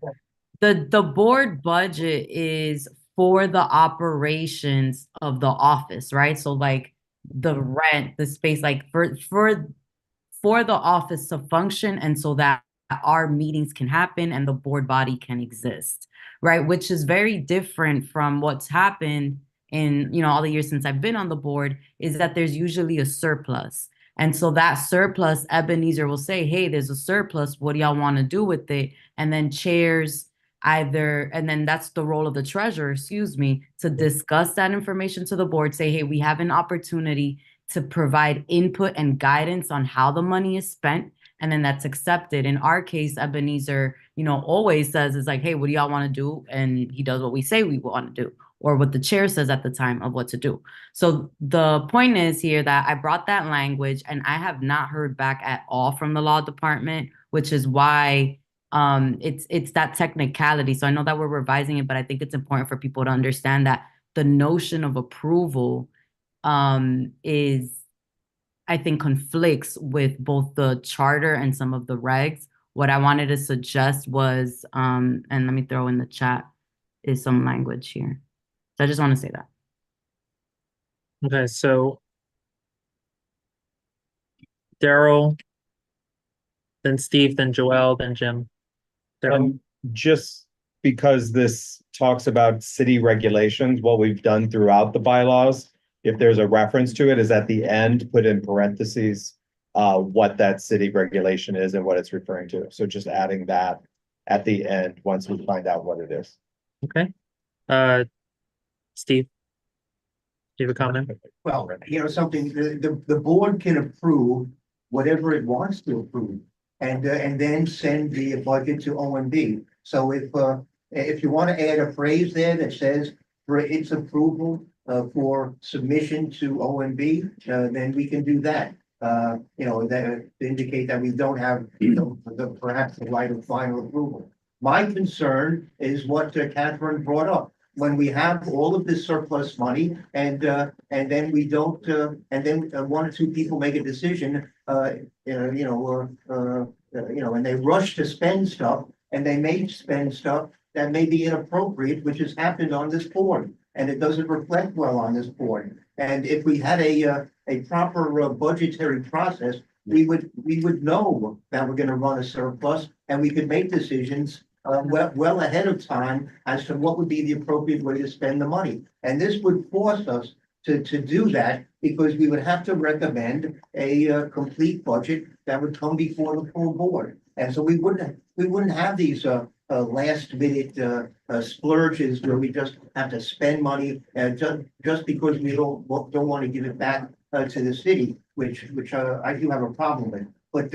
The board budget is for the operations of the office, right? So like the rent, the space, like for the office to function and so that our meetings can happen and the board body can exist, right? Which is very different from what's happened in, you know, all the years since I've been on the board, is that there's usually a surplus. And so that surplus, Ebenezer will say, hey, there's a surplus. What do y'all want to do with it? And then chairs either, and then that's the role of the treasurer, excuse me, to discuss that information to the board, say, hey, we have an opportunity to provide input and guidance on how the money is spent. And then that's accepted. In our case, Ebenezer, you know, always says, is like, hey, what do y'all want to do? And he does what we say we want to do, or what the chair says at the time of what to do. So the point is here that I brought that language and I have not heard back at all from the law department, which is why it's that technicality. So I know that we're revising it, but I think it's important for people to understand that the notion of approval is, I think, conflicts with both the charter and some of the regs. What I wanted to suggest was, and let me throw in the chat, is some language here. So I just want to say that. Okay, so Daryl, then Steve, then Joel, then Jim. Daryl? Just because this talks about city regulations, what we've done throughout the bylaws, if there's a reference to it, is at the end, put in parentheses, what that city regulation is and what it's referring to. So just adding that at the end, once we find out what it is. Okay. Steve, do you have a comment? Well, you know, something, the board can approve whatever it wants to approve. And then send the budget to OMB. So if you want to add a phrase there that says for its approval for submission to OMB, then we can do that. You know, that indicate that we don't have, you know, perhaps the right of final approval. My concern is what Catherine brought up. When we have all of this surplus money and then we don't, and then one or two people make a decision, you know, and they rush to spend stuff and they may spend stuff that may be inappropriate, which has happened on this board, and it doesn't reflect well on this board. And if we had a proper budgetary process, we would know that we're going to run a surplus and we could make decisions well ahead of time as to what would be the appropriate way to spend the money. And this would force us to do that because we would have to recommend a complete budget that would come before the full board. And so we wouldn't have these last minute splurges where we just have to spend money just because we don't want to give it back to the city, which I do have a problem with. But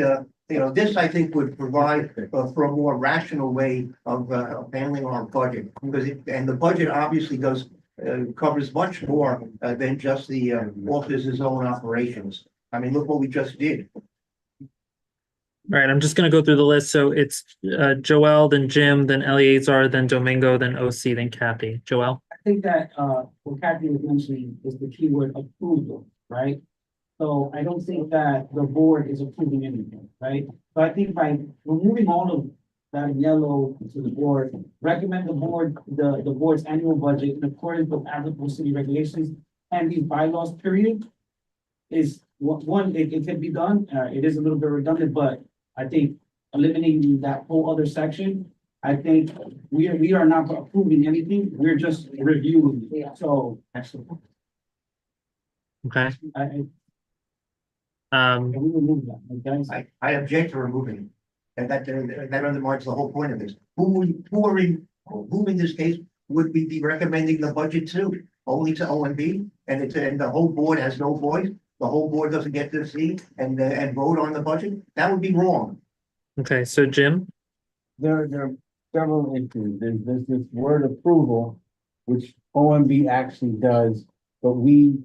you know, this I think would provide for a more rational way of handling our budget, because and the budget obviously does covers much more than just the office's own operations. I mean, look what we just did. All right, I'm just gonna go through the list. So it's Joel, then Jim, then Eleazar, then Domingo, then OC, then Kathy. Joel? I think that what Kathy was mentioning is the keyword approval, right? So I don't think that the board is approving anything, right? So I think by removing all of that yellow to the board, recommend the board's annual budget in accordance with applicable city regulations and these bylaws, period, is one, it can be done. It is a little bit redundant, but I think eliminating that whole other section, I think we are not approving anything. We're just reviewing. So excellent. Okay. I object to removing it. And that undermines the whole point of this. Who in this case would we be recommending the budget to? Only to OMB? And the whole board has no voice? The whole board doesn't get to see and vote on the budget? That would be wrong. Okay, so Jim? There are several issues. There's this word approval, which OMB actually does, but we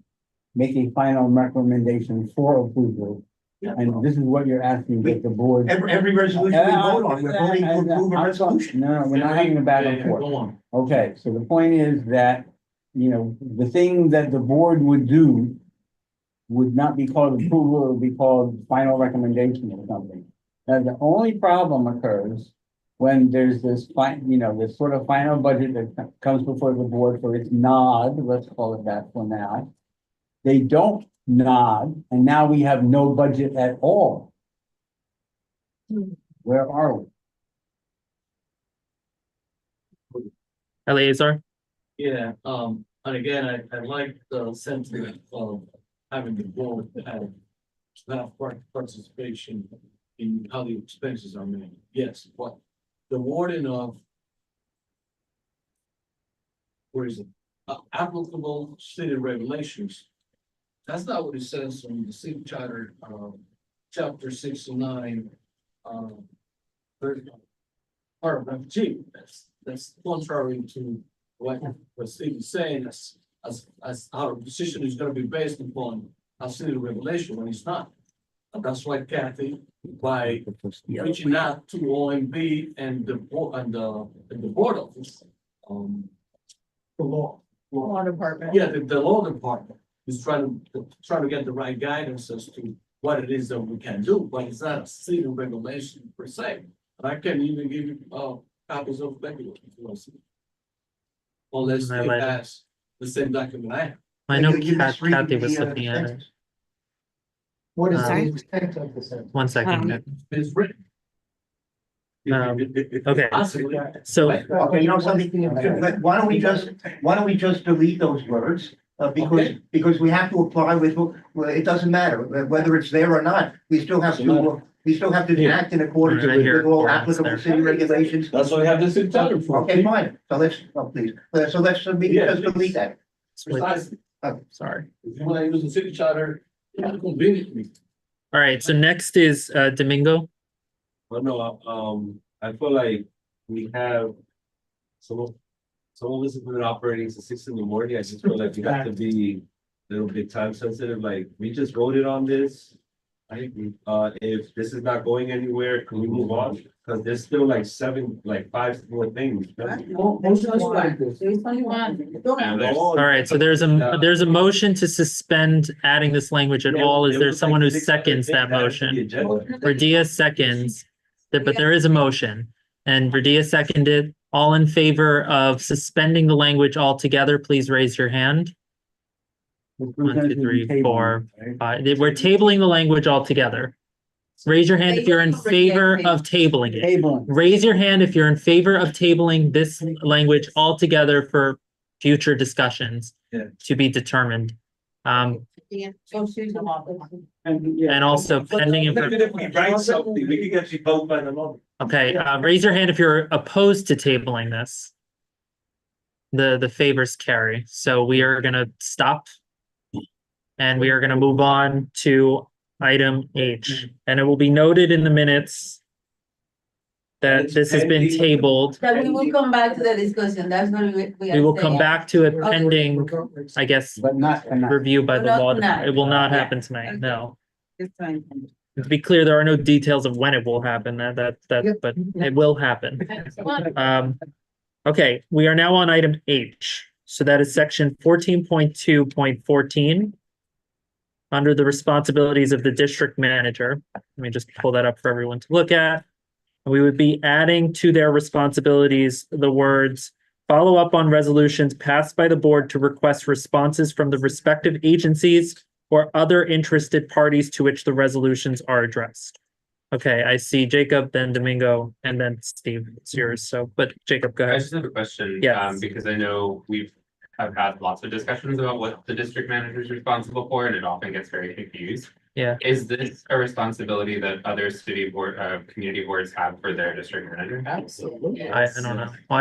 make a final recommendation for approval. And this is what you're asking that the board. Every resolution we vote on, we're voting to approve a resolution. No, we're not having a back and forth. Okay, so the point is that, you know, the thing that the board would do would not be called approval, it would be called final recommendation or something. Now, the only problem occurs when there's this this sort of final budget that comes before the board for its nod, let's call it that for now. They don't nod, and now we have no budget at all. Where are we? Eleazar? Yeah, and again, I like the sentiment of having the board have staff participation in how the expenses are made. Yes, but the wording of where is it? Applicable city regulations. That's not what it says from the city charter, chapter 69, paragraph G. That's contrary to what the city is saying as our decision is gonna be based upon our city regulation when it's not. And that's why Kathy, by reaching out to OMB and the board office, the law. Law department. Yeah, the law department is trying to get the right guidance as to what it is that we can do, but it's not a city regulation per se. And I can even give you copies of regulation if you want to see. Unless I it like it. has the same document I have. I know You misread Kathy was the, looking at it. sentence. What is Sorry? the extent of the sentence? 1 second. Kathy. It's written. Okay. Possibly. So, Okay, you know something, why don't we just delete those words? Okay. Because we have to apply with, well, it doesn't matter, whether it's there or not, we still have to Yeah. act in accordance Right here, with all where it's applicable there. city regulations. That's why we have this in charter for. Okay, fine, so let's, please, so let's, we Yeah, can just delete that. Precisely. sorry. If you want to use the city charter, you have to convenience me. All right, so next is Domingo. Well, no, I feel like we have some of us have been operating since 6 in the morning. I just feel like we have to be a little bit time sensitive, like we just voted on this. If this is not going anywhere, can we move on? Because there's still like 5 more things. There's only one. All right, so there's a motion to suspend adding this language at all. Is there someone who seconds that motion? Radia seconds, but there is a motion. And Radia seconded. All in favor of suspending the language altogether, please raise your hand. 1, 2, 3, 4, 5. We're tabling the language altogether. Raise your hand if you're in favor of tabling it. Tabling. Raise your hand if you're in favor of tabling this language altogether for future discussions to be determined. And also pending. If we write something, we can get you voted by the law. Okay, raise your hand if you're opposed to tabling this. The favors carry. So we are gonna stop. And we are gonna move on to item H, and it will be noted in the minutes that this has been tabled. That we will come back to the discussion, that's what we are We will come saying. back to it pending, I guess, But not tonight. review by the Not law. tonight. It will not Yeah. happen tonight, no. It's fine. To be clear, there are no details of when it will happen, but it will happen. Okay, we are now on item H. So that is section 14.2.14. Under the responsibilities of the district manager. Let me just pull that up for everyone to look at. We would be adding to their responsibilities the words, follow up on resolutions passed by the board to request responses from the respective agencies or other interested parties to which the resolutions are addressed. Okay, I see Jacob, then Domingo, and then Steve. It's yours. So, but Jacob, go I ahead. just have a question. Yes. Because I know have had lots of discussions about what the district manager is responsible for, and it often gets very confused. Yeah. Is this a responsibility that other city board, community boards have for their district manager? Absolutely. I don't know. Well,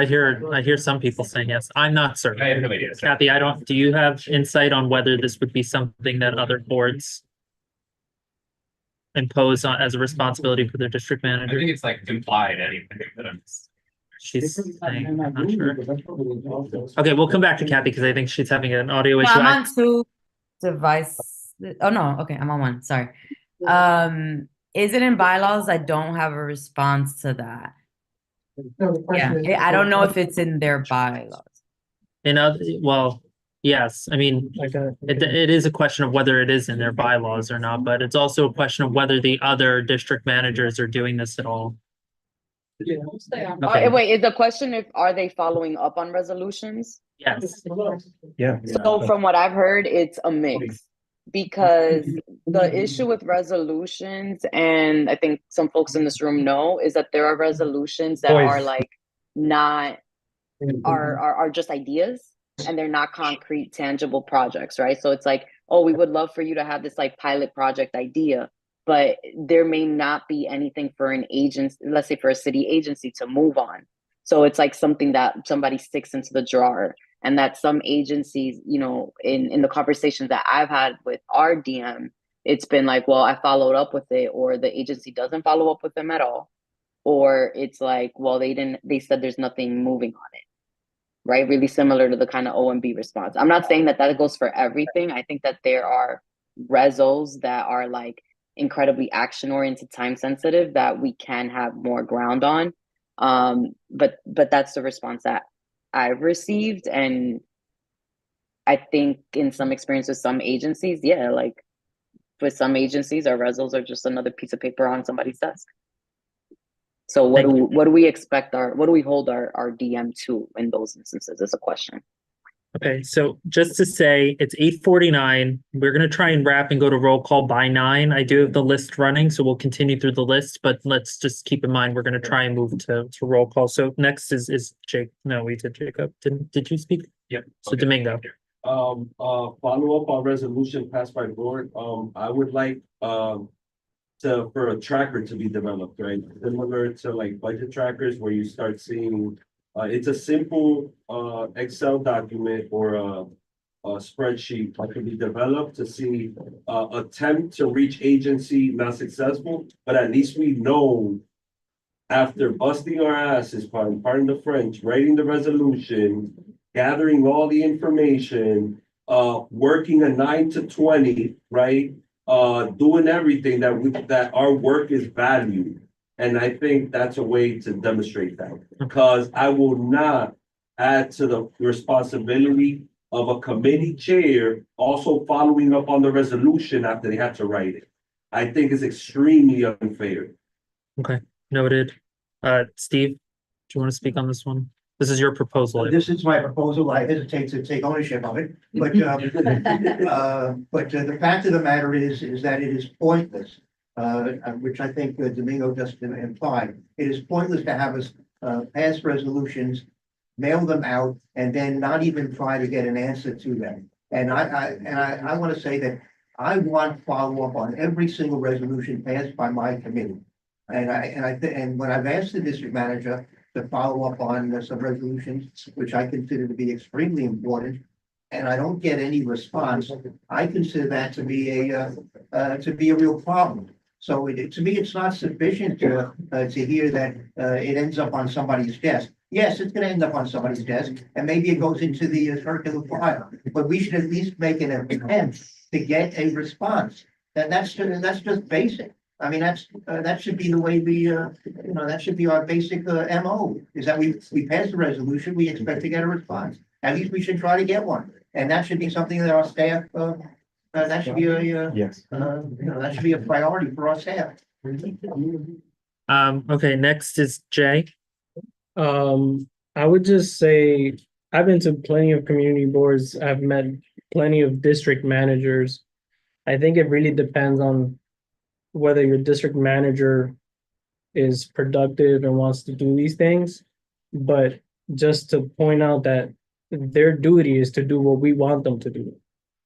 I hear some people saying yes. I'm not certain. I have no idea. Kathy, do you have insight on whether this would be something that other boards impose on as a responsibility for their district I manager? think it's like implied anyway, but I'm just. She's saying, I'm not sure. Okay, we'll come back to Kathy because I think she's having an audio issue. I'm on 2 devices. Oh no, okay, I'm on 1, sorry. Is it in bylaws? I don't have a response to that. No, the question is- I don't know if it's in their bylaws. Well, Yes, I mean, it is a question of whether it is in their bylaws or not, but it's also a question of whether the other district managers are doing this at all. Okay. Wait, is the question are they following up on resolutions? Yes. Yeah. So from what I've heard, it's a mix. Because the issue with resolutions, and I think some folks in this room know, is that there are resolutions that are like not are just ideas, and they're not concrete, tangible projects, right? So it's like, oh, we would love for you to have this like pilot project idea, but there may not be anything for an agency, let's say for a city agency, to move on. So it's like something that somebody sticks into the drawer. And that some agencies, you know, in the conversations that I've had with our DM, it's been like, well, I followed up with it, or the agency doesn't follow up with them at all. Or it's like, well, they said there's nothing moving on it, right? Really similar to the kind of OMB response. I'm not saying that goes for everything. I think that there are resos that are like incredibly action oriented, time sensitive, that we can have more ground on. But that's the response that I've received. And I think in some experience with some agencies, yeah, like with some agencies, our resos are just another piece of paper on somebody's desk. So what do we expect what do we hold our DM to in those instances is a question. Okay, so just to say, it's 8:49. We're gonna try and wrap and go to roll call by 9. I do have the list running, so we'll continue through the list, but let's just keep in mind, we're gonna try and move to roll call. So next is Jake. No, we did Jacob. Did you speak? Yep. So okay. Domingo. Follow up on resolution passed by board. I would like, for a tracker to be developed, right? Similar to like budget trackers where you start seeing, it's a simple, Excel document or a spreadsheet that can be developed to see, attempt to reach agency not successful, but at least we know after busting our asses, pardon the French, writing the resolution, gathering all the information, working a 9 to 20, right? Doing everything that our work is valued. And I think that's a way to demonstrate that, because I will not add to the responsibility of a committee chair also following up on the resolution after they have to write it. I think it's extremely unfair. Okay, noted. Steve, do you want to speak on this one? This is your proposal. This is my proposal. I hesitate to take ownership of it, but the fact of the matter is that it is pointless, which I think Domingo just implied. It is pointless to have us pass resolutions, mail them out, and then not even try to get an answer to them. And I want to say that I want follow-up on every single resolution passed by my committee. And when I've asked the district manager to follow up on some resolutions, which I consider to be extremely important, and I don't get any response, I consider that to be a real problem. So to me, it's not sufficient to hear that it ends up on somebody's desk. Yes, it's going to end up on somebody's desk, and maybe it goes into the circular file. But we should at least make an attempt to get a response. That's just basic. I mean, that should be the way we, that should be our basic MO, is that we pass a resolution, we expect to get a response. At least we should try to get one. And that should be something that our staff, that should be that should be a priority for our staff. Okay, next is Jay. I would just say, I've been to plenty of community boards. I've met plenty of district managers. I think it really depends on whether your district manager is productive and wants to do these things. But just to point out that their duty is to do what we want them to do.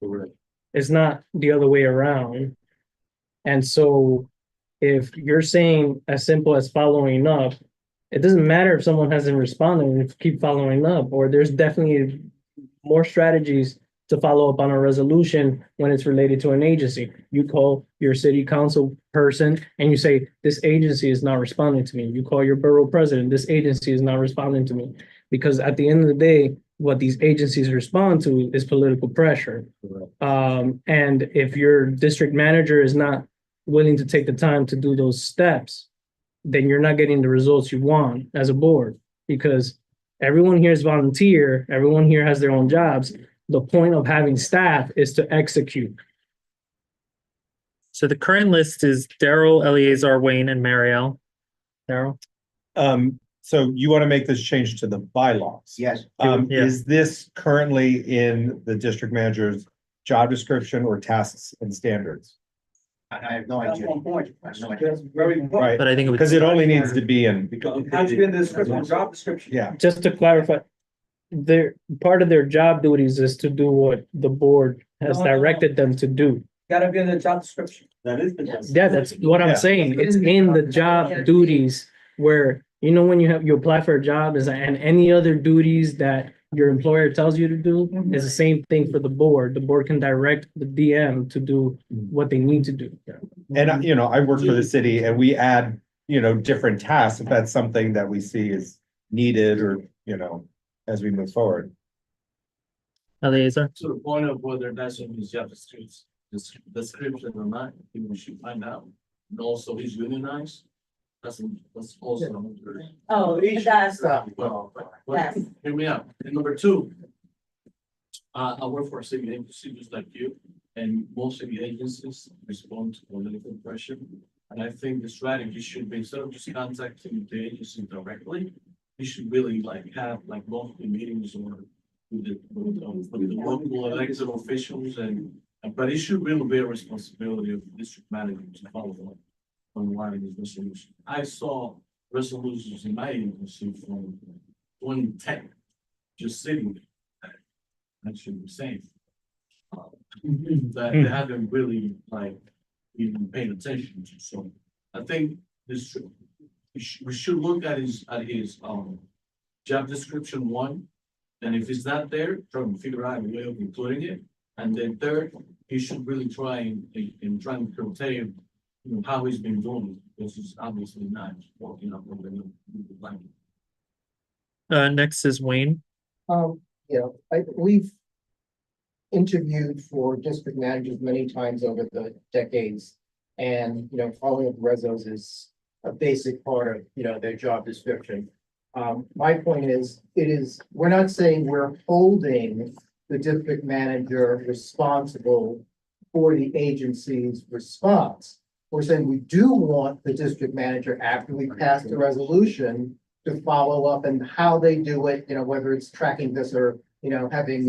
Correct. It's not the other way around. And so if you're saying as simple as following up, it doesn't matter if someone hasn't responded, if keep following up, or there's definitely more strategies to follow up on a resolution when it's related to an agency. You call your city council person and you say, this agency is not responding to me. You call your borough president, this agency is not responding to me. Because at the end of the day, what these agencies respond to is political pressure. And if your district manager is not willing to take the time to do those steps, then you're not getting the results you want as a board, because everyone here is volunteer, everyone here has their own jobs. the point of having staff is to execute. So the current list is Daryl, Eleazar, Wayne, and Marielle. Daryl? So you want to make this change to the bylaws? Yes. Yeah. Is this currently in the district manager's job description or tasks and standards? I have no idea. I have no idea. That's very important. Right, But I think it would. because it only needs to be in. Has been the description, job description. Yeah, Just to clarify, part of their job duties is to do what the board has No, no, no. directed them to do. Gotta be in the job description. That is the. Yeah, that's what Yeah. I'm saying. It's in the job duties where, you know, when you apply for a job and any other duties that your employer tells you to do is the same thing for the board. The board can direct the DM to do what they need to do. and I work for the city and we add, different tasks if that's something that we see is needed or, as we move forward. Eleazar? To the point of whether that's in his job description or not, I think we should find out. And also he's unionized. That's also. Oh, that's, Well, yes. hear me out. And number two, I work for a city agency just like you, and most city agencies respond to political pressure. And I think the strategy should be, instead of just contacting the agency directly, we should really have monthly meetings or with the local elected officials but it should really be a responsibility of the district manager to follow up on writing this resolution. I saw resolutions in my agency from 2010, just sitting there. That should be safe. That they haven't really even paying attention to. So I think we should look at his job description one. And if it's not there, try to figure out a way of including it. And then third, he should really try and try and curtail how he's been doing it, because he's obviously not walking up with the blanket. Next is Wayne. We've interviewed for district managers many times over the decades. And, following up resos is a basic part of, their job description. My point is, we're not saying we're holding the district manager responsible for the agency's response. We're saying we do want the district manager, after we pass the resolution, to follow up and how they do it, whether it's tracking this or, having,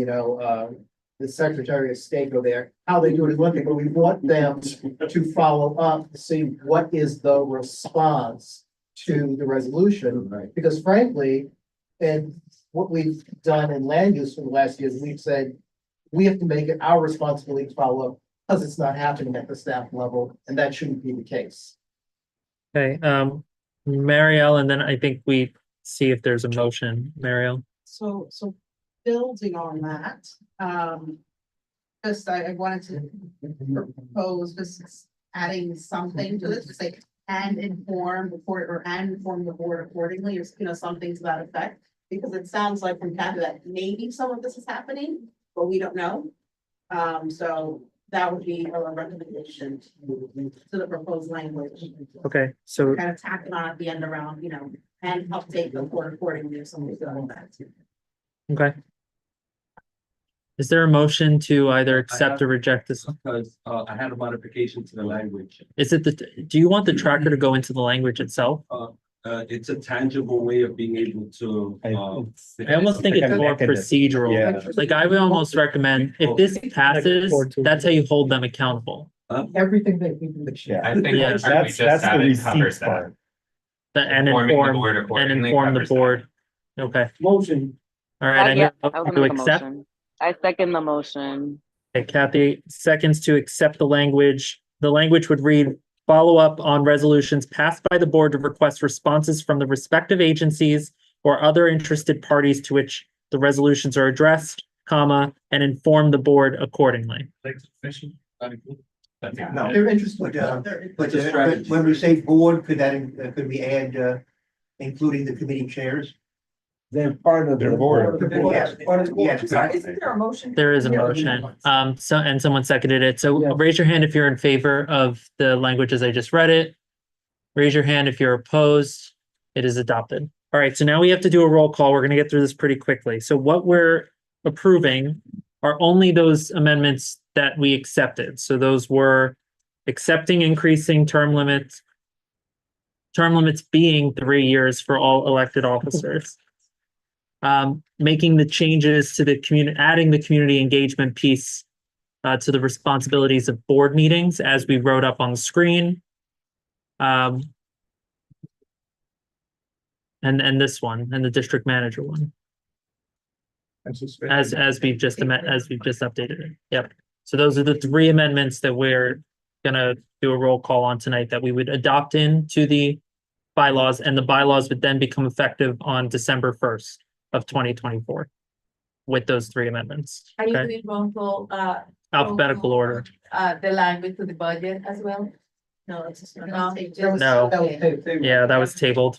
the Secretary of State go there, how they do it is one thing, but we want them to follow up to see what is the response to the resolution. Right. Because frankly, and what we've done in land use for the last years, we've said, we have to make it our responsibility to follow up because it's not happening at the staff level, and that shouldn't be the case. Okay, Marielle, and then I think we see if there's a motion. Marielle? So building on that, just I wanted to propose just adding something to this, to say, and inform the board accordingly, or something to that effect. Because it sounds like from Kathy that maybe some of this is happening, but we don't know. So that would be a recommendation to the proposed language. Okay, so Kind of tack it on at the end around, and update the board accordingly if somebody's done that. okay. Is there a motion to either accept or reject this? Because I had a modification to the language. Is it do you want the tracker to go into the language itself? It's a tangible way of being able to. I almost think it's more procedural. Yeah. Like I would almost recommend, if this passes, that's how you hold them accountable. Everything they do in the chat. I think Yeah, what we just that's the added receipt covers that. part. And Informing the inform, board and accordingly inform the covers that. board. Okay, Motion. all right, I Yeah, hear I was to gonna make a accept. motion. I second the motion. Okay, Kathy, seconds to accept the language. The language would read, follow up on resolutions passed by the board to request responses from the respective agencies or other interested parties to which the resolutions are addressed, comma, and inform the board accordingly. No, They're interested. but when we say board, could we add, including the committee chairs? They're part of Their the board. board. Yes, yes, exactly. Isn't there a motion? There is a Yeah. motion, and someone seconded it, so Yeah. raise your hand if you're in favor of the language as I just read it. Raise your hand if you're opposed. It is adopted. All right, so now we have to do a roll call. We're gonna get through this pretty quickly. So what we're approving are only those amendments that we accepted. So those were accepting increasing term limits being 3 years for all elected officers. Making the changes to the community, adding the community engagement piece to the responsibilities of board meetings as we wrote up on the screen. And this one, and the district manager one. As we've just updated it. Yep. So those are the 3 amendments that we're gonna do a roll call on tonight that we would adopt into the bylaws, and the bylaws would then become effective on December 1st of 2024 with those 3 amendments. Are you Okay, doing roll call, alphabetical order. the language to the budget as well? No, it's just. No. No. Yeah, that was tabled.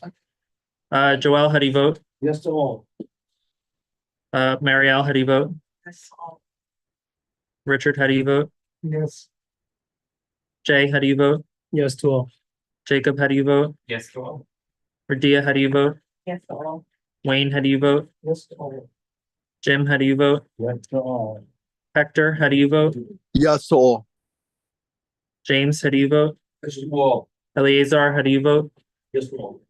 Joelle, how do you vote? Yes to all. Marielle, how do you vote? Richard, how do you vote? Yes. Jay, how do you vote? Yes to all. Jacob, how do you vote? Yes, to all. Radia, how do you vote? Yes, all. Wayne, how do you vote? Yes to all. Jim, how do you vote? Yes to all. Hector, how do you vote? Yes to all. James, how do you vote? Yes to all. Eleazar, how do you vote? Yes to all.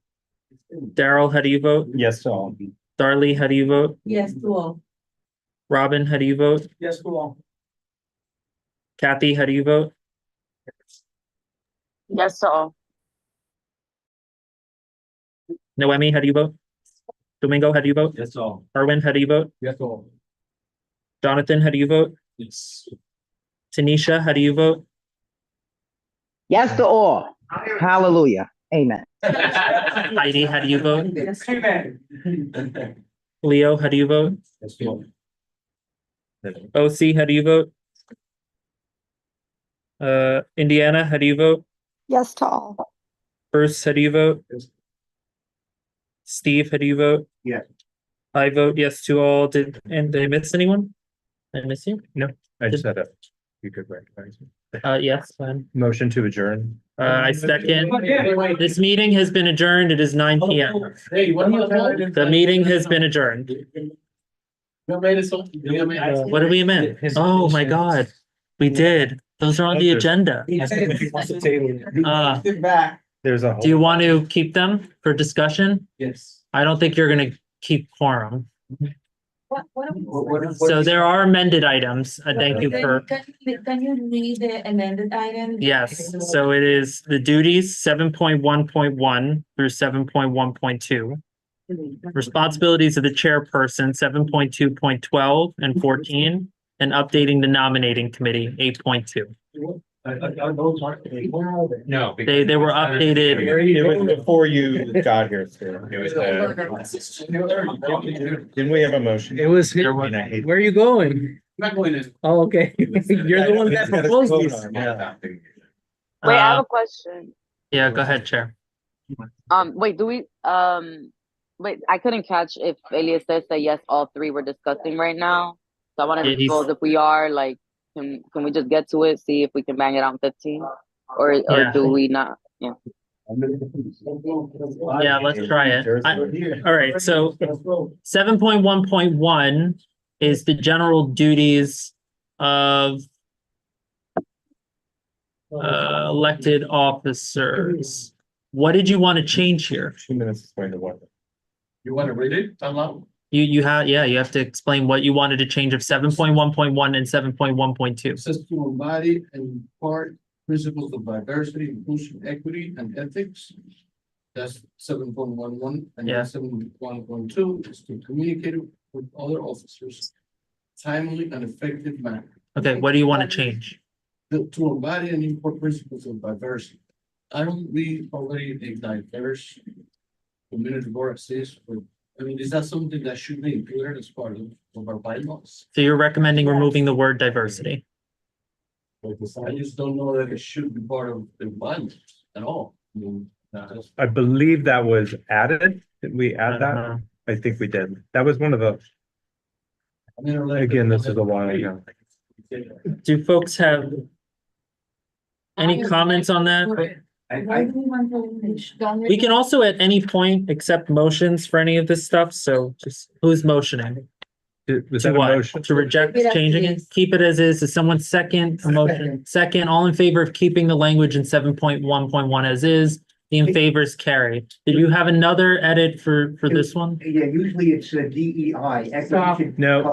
Daryl, how do you vote? Yes to all. Darley, how do you vote? Yes, to all. Robin, how do you vote? Yes to all. Kathy, how do you vote? Yes to all. Noemi, how do you vote? Domingo, how do you vote? Yes to all. Erwin, how do you vote? Yes to all. Jonathan, how do you vote? Yes. Tanisha, how do you vote? Yes to all. Hallelujah. Amen. Heidi, how do you vote? Amen. Leo, how do you vote? Yes to all. OC, how do you vote? Indiana, how do you vote? Yes to all. Bruce, how do you vote? Yes. Steve, how do you vote? Yes. I vote yes to all. Did I miss anyone? Did I miss you? No, I just had you could recognize me. Yes, fine. Motion to adjourn. I second. This meeting has been adjourned. It is 9 PM. Hey, what about? The meeting has been adjourned. What did we amend? Oh, my God. We did. Those are on the agenda. There's a. Do you want to keep them for discussion? Yes. I don't think you're gonna keep quorum. What? So there are amended items. Thank you for, Can you read the amended item? yes. So it is the duties 7.1.1 through 7.1.2. Responsibilities of the chairperson 7.2.12 and 14, and updating the nominating committee 8.2. No. They were updated. It was before you got here, sir. It was Didn't we have a motion? It was, I mean, I hate- where are you going? Not going in. Oh, okay. You're the one that proposed this. Yeah. Wait, I have a question. Yeah, go ahead, Chair. Wait, wait, I couldn't catch if Elias says that yes, all 3 we're discussing right now. So I wanted Yeah, to know if we are, like, can we just get to it, see if we can bang it out in 15? Or Yeah. do we not? Yeah. Yeah, let's try it. All right, so 7.1.1 is the general duties of elected officers. What did you want to change here? 2 minutes to explain the what. You want to read it? Allow. You have to explain what you wanted to change of 7.1.1 and 7.1.2. Says to embody and impart principles of diversity, inclusion, equity, and ethics. That's 7.11, and Yeah. 7.1.2 is to communicate with other officers timely and effective manner. Okay, what do you want to change? To embody and import principles of diversity. I don't we already a diverse community board exists, but I mean, is that something that should be included as part of our bylaws? So you're recommending removing the word diversity. I just don't know that it should be part of the bylaws at all. I mean, I believe that was added. Did we add that? Uh-huh. I think we did. That was one of the, again, this is a while ago. Do folks have any comments on that? Why do we want to eliminate? We can also at any point accept motions for any of this stuff, so just who's motioning? Was To that a what? motion? To reject changing it? Keep it as is. Is someone second a motion? Second, all in favor of keeping the language in 7.1.1 as is? The in favor is carried. Did you have another edit for this one? Yeah, usually it's DEI. No,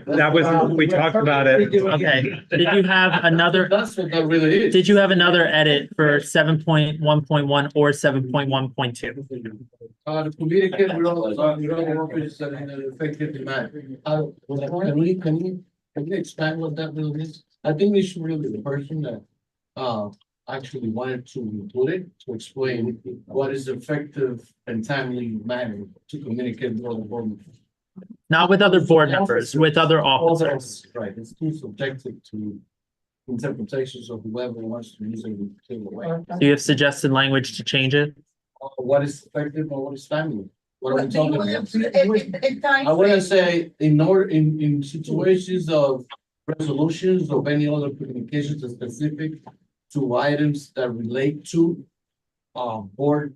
that was, we talked about it. Okay, did you have another, That's what that really is. did you have another edit for 7.1.1 or 7.1.2? To communicate with all, officers and effective demand. Can you expand what that really is? I think we should really, the person that, actually wanted to include it, to explain what is effective and timely manner to communicate with all the board members. Not with other board members, with other officers. Right, it's too subjective to interpretations of whoever wants to use it in a particular way. Do you have suggested language to change it? What is effective and what is timely? What are we talking about? It I wanna say, in situations of resolutions of any other communications that specific to items that relate to board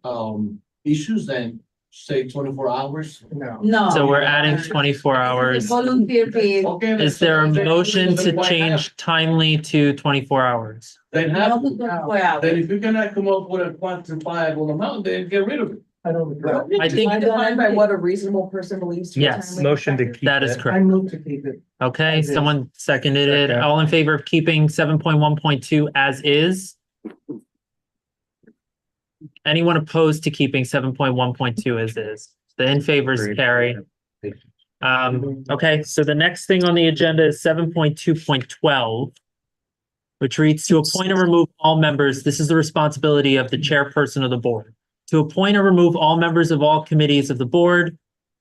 issues, then say 24 hours. No. So we're adding 24 hours. Volunteer paid. Is there a motion to change timely to 24 hours? Then have, No, 24 hours. then if you cannot come up with a quantifiable amount, then get rid of it. I don't agree. I think, Defined by what a reasonable person believes to be Yes. timely. Motion to keep that is it. I correct. move to keep it. Okay, As is. someone seconded it. Second. All in favor of keeping 7.1.2 as is? Anyone opposed to keeping 7.1.2 as is? The in favors Agreed. carry. Okay, so the next thing on the agenda is 7.2.12, which reads to appoint and remove all members. This is the responsibility of the chairperson of the board. To appoint or remove all members of all committees of the board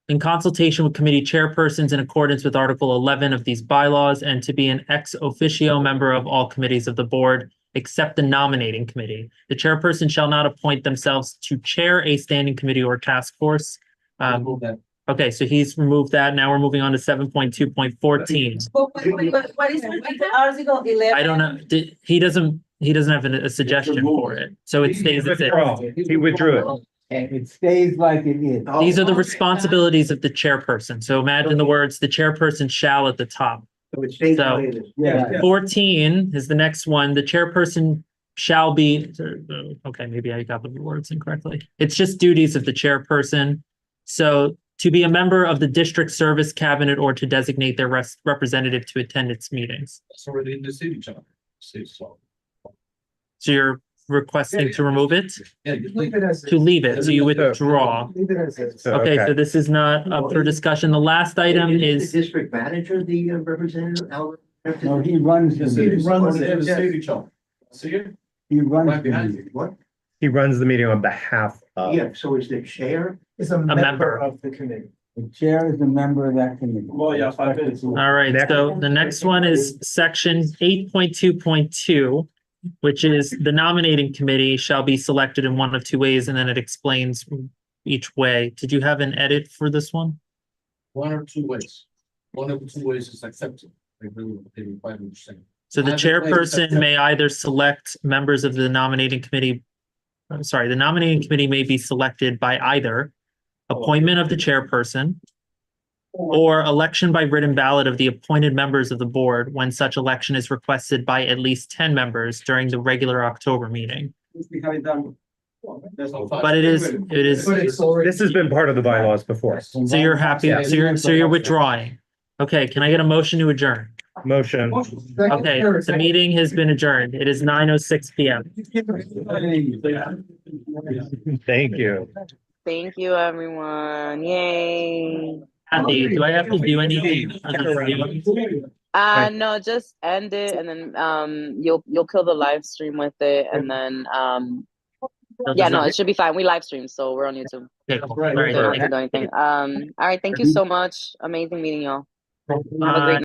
in consultation with committee chairpersons in accordance with Article 11 of these bylaws, and to be an ex officio member of all committees of the board, except the nominating committee. The chairperson shall not appoint themselves to chair a standing committee or task force. Remove that. Okay, so he's removed that. Now we're moving on to 7.2.14. What is Article 11? I don't know. He doesn't have a suggestion for it. So it stays as Withdraw. is. He withdrew it. And it stays like it is. These are the responsibilities of the chairperson. So imagine the words, the chairperson shall at the top. So it stays the So- way it is. Yeah. 14 is the next one. The chairperson shall be, okay, maybe I got the words incorrectly. It's just duties of the chairperson. So to be a member of the district service cabinet or to designate their representative to attend its meetings. That's already in the city charter. Say so. So you're requesting to remove it, Yeah, you Leave it as. to leave it, so you withdraw. Leave it as is. Okay, so this is not up for discussion. The last item Is is, the district manager the representative? No, he runs the He meeting. runs the city charter. See it? He runs Right the behind meeting. you. What? He runs the meeting on behalf of. Yeah, so is the chair? Is a member. member of the committee. The chair is a member of that committee. Well, yeah, 5 minutes. all right, so the next one is section 8.2.2, which is the nominating committee shall be selected in one of two ways, and then it explains each way. Did you have an edit for this one? One or two ways. One of the two ways is accepted. I agree with what David Biden was saying. So the Either way is chairperson accepted. may either select members of the nominating committee. I'm sorry, the nominating committee may be selected by either appointment of the chairperson or election by written ballot of the appointed members of the board when such election is requested by at least 10 members during the regular October meeting. But it is, This has been part of the bylaws before. so you're happy, so you're withdrawing. Okay, can I get a motion to adjourn? Motion. Okay, the meeting has been adjourned. It is 9:06 PM. Thank you. Thank you, everyone. Yay. Kathy, do I have to do anything? No, just end it and then you'll kill the live stream with it and then yeah, no, it should be fine. We live stream, so we're on YouTube. Okay, cool. So All you don't have right. to do anything. All right, thank you so much. Amazing meeting y'all. Have a great